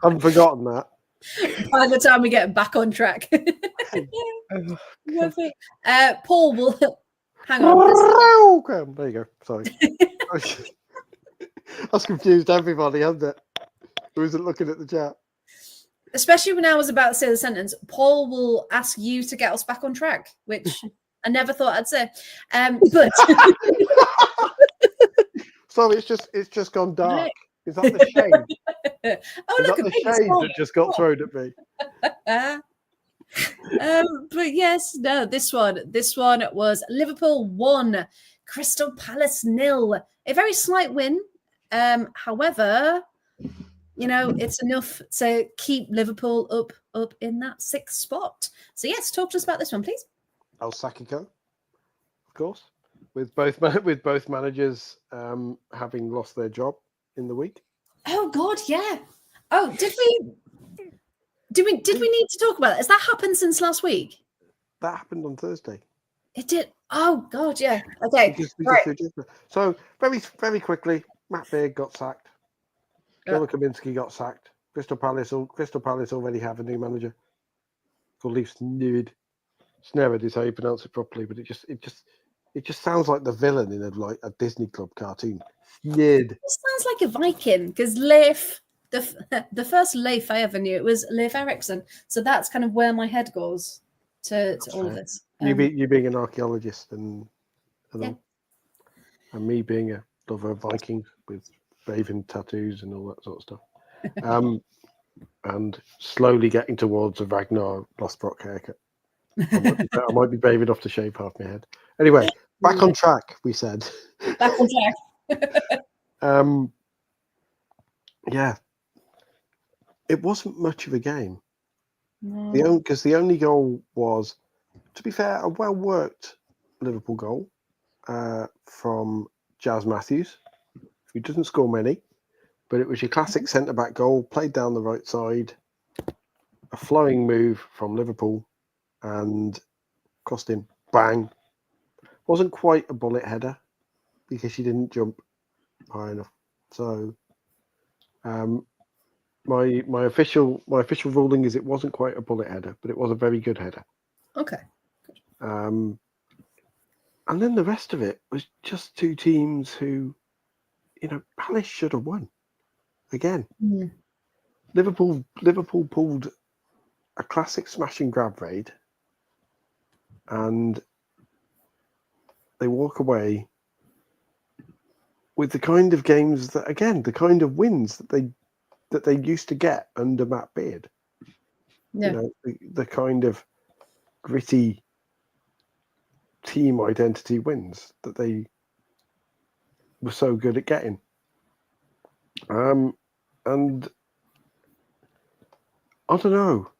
haven't forgotten that. By the time we get back on track, Paul will hang on. There you go. Sorry, that's confused everybody, hasn't it? Who isn't looking at the chat? especially when I was about to say the sentence, Paul will ask you to get us back on track, which I never thought I'd say. But Sorry, it's just gone dark. Is that the shade? oh, look, Is that the shade that just got thrown at me? But yes, no, this one was Liverpool 1, Crystal Palace 0. A very slight win. However, you know, it's enough to keep Liverpool up in that 6th spot. So yes, talk to us about this one, please. El Sakiko, of course, with both managers having lost their job in the week. Oh God, yeah. Oh, did we need to talk about it? Has that happened since last week? That happened on Thursday. It did. Oh God, yeah. Okay. Right. So very quickly, Matt Beard got sacked. Jola Kaminsky got sacked. Crystal Palace already have a new manager called Leaf Snerid is how you pronounce it properly, but it just sounds like the villain in a Disney Club cartoon. Snerid. It sounds like a Viking because Leif, the first Leif I ever knew, it was Leif Erikson. So that's kind of where my head goes to all of this. You being an archaeologist and me being a lover of Vikings with raven tattoos and all that sort of stuff. And slowly getting towards a Ragnar Lothbrok haircut. I might be brave enough to shave half my head. Anyway, back on track, we said. Back on track. Yeah. It wasn't much of a game. No. Because the only goal was, to be fair, a well-worked Liverpool goal from Jazz Matthews, who doesn't score many, but it was your classic centre-back goal, played down the right side, a flowing move from Liverpool, and cost him, bang. Wasn't quite a bullet header because she didn't jump high enough. So my official ruling is it wasn't quite a bullet header, but it was a very good header. Okay. And then the rest of it was just two teams who, Palace should have won. Again, Liverpool pulled a classic smash and grab raid, and they walk away with the kind of games that, again, the kind of wins that they used to get under Matt Beard. Yeah. The kind of gritty team identity wins that they were so good at getting. And I don't know.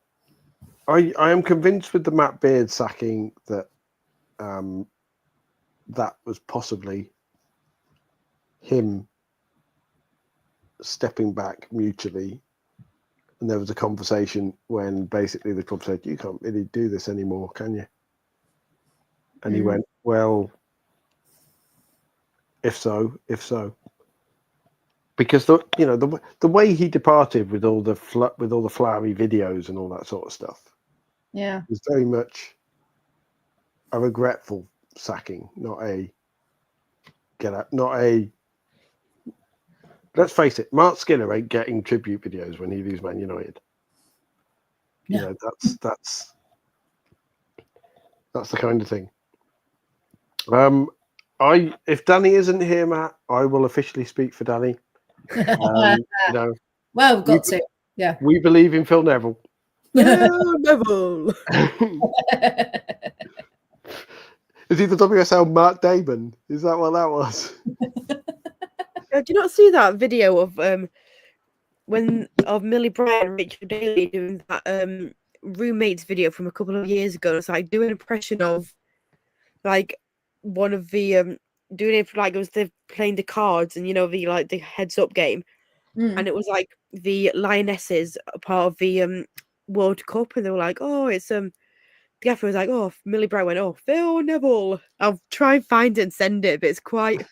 I am convinced with the Matt Beard sacking that that was possibly him stepping back mutually. And there was a conversation when basically the club said, "You can't really do this anymore, can you?" And he went, "Well, if so." Because the way he departed with all the flowery videos and all that sort of stuff, was very much a regretful sacking, not a get out, not a. Let's face it, Mark Skinner ain't getting tribute videos when he leaves Man United. No. That's the kind of thing. If Danny isn't here, Matt, I will officially speak for Danny. Well, we've got to. Yeah. We believe in Phil Neville. Neville. Is he the WSL Mark Damon? Is that what that was? Do you not see that video of Millie Bryant and Richard Daly doing that roommates video from a couple of years ago? It's like doing an impression of like one of the doing it for like it was the playing the cards and the heads up game, and it was like the Lionesses part of the World Cup, and they were like, oh, it's the gaffer was like, oh, Millie Bryant went, oh, Phil Neville. I'll try and find it and send it, but it's quite.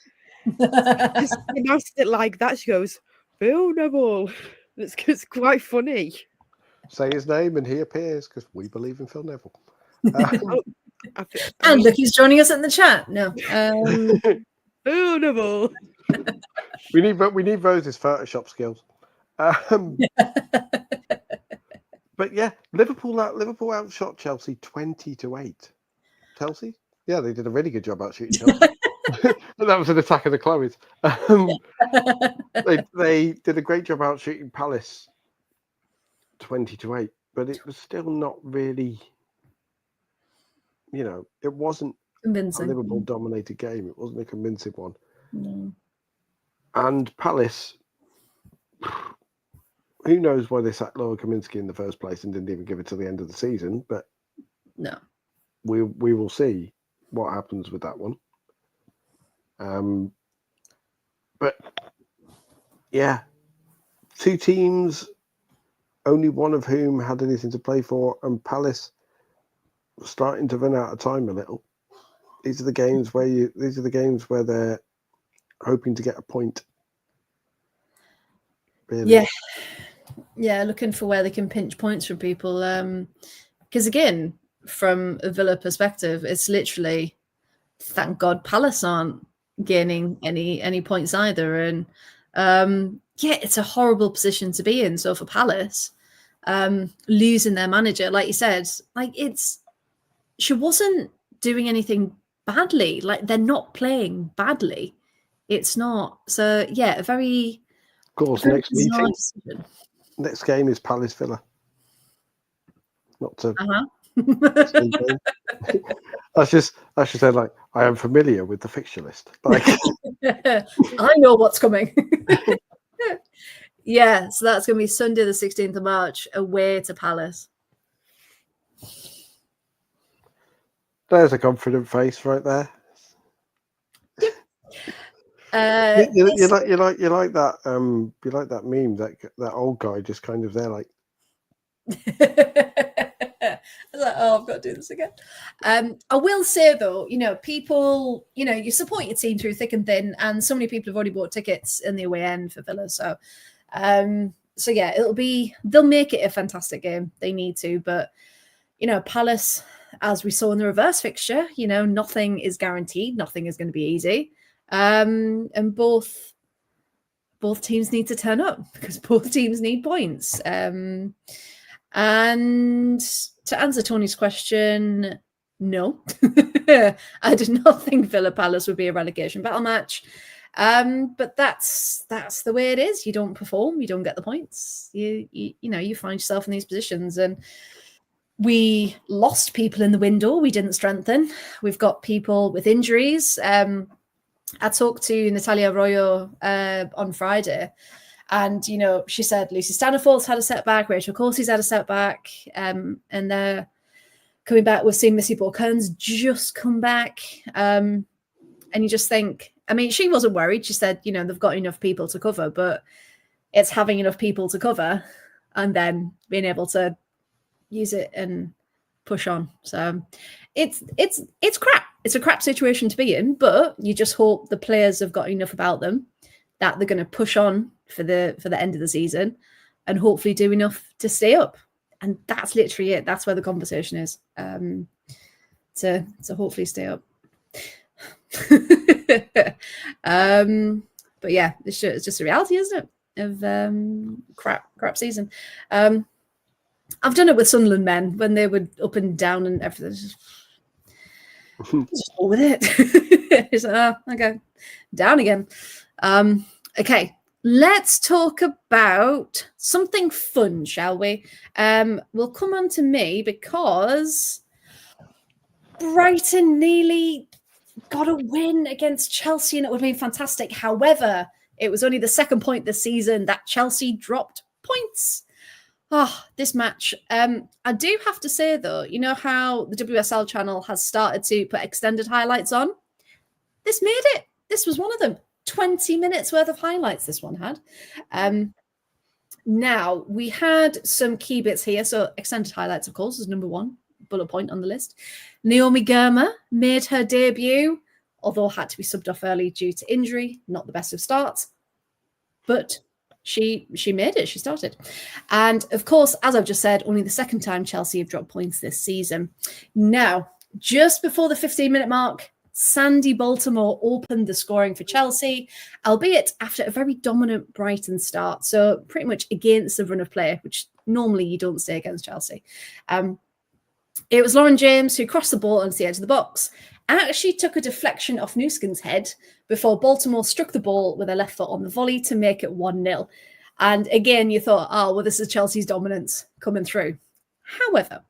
Just announced it like that. She goes, Phil Neville. It's quite funny. Say his name and he appears because we believe in Phil Neville. And look, he's joining us in the chat. No, Phil Neville. We need Rose's Photoshop skills. Liverpool outshot Chelsea 20-8. Chelsea? Yeah, they did a really good job outshooting Chelsea. That was an attack of the Chloes. They did a great job outshooting Palace 20-8, but it was still not really, it wasn't Convincing. a Liverpool-dominated game. It wasn't a convincing one. No. And Palace, who knows why they sacked Loa Kaminsky in the first place and didn't even give it to the end of the season, but No. we will see what happens with that one. But yeah, two teams, only one of whom had anything to play for, and Palace were starting to run out of time a little. These are the games where they're hoping to get a point. Really. Yeah, looking for where they can pinch points from people. Because again, from a Villa perspective, it's literally, thank God Palace aren't gaining any points either. And it's a horrible position to be in. So for Palace, losing their manager, like you said, she wasn't doing anything badly. Like, they're not playing badly. It's not. So yeah, a very, of course, next meeting. Decision. Next game is Palace Villa. Not to. I should say, like, I am familiar with the fixture list. Like, I know what's coming. Yeah, so that's going to be Sunday, the 16th of March, away to Palace. There's a confident face right there. You like that meme, that old guy just kind of there, like. I was like, I've got to do this again. I will say though, people, you support your team through thick and thin, and so many people have already bought tickets in the away end for Villa. So yeah, they'll make it a fantastic game. They need to, but Palace, as we saw in the reverse fixture, nothing is guaranteed. Nothing is going to be easy. And both teams need to turn up because both teams need points. And to answer Tony's question, no, I did not think Villa Palace would be a relegation battle match. But that's the way it is. You don't perform, you don't get the points. You find yourself in these positions, and we lost people in the window. We didn't strengthen. We've got people with injuries. I talked to Natalia Arroyo on Friday, and she said Lucy Staniforth's had a setback, Rachel Corsi's had a setback, and they're coming back. We've seen Missy Borkern's just come back, and you just think, I mean, she wasn't worried. She said, they've got enough people to cover, but it's having enough people to cover and then being able to use it and push on. So it's crap. It's a crap situation to be in, but you just hope the players have got enough about them that they're going to push on for the end of the season and hopefully do enough to stay up. And that's literally it. That's where the conversation is, to hopefully stay up. But yeah, it's just a reality, isn't it, of crap season. I've done it with Sunderland men when they were up and down and everything. Just go with it. It's like, okay, down again. Okay, let's talk about something fun, shall we? We'll come on to me because Brighton nearly got a win against Chelsea, and it would have been fantastic. However, it was only the second point this season that Chelsea dropped points. This match. I do have to say, though, you know how the WSL channel has started to put extended highlights on? This made it. This was one of them. 20 minutes worth of highlights this one had. Now, we had some key bits here. So extended highlights, of course, is number one bullet point on the list. Naomi Girma made her debut, although had to be subbed off early due to injury. Not the best of starts, but she made it. She started. And of course, as I've just said, only the second time Chelsea have dropped points this season. Now, just before the 15-minute mark, Sandy Baltimore opened the scoring for Chelsea, albeit after a very dominant Brighton start. So pretty much against the run of play, which, normally you don't say against Chelsea. It was Lauren James who crossed the ball onto the edge of the box and actually took a deflection off Newskin's head before Baltimore struck the ball with her left foot on the volley to make it 1-0. And again, you thought, oh, well, this is Chelsea's dominance coming through. However,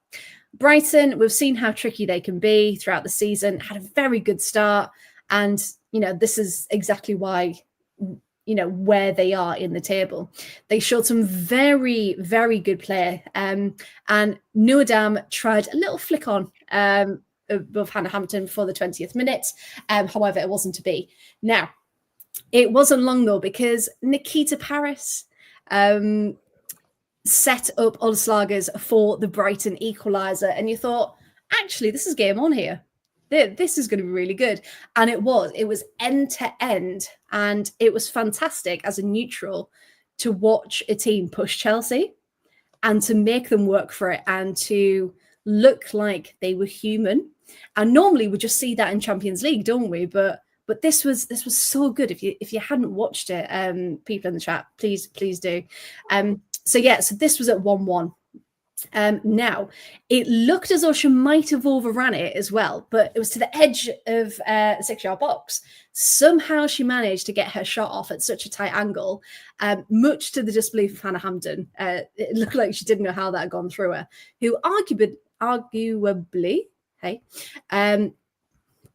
Brighton, we've seen how tricky they can be throughout the season, had a very good start. And, this is exactly why, where they are in the table. They showed some very, very good play. And Nuadam tried a little flick on above Hannah Hampton before the 20th minute. However, it wasn't to be. Now, it wasn't long, though, because Nikita Paris set up Ulslagers for the Brighton equaliser. And you thought, actually, this is game on here. This is going to be really good. And it was. It was end to end. And it was fantastic as a neutral to watch a team push Chelsea and to make them work for it and to look like they were human. And normally we just see that in Champions League, don't we? But this was so good. If you hadn't watched it, people in the chat, please do. So this was at 1-1. Now, it looked as though she might have overran it as well, but it was to the edge of the 6-yard box. Somehow she managed to get her shot off at such a tight angle, much to the disbelief of Hannah Hampton. It looked like she didn't know how that had gone through her, who arguably,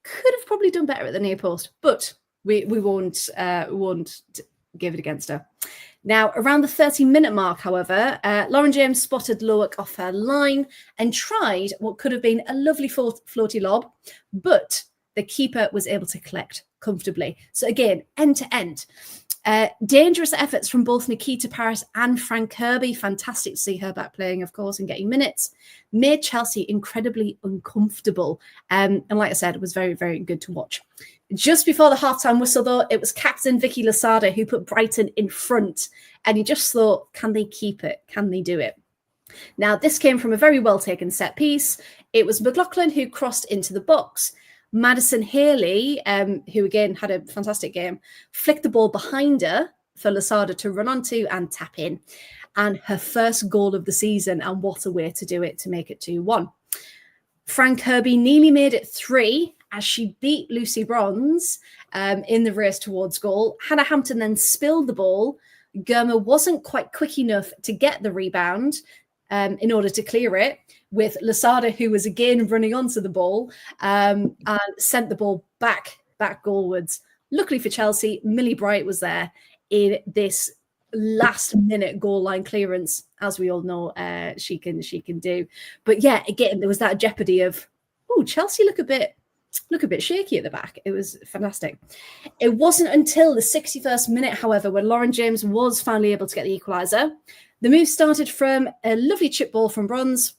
could have probably done better at the near post, but we won't give it against her. Now, around the 30-minute mark, however, Lauren James spotted Lowick off her line and tried what could have been a lovely floaty lob, but the keeper was able to collect comfortably. So again, end to end. Dangerous efforts from both Nikita Paris and Fran Kirby. Fantastic to see her back playing, of course, and getting minutes. Made Chelsea incredibly uncomfortable. And like I said, it was very, very good to watch. Just before the halftime whistle, though, it was captain Vicky Losada who put Brighton in front. And you just thought, can they keep it? Can they do it? Now, this came from a very well-taken set piece. It was McLaughlin who crossed into the box. Madison Haley, who again had a fantastic game, flicked the ball behind her for Losada to run onto and tap in. And her first goal of the season, and what a way to do it, to make it 2-1. Fran Kirby nearly made it 3 as she beat Lucy Bronze in the race towards goal. Hannah Hampton then spilled the ball. Gurma wasn't quite quick enough to get the rebound in order to clear it, with Losada, who was again running onto the ball and sent the ball back goalwards. Luckily for Chelsea, Millie Bright was there in this last-minute goal line clearance, as we all know she can do. But yeah, again, there was that jeopardy of, Chelsea look a bit shaky at the back. It was fantastic. It wasn't until the 61st minute, however, when Lauren James was finally able to get the equaliser. The move started from a lovely chip ball from Bronze,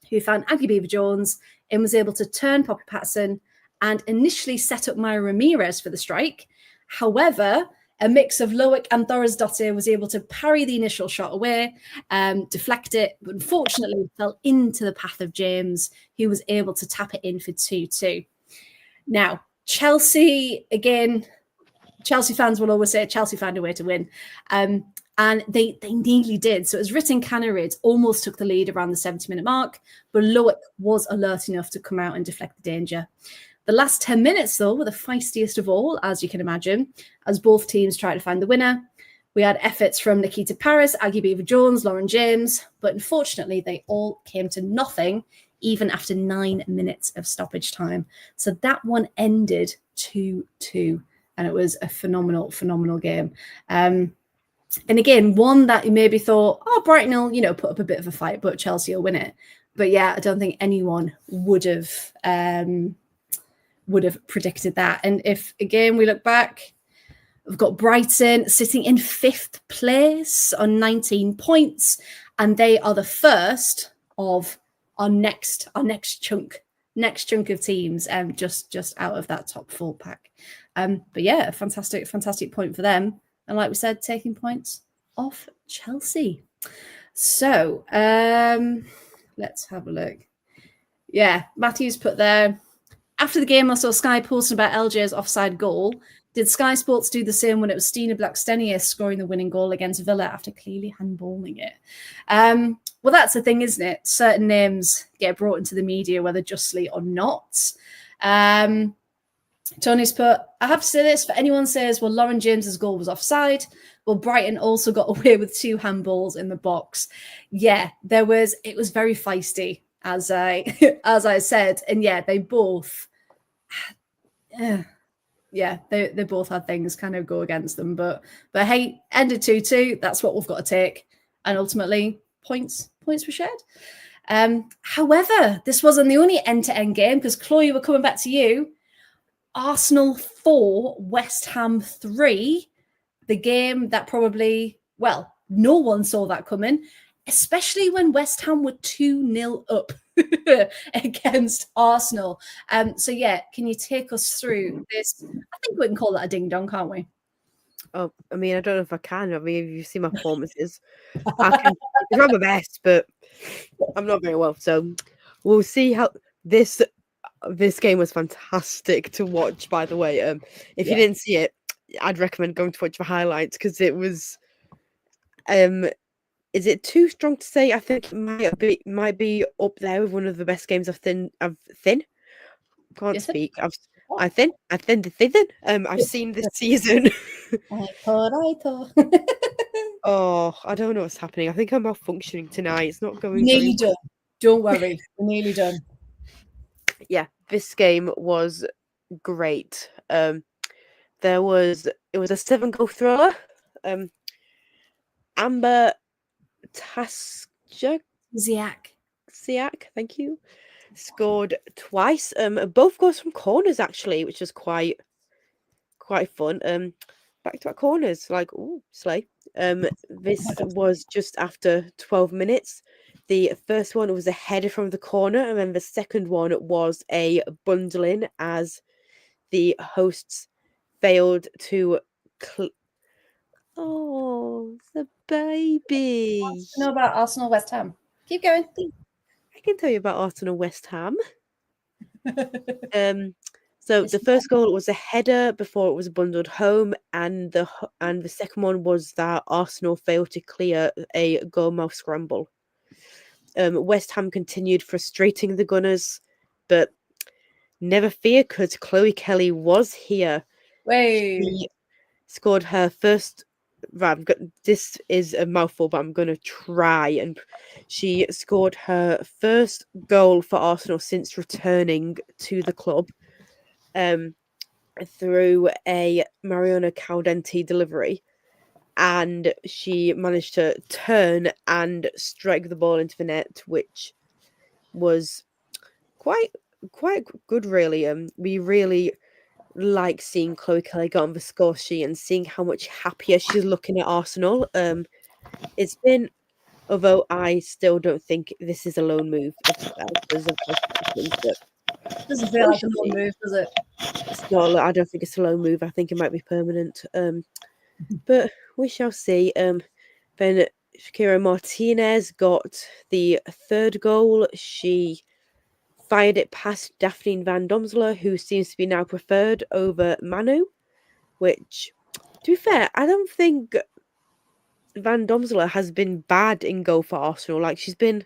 who found Aggie Beaver-Jones and was able to turn Poppy Patterson and initially set up Maya Ramirez for the strike. However, a mix of Lowick and Thorisdottir was able to parry the initial shot away, deflect it, but unfortunately fell into the path of James, who was able to tap it in for 2-2. Now, Chelsea, again, Chelsea fans will always say Chelsea found a way to win. And they nearly did. So it was Ritten Canarid almost took the lead around the 70-minute mark, but Lowick was alert enough to come out and deflect the danger. The last 10 minutes, though, were the feistiest of all, as you can imagine, as both teams tried to find the winner. We had efforts from Nikita Paris, Aggie Beaver-Jones, Lauren James, but unfortunately, they all came to nothing, even after 9 minutes of stoppage time. So that one ended 2-2, and it was a phenomenal, phenomenal game. And again, one that you maybe thought, Brighton will, put up a bit of a fight, but Chelsea will win it. But yeah, I don't think anyone would have predicted that. And if, again, we look back, we've got Brighton sitting in 5th place on 19 points, and they are the first of our next chunk of teams, just out of that top 4 pack. But yeah, fantastic point for them. And like we said, taking points off Chelsea. So let's have a look. Yeah, Matthew's put there. After the game, I saw Sky posting about LJ's offside goal. Did Sky Sports do the same when it was Stina Blackstenius scoring the winning goal against Villa after clearly handballing it? Well, that's the thing, isn't it? Certain names get brought into the media, whether justly or not. Tony's put, I have to say this, for anyone says, well, Lauren James's goal was offside. Well, Brighton also got away with 2 handballs in the box. Yeah, it was very feisty, as I said. And yeah, they both, they both had things kind of go against them. But hey, ended 2-2. That's what we've got to take. And ultimately, points were shared. However, this wasn't the only end-to-end game, because Chloe, we're coming back to you. Arsenal 4, West Ham 3, the game that probably, well, no one saw that coming, especially when West Ham were 2-0 up against Arsenal. So yeah, can you take us through this? I think we can call that a ding-dong, can't we? Oh, I mean, I don't know if I can. I mean, if you see my performances, I can try my best, but I'm not very well. So we'll see how this game was fantastic to watch, by the way. If you didn't see it, I'd recommend going to watch the highlights, because it was is it too strong to say? I think it might be up there with one of the best games I've seen this season. I thought. Oh, I don't know what's happening. I think I'm malfunctioning tonight. It's not going Nearly very well. done. Don't worry, we're nearly done. Yeah, this game was great. It was a 7-goal thriller. Amber Siak, thank you, scored twice. Both goals from corners, actually, which was quite fun. Back-to-back corners, like, ooh, slay. This was just after 12 minutes. The first one was a header from the corner, and then the second one was a bundling, as the hosts failed to. Oh, the baby! I know about Arsenal West Ham. Keep going. I can tell you about Arsenal West Ham. So the first goal was a header before it was bundled home, and the second one was that Arsenal failed to clear a goalmouth scramble. West Ham continued frustrating the Gunners, but never fear, because Chloe Kelly was here. She scored her first. This is a mouthful, but I'm going to try. And she scored her first goal for Arsenal since returning to the club, through a Mariona Caldenti delivery. And she managed to turn and strike the ball into the net, which was quite good, really. We really like seeing Chloe Kelly get on the score sheet and seeing how much happier she's looking at Arsenal. It's been, although I still don't think this is a loan move. Doesn't feel like a loan move, does it? It's not. I don't think it's a loan move. I think it might be permanent. But we shall see. Then Shakira Martinez got the third goal. She fired it past Daphne Van Domsela, who seems to be now preferred over Manu, which, to be fair, I don't think Van Domsela has been bad in goal for Arsenal. Like, she's been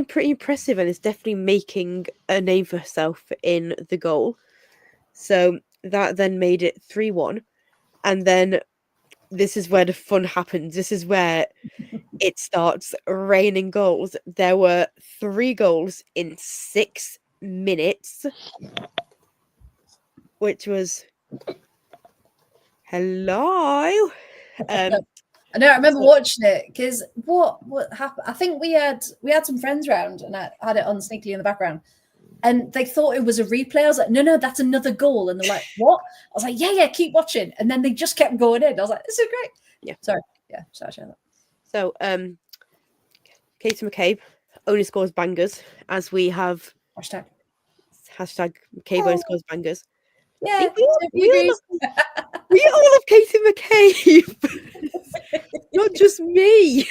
pretty impressive, and is definitely making a name for herself in the goal. So that then made it 3-1. And then this is where the fun happens. This is where it starts raining goals. There were 3 goals in 6 minutes, which was hello. I know. I remember watching it, because what happened? I think we had some friends round, and I had it on sneakily in the background, and they thought it was a replay. I was like, no, that's another goal. And they're like, what? I was like, yeah, keep watching. And then they just kept going in. I was like, this is great. Yeah. Sorry. Yeah. Sorry, share that. So, Katie McCabe only scores bangers, as we have Hashtag McCabe only scores bangers. Yeah. We all love Katie McCabe. Not just me.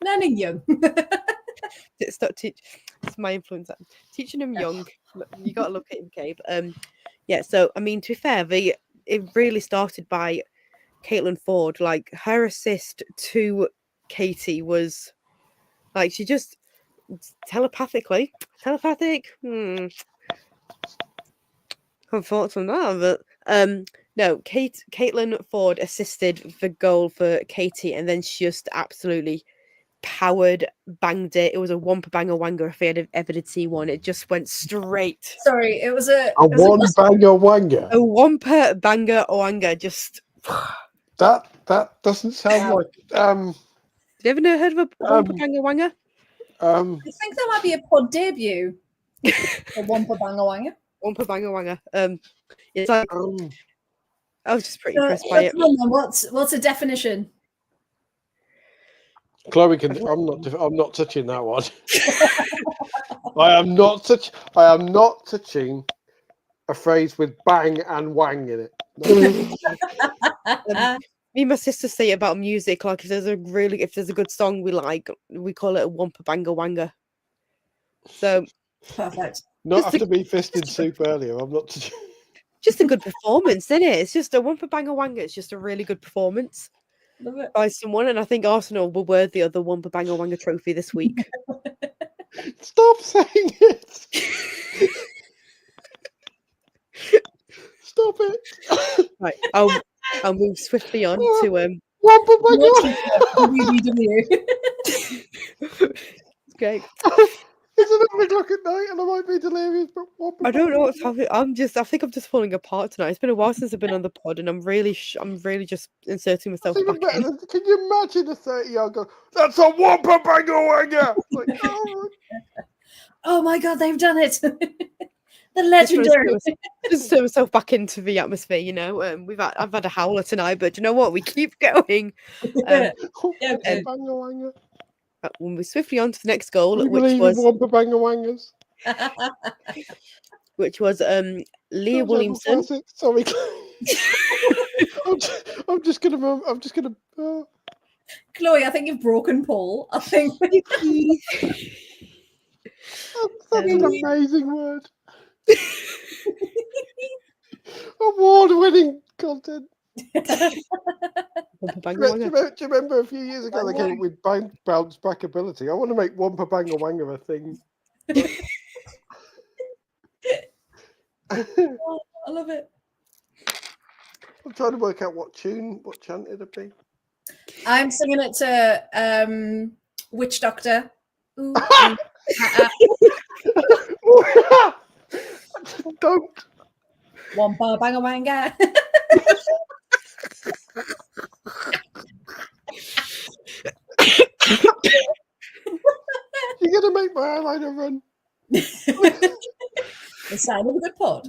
Learning young. It's my influence. Teaching them young. You gotta love Katie McCabe. Yeah. So I mean, to be fair, it really started by Caitlin Ford. Like, her assist to Katie was like, she just telepathic. Have thoughts on that, but no, Caitlin Ford assisted the goal for Katie, and then she just absolutely banged it. It was a whomper banger wanger. If I ever did see one, it just went straight. Sorry, it was a one banger wanger. A whomper banger wanger. Just that doesn't sound like. Have you ever heard of a whomper banger wanger? I think that might be a pod debut. A whomper banger wanger. Whomper banger wanger. It's like I was just pretty impressed by it. What's a definition? Chloe can. I'm not touching that one. I am not touching a phrase with bang and wang in it. No. Me and my sister say about music, like if there's a good song we like, we call it a whomper banger wanger. So perfect. Not after me fisting soup earlier. I'm not touching. Just a good performance, isn't it? It's just a whomper banger wanger. It's just a really good performance by someone, and I think Arsenal were worthy of the whomper banger wanger trophy this week. Stop saying it. Stop it. Right, I'll move swiftly on to whomper banger. Great. It's 11 o'clock at night and I might be delirious, but I don't know what's happening. I think I'm just falling apart tonight. It's been a while since I've been on the pod, and I'm really just inserting myself back in. Can you imagine a 30-yard goal? That's a whomper banger wanger. Like, oh my god, they've done it. The legendary. Just throw myself back into the atmosphere, you know. I've had a howler tonight, but you know what? We keep going. Banger wanger. When we're swiftly on to the next goal, which was whomper banger wangers. Which was Leah Williamson. Sorry, I'm just gonna. Chloe, I think you've broken Paul. I think that's an amazing word. Award-winning content. Do you remember a few years ago they came up with bounce back ability? I want to make whomper banger wanger a thing. Oh, I love it. I'm trying to work out what chant it'd be. I'm singing it to Witch Doctor. Ooh, Don't. Whomper banger wanger. You're gonna make my eyeliner run. The sign of a good pod.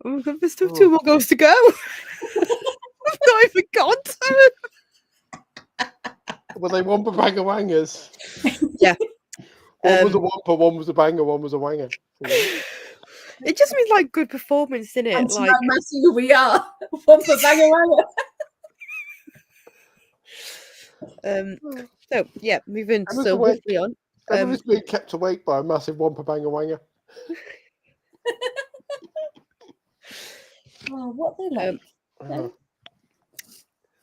Oh my god, there's still 2 more goals to go. I've not even got to. Were they whomper banger wangers? Yeah. One was a whomper, one was a banger, one was a wanger. It just means like good performance, isn't it? And like messy who we are. Whomper banger wanger. So yeah, moving so quickly on. Everyone's being kept awake by a massive whomper banger wanger. Oh, what they like.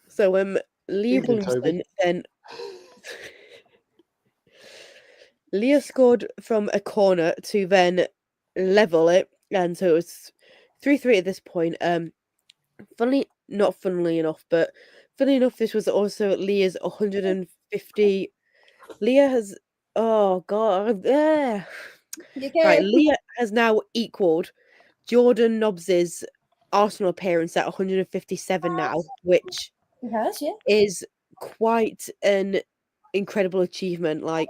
So Leah Williamson then Leah scored from a corner to then level it, and so it was 3-3 at this point. Funnily enough, this was also Leah's 150. Leah has right. Leah has now equaled Jordan Nobbs's Arsenal appearance at 157 now, which is quite an incredible achievement. Like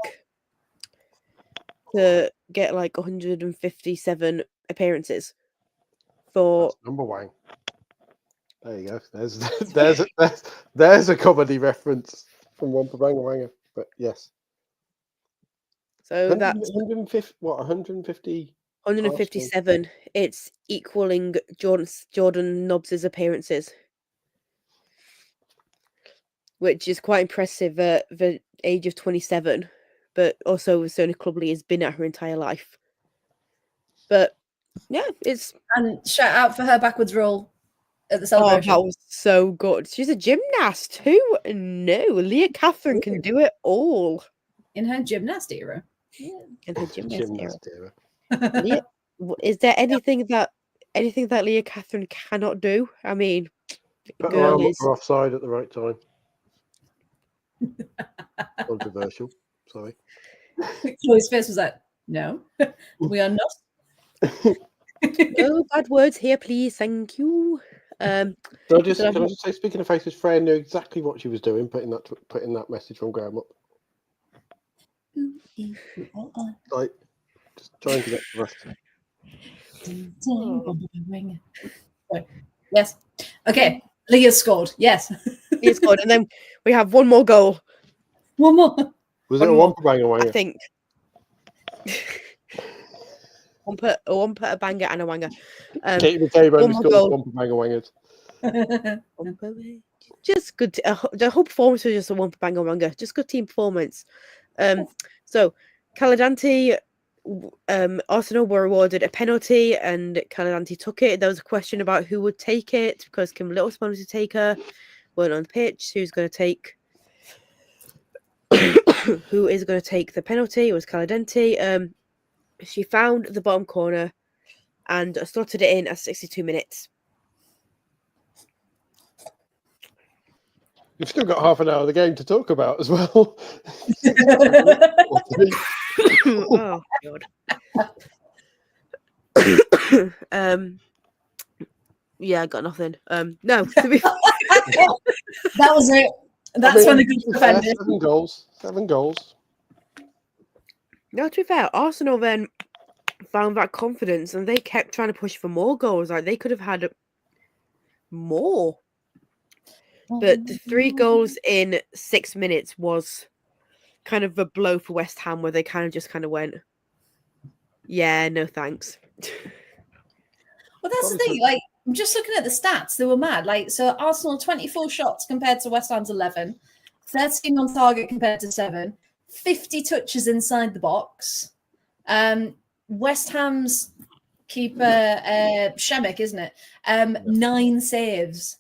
to get like 157 appearances for that's number one. There you go. There's a comedy reference from Whomper Banger Wanger. But yes. So that's 150. What 150? 157. Arsenal. It's equaling Jordan Nobbs's appearances, which is quite impressive at the age of 27. But also, Sony Clubley has been at her entire life. But yeah, it's and shout out for her backwards roll at the Oh, celebration? that was so good. She's a gymnast. Who knew? Leah Catherine can do it all In her gymnast era. Yeah. in her gymnast era. Gymnast era. Leah, is there anything that Leah Catherine cannot do? I mean, Put her girl arm is offside at the right time. Controversial. Sorry. Chloe's face was like, no, we are not. no bad words here, please. Thank you. So can I just say, speaking of faces, Freya knew exactly what she was doing, putting that message from Graham up. Like, just trying to get the rest. Yes. Okay. Leah scored. Yes. Leah scored, and then we have one more goal. One more. Was it a Wampa Banger Wanger? I think. one put a banger and a wanger. Katie McCabe only more scores goal. Wampa Banger Wangers. Just good. The whole performance was just a one banger wanger. Just good team performance. So Caladanti, Arsenal were awarded a penalty, and Caladanti took it. There was a question about who would take it because Kim Little wanted to take her. Weren't on the pitch. Who's going to take? Who is going to take the penalty? It was Caladanti. She found the bottom corner and slotted it in at 62 minutes. You've still got half an hour of the game to talk about as well. Oh God. Yeah, I got nothing. No. That was it. That's when a good defender. 7 goals. No, to be fair, Arsenal then found that confidence and they kept trying to push for more goals. Like they could have had more. But the 3 goals in 6 minutes was kind of a blow for West Ham, where they kind of went, yeah, no thanks. Well, that's the thing. Like, I'm just looking at the stats. They were mad. Like, so Arsenal 24 shots compared to West Ham's 11, 13 on target compared to 7, 50 touches inside the box. West Ham's keeper, Shemek, isn't it? 9 saves.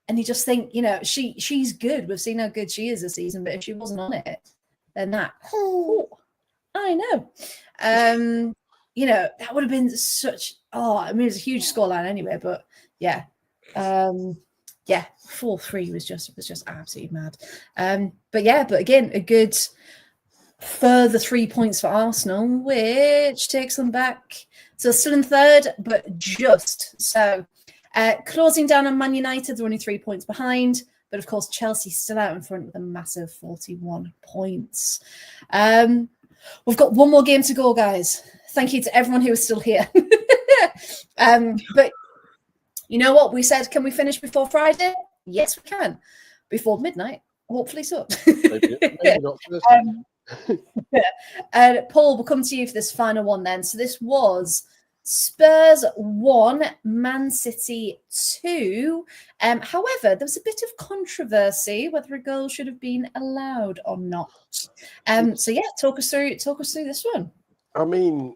And you just think, she's good. We've seen how good she is this season, but if she wasn't on it, then that, I know. That would have been such, it was a huge scoreline anyway, but yeah. 4-3 was just absolutely mad. But again, a good further 3 points for Arsenal, which takes them back. So still in third, but just so. Closing down on Man United, they're only 3 points behind. But of course, Chelsea's still out in front with a massive 41 points. We've got one more game to go, guys. Thank you to everyone who is still here. But you know what? We said, can we finish before Friday? Yes, we can. Before midnight, hopefully so. Maybe not for this. Paul, we'll come to you for this final one then. So this was Spurs 1, Man City 2. However, there was a bit of controversy whether a goal should have been allowed or not. Talk us through this one. I mean,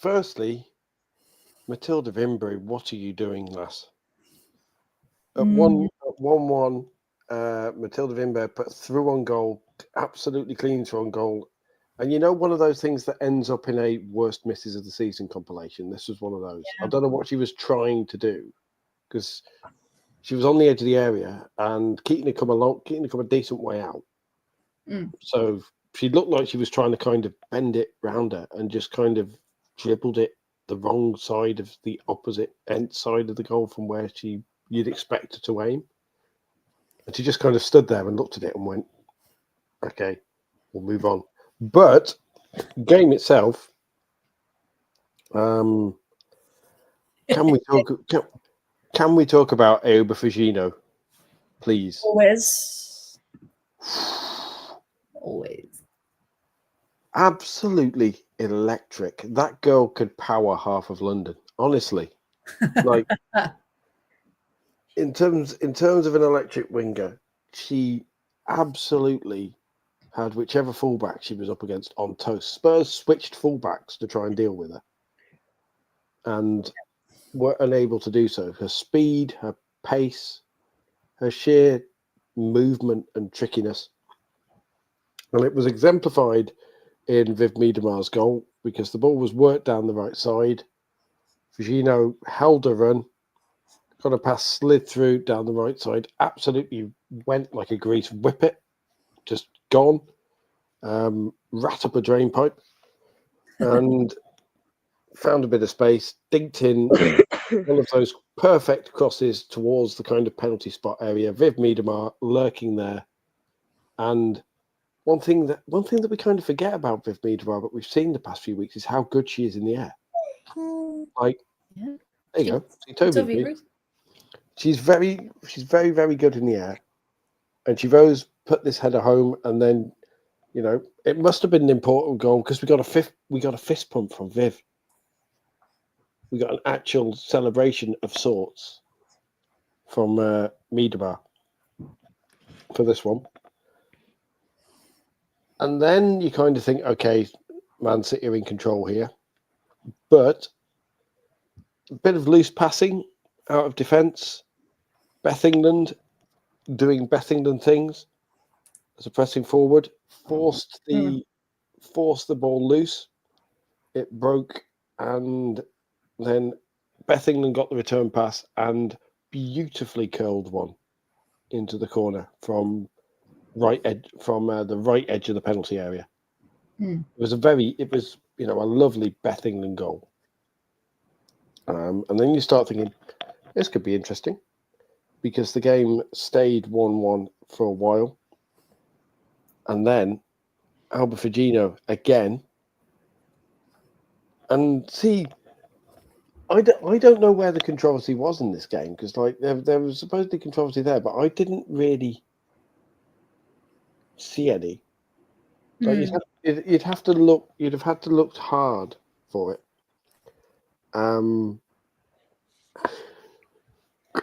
firstly, Matilda Vimbury, what are you doing, lass? At 1-1, Matilda Vimbury put through on goal, absolutely clean through on goal. And one of those things that ends up in a worst misses of the season compilation. This was one of those. Yeah. I don't know what she was trying to do because she was on the edge of the area and Keaton had come a decent way out. So she looked like she was trying to kind of bend it round her and just kind of dribbled it the wrong side of the opposite end side of the goal from where you'd expect her to aim. And she just kind of stood there and looked at it and went, okay, we'll move on. But game itself, can we talk about Aoba Fujino, please? Always. Absolutely electric. That girl could power half of London, honestly. Like in terms of an electric winger, she absolutely had whichever fullback she was up against on toast. Spurs switched fullbacks to try and deal with her. And were unable to do so. Her speed, her pace, her sheer movement and trickiness. And it was exemplified in Viv Miedemar's goal because the ball was worked down the right side. Virginia held a run, got a pass, slid through down the right side, absolutely went like a grease whippet, just gone, rat up a drain pipe, and found a bit of space, dinked in one of those perfect crosses towards the kind of penalty spot area. Viv Miedemar lurking there. And one thing that we kind of forget about Viv Miedemar, but we've seen the past few weeks, is how good she is in the air. Like, Yeah. there you go. See, Toby agrees. She's very, very good in the air, and she rose, put this header home, and then, you know, it must have been an important goal because we got a fist pump from Viv. We got an actual celebration of sorts from Miedemar for this one. And then you kind of think, okay, Man City are in control here. But a bit of loose passing out of defence. Beth England doing Beth England things as a pressing forward. Forced the ball loose. It broke, and then Beth England got the return pass and beautifully curled one into the corner from the right edge of the penalty area. It was a lovely Beth England goal. And then you start thinking, this could be interesting because the game stayed 1-1 for a while. And then Alba Fugino again. And see, I don't know where the controversy was in this game because like there was supposedly controversy there, but I didn't really see any. Like you'd have to look. You'd have had to look hard for it.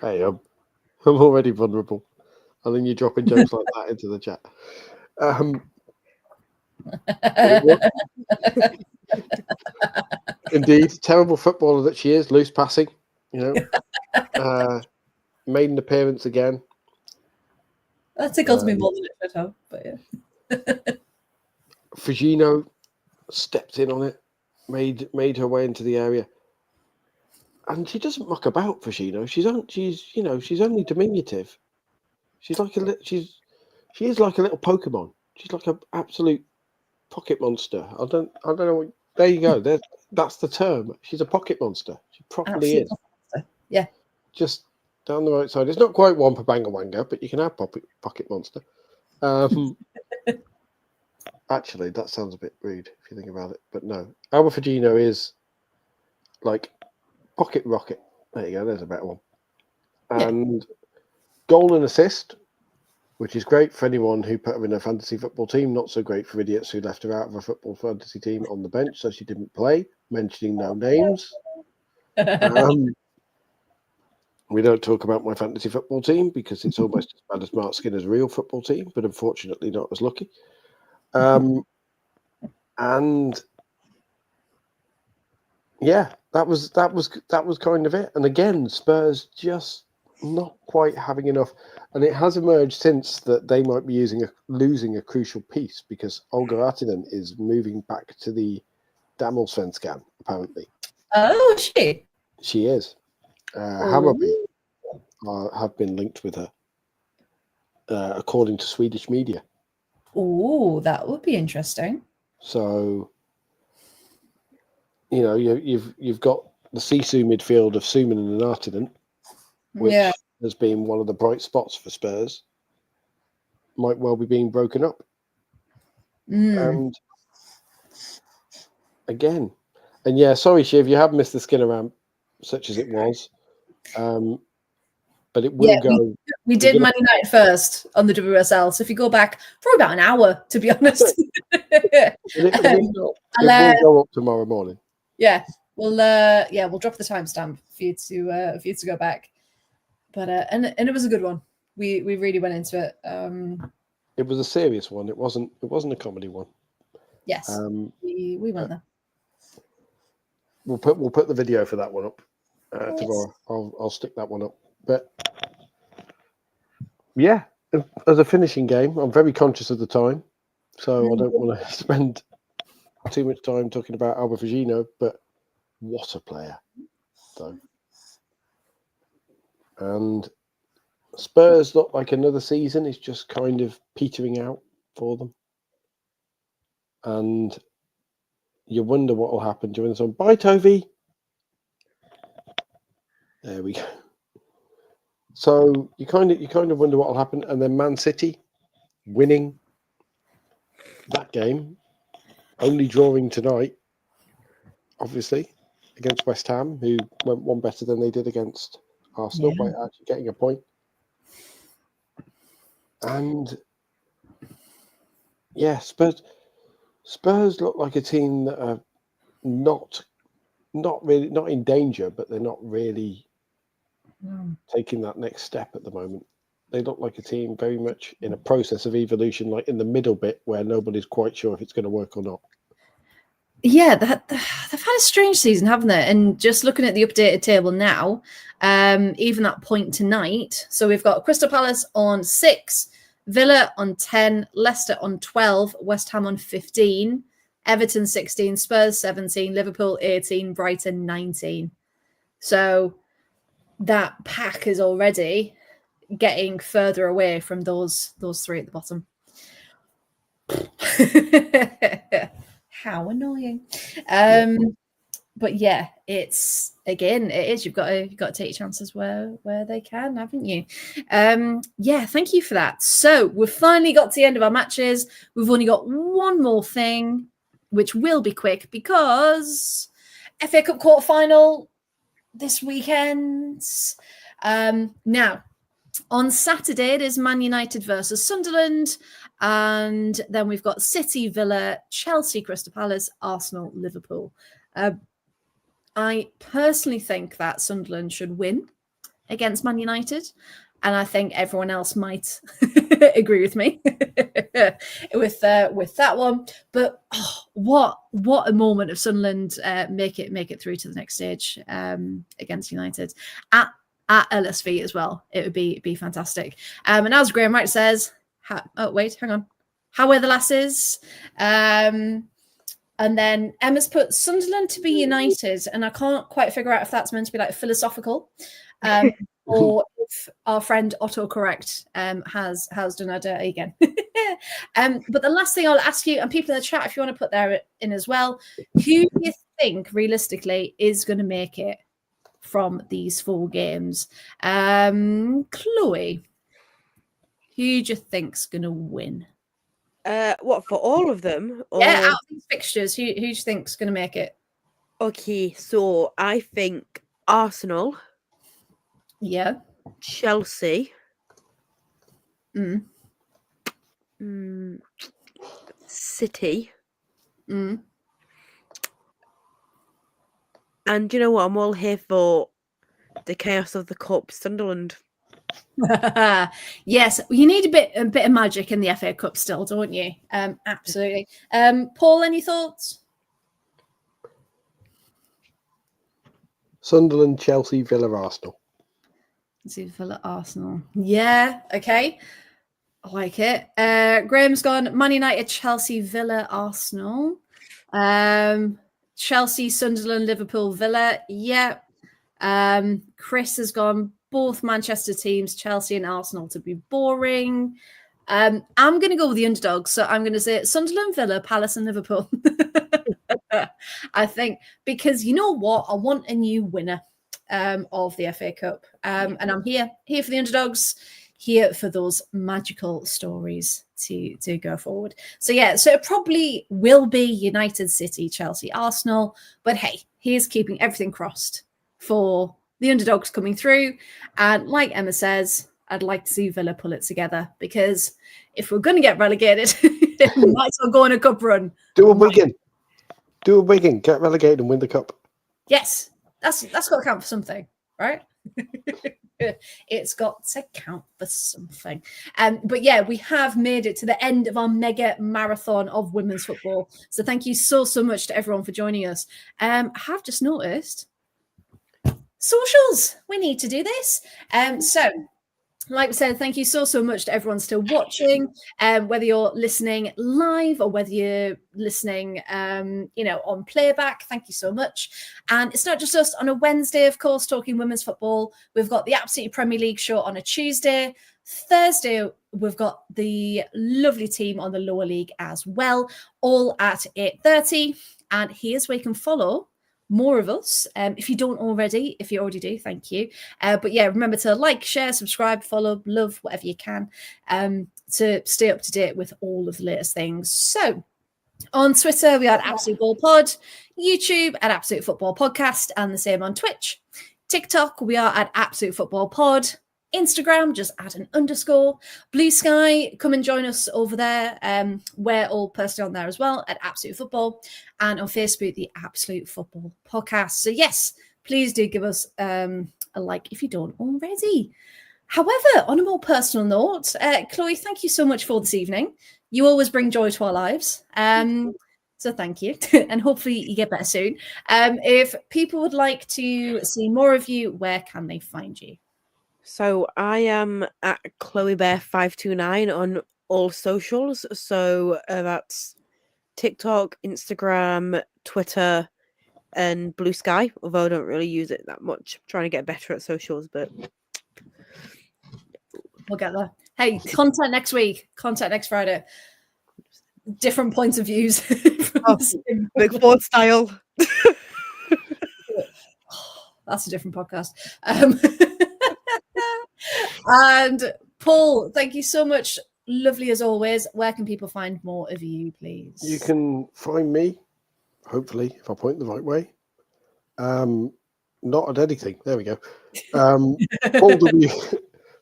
Hey, I'm already vulnerable, and then you're dropping jokes like that into the chat. Indeed, terrible footballer that she is. Loose passing, you know. Made an appearance again. That tickles me more than it should have, but yeah. Fugino stepped in on it, made her way into the area, and she doesn't muck about. Fugino, she's only diminutive. She's like she is like a little Pokemon. She's like an absolute pocket monster. I don't know. There you go. That's the term. She's a pocket monster. She properly is. Yeah. Just down the right side. It's not quite Wampa Banga Wanga, but you can have pocket monster. Actually, that sounds a bit rude if you think about it. But no, Alba Fugino is like pocket rocket. There you go. There's a better one. And goal and assist, which is great for anyone who put her in a fantasy football team. Not so great for idiots who left her out of a football fantasy team on the bench, so she didn't play. Mentioning no names. We don't talk about my fantasy football team because it's almost as bad as Mark Skinner's real football team, but unfortunately not as lucky. And yeah, that was kind of it. And again, Spurs just not quite having enough. And it has emerged since that they might be losing a crucial piece because Olga Ratinen is moving back to the Damallsvenskan, apparently. Oh, she is. Hammarby have been linked with her, according to Swedish media. Oh, that would be interesting. So, you know, you've got the Sisu midfield of Suman and Artinen, which has been one of the bright spots for Spurs, might well be being broken up. And again, and yeah, sorry, Shiv, you have missed the Skinner ramp, such as it was. But it will go. We did Man United first on the WSL. So if you go back for about an hour, to be honest, it will go up tomorrow morning. Yeah, we'll drop the timestamp for you to go back. But and it was a good one. We really went into it. It was a serious one. It wasn't a comedy one. Yes, we went there. We'll put the video for that one up. tomorrow. I'll stick that one up. But yeah, as a finishing game, I'm very conscious of the time, so I don't want to spend too much time talking about Alba Fagino. But what a player, though. And Spurs look like another season is just kind of petering out for them. And you wonder what will happen during the summer. Bye, Tovey. There we go. So you kind of wonder what will happen. And then Man City winning that game, only drawing tonight, obviously, against West Ham, who went one better than they did against Arsenal by actually getting a point. And yeah, Spurs look like a team that are not in danger, but they're not really taking that next step at the moment. They look like a team very much in a process of evolution, like in the middle bit where nobody's quite sure if it's going to work or not. Yeah, they've had a strange season, haven't they? And just looking at the updated table now, even that point tonight. So we've got Crystal Palace on 6, Villa on 10, Leicester on 12, West Ham on 15, Everton 16, Spurs 17, Liverpool 18, Brighton 19. So that pack is already getting further away from those three at the bottom. How annoying. But yeah, it is. You've got to take your chances where they can, haven't you? Yeah, thank you for that. So we've finally got to the end of our matches. We've only got one more thing, which will be quick because FA Cup quarter-final this weekend. Now, on Saturday, it is Man United versus Sunderland. And then we've got City, Villa, Chelsea, Crystal Palace, Arsenal, Liverpool. I personally think that Sunderland should win against Man United. And I think everyone else might agree with me with that one. But what a moment of Sunderland make it through to the next stage against United at LSV as well. It would be fantastic. And as Graham Wright says, hang on. How are the lasses? And then Emma's put Sunderland to be united, and I can't quite figure out if that's meant to be like philosophical, or if our friend autocorrect has done our dirty again. But the last thing I'll ask you, and people in the chat, if you want to put that in as well, who do you think realistically is going to make it from these 4 games? Chloe, who do you think's going to win? What, for all of them? Or... Yeah, out of these fixtures, who do you think's going to make it? Okay, so I think Arsenal. Yeah. Chelsea. City. Mm. And you know what? I'm all here for the chaos of the cup, Sunderland. Yes, you need a bit of magic in the FA Cup still, don't you? Absolutely. Paul, any thoughts? Sunderland, Chelsea, Villa, Arsenal. Let's see, Villa, Arsenal. Yeah, okay. I like it. Graham's gone Man United, Chelsea, Villa, Arsenal. Chelsea, Sunderland, Liverpool, Villa. Yeah. Chris has gone both Manchester teams, Chelsea and Arsenal, to be boring. I'm going to go with the underdogs. So I'm going to say Sunderland, Villa, Palace and Liverpool. I think because you know what? I want a new winner of the FA Cup. And I'm here for the underdogs, here for those magical stories to go forward. So yeah, so it probably will be United, City, Chelsea, Arsenal. But hey, here's keeping everything crossed for the underdogs coming through. And like Emma says, I'd like to see Villa pull it together, because if we're going to get relegated, we might as well go on a cup run. Do a Wigan, get relegated and win the cup. Yes, that's got to count for something, right? It's got to count for something. But yeah, we have made it to the end of our mega marathon of women's football. So thank you so much to everyone for joining us. I have just noticed socials. We need to do this. So like we said, thank you so much to everyone still watching, whether you're listening live or whether you're listening, on playback. Thank you so much. And it's not just us on a Wednesday, of course, talking women's football. We've got the Absolutely Premier League show on a Tuesday. Thursday, we've got the lovely team on the lower league as well, all at 8:30. And here's where you can follow more of us. If you don't already, if you already do, thank you. But yeah, remember to like, share, subscribe, follow, love, whatever you can, to stay up to date with all of the latest things. So on Twitter, we are at Absolute Ball Pod, YouTube at Absolute Football Podcast, and the same on Twitch. TikTok, we are at Absolute Football Pod. Instagram, just add an underscore. Blue Sky, come and join us over there. We're all posted on there as well at Absolute Football, and on Facebook, the Absolute Football Podcast. So yes, please do give us a like if you don't already. However, on a more personal note, Chloe, thank you so much for this evening. You always bring joy to our lives. So thank you, and hopefully you get better soon. If people would like to see more of you, where can they find you? So I am at Chloe Bear 529 on all socials. So that's TikTok, Instagram, Twitter, and Blue Sky. Although I don't really use it that much. I'm trying to get better at socials, but we'll get there. Hey, content next week. Content next Friday. Different points of views. Big Ford style. That's a different podcast. And Paul, thank you so much. Lovely as always. Where can people find more of you, please? You can find me, hopefully, if I point the right way. Not at anything. There we go.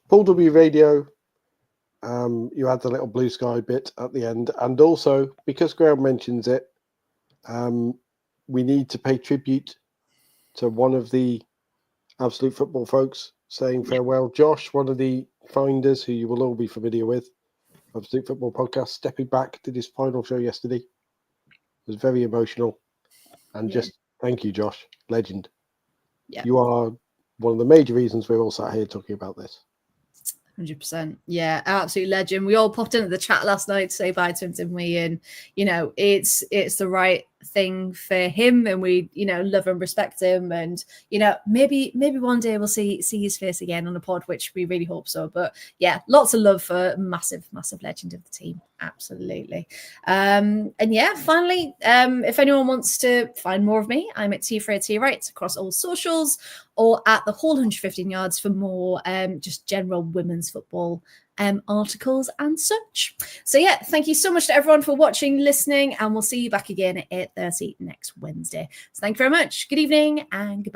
Paul W Radio. You add the little Blue Sky bit at the end. And also, because Graham mentions it, we need to pay tribute to one of the Absolute Football folks saying farewell. Josh, one of the founders who you will all be familiar with, Absolute Football Podcast, stepping back, did his final show yesterday. It was very emotional. And just thank you, Josh. Legend. Yeah. You are one of the major reasons we're all sat here talking about this. 100%. Yeah, absolute legend. We all popped into the chat last night to say bye to him, didn't we? And, it's the right thing for him, and we, love and respect him. And, maybe one day we'll see his face again on the pod, which we really hope so. But yeah, lots of love for massive legend of the team. Absolutely. And yeah, finally, if anyone wants to find more of me, I'm at Freya Wright across all socials, or at the whole 115 yards for more just general women's football articles and such. So yeah, thank you so much to everyone for watching, listening, and we'll see you back again at 8:30 next Wednesday. So thank you very much. Good evening and goodbye.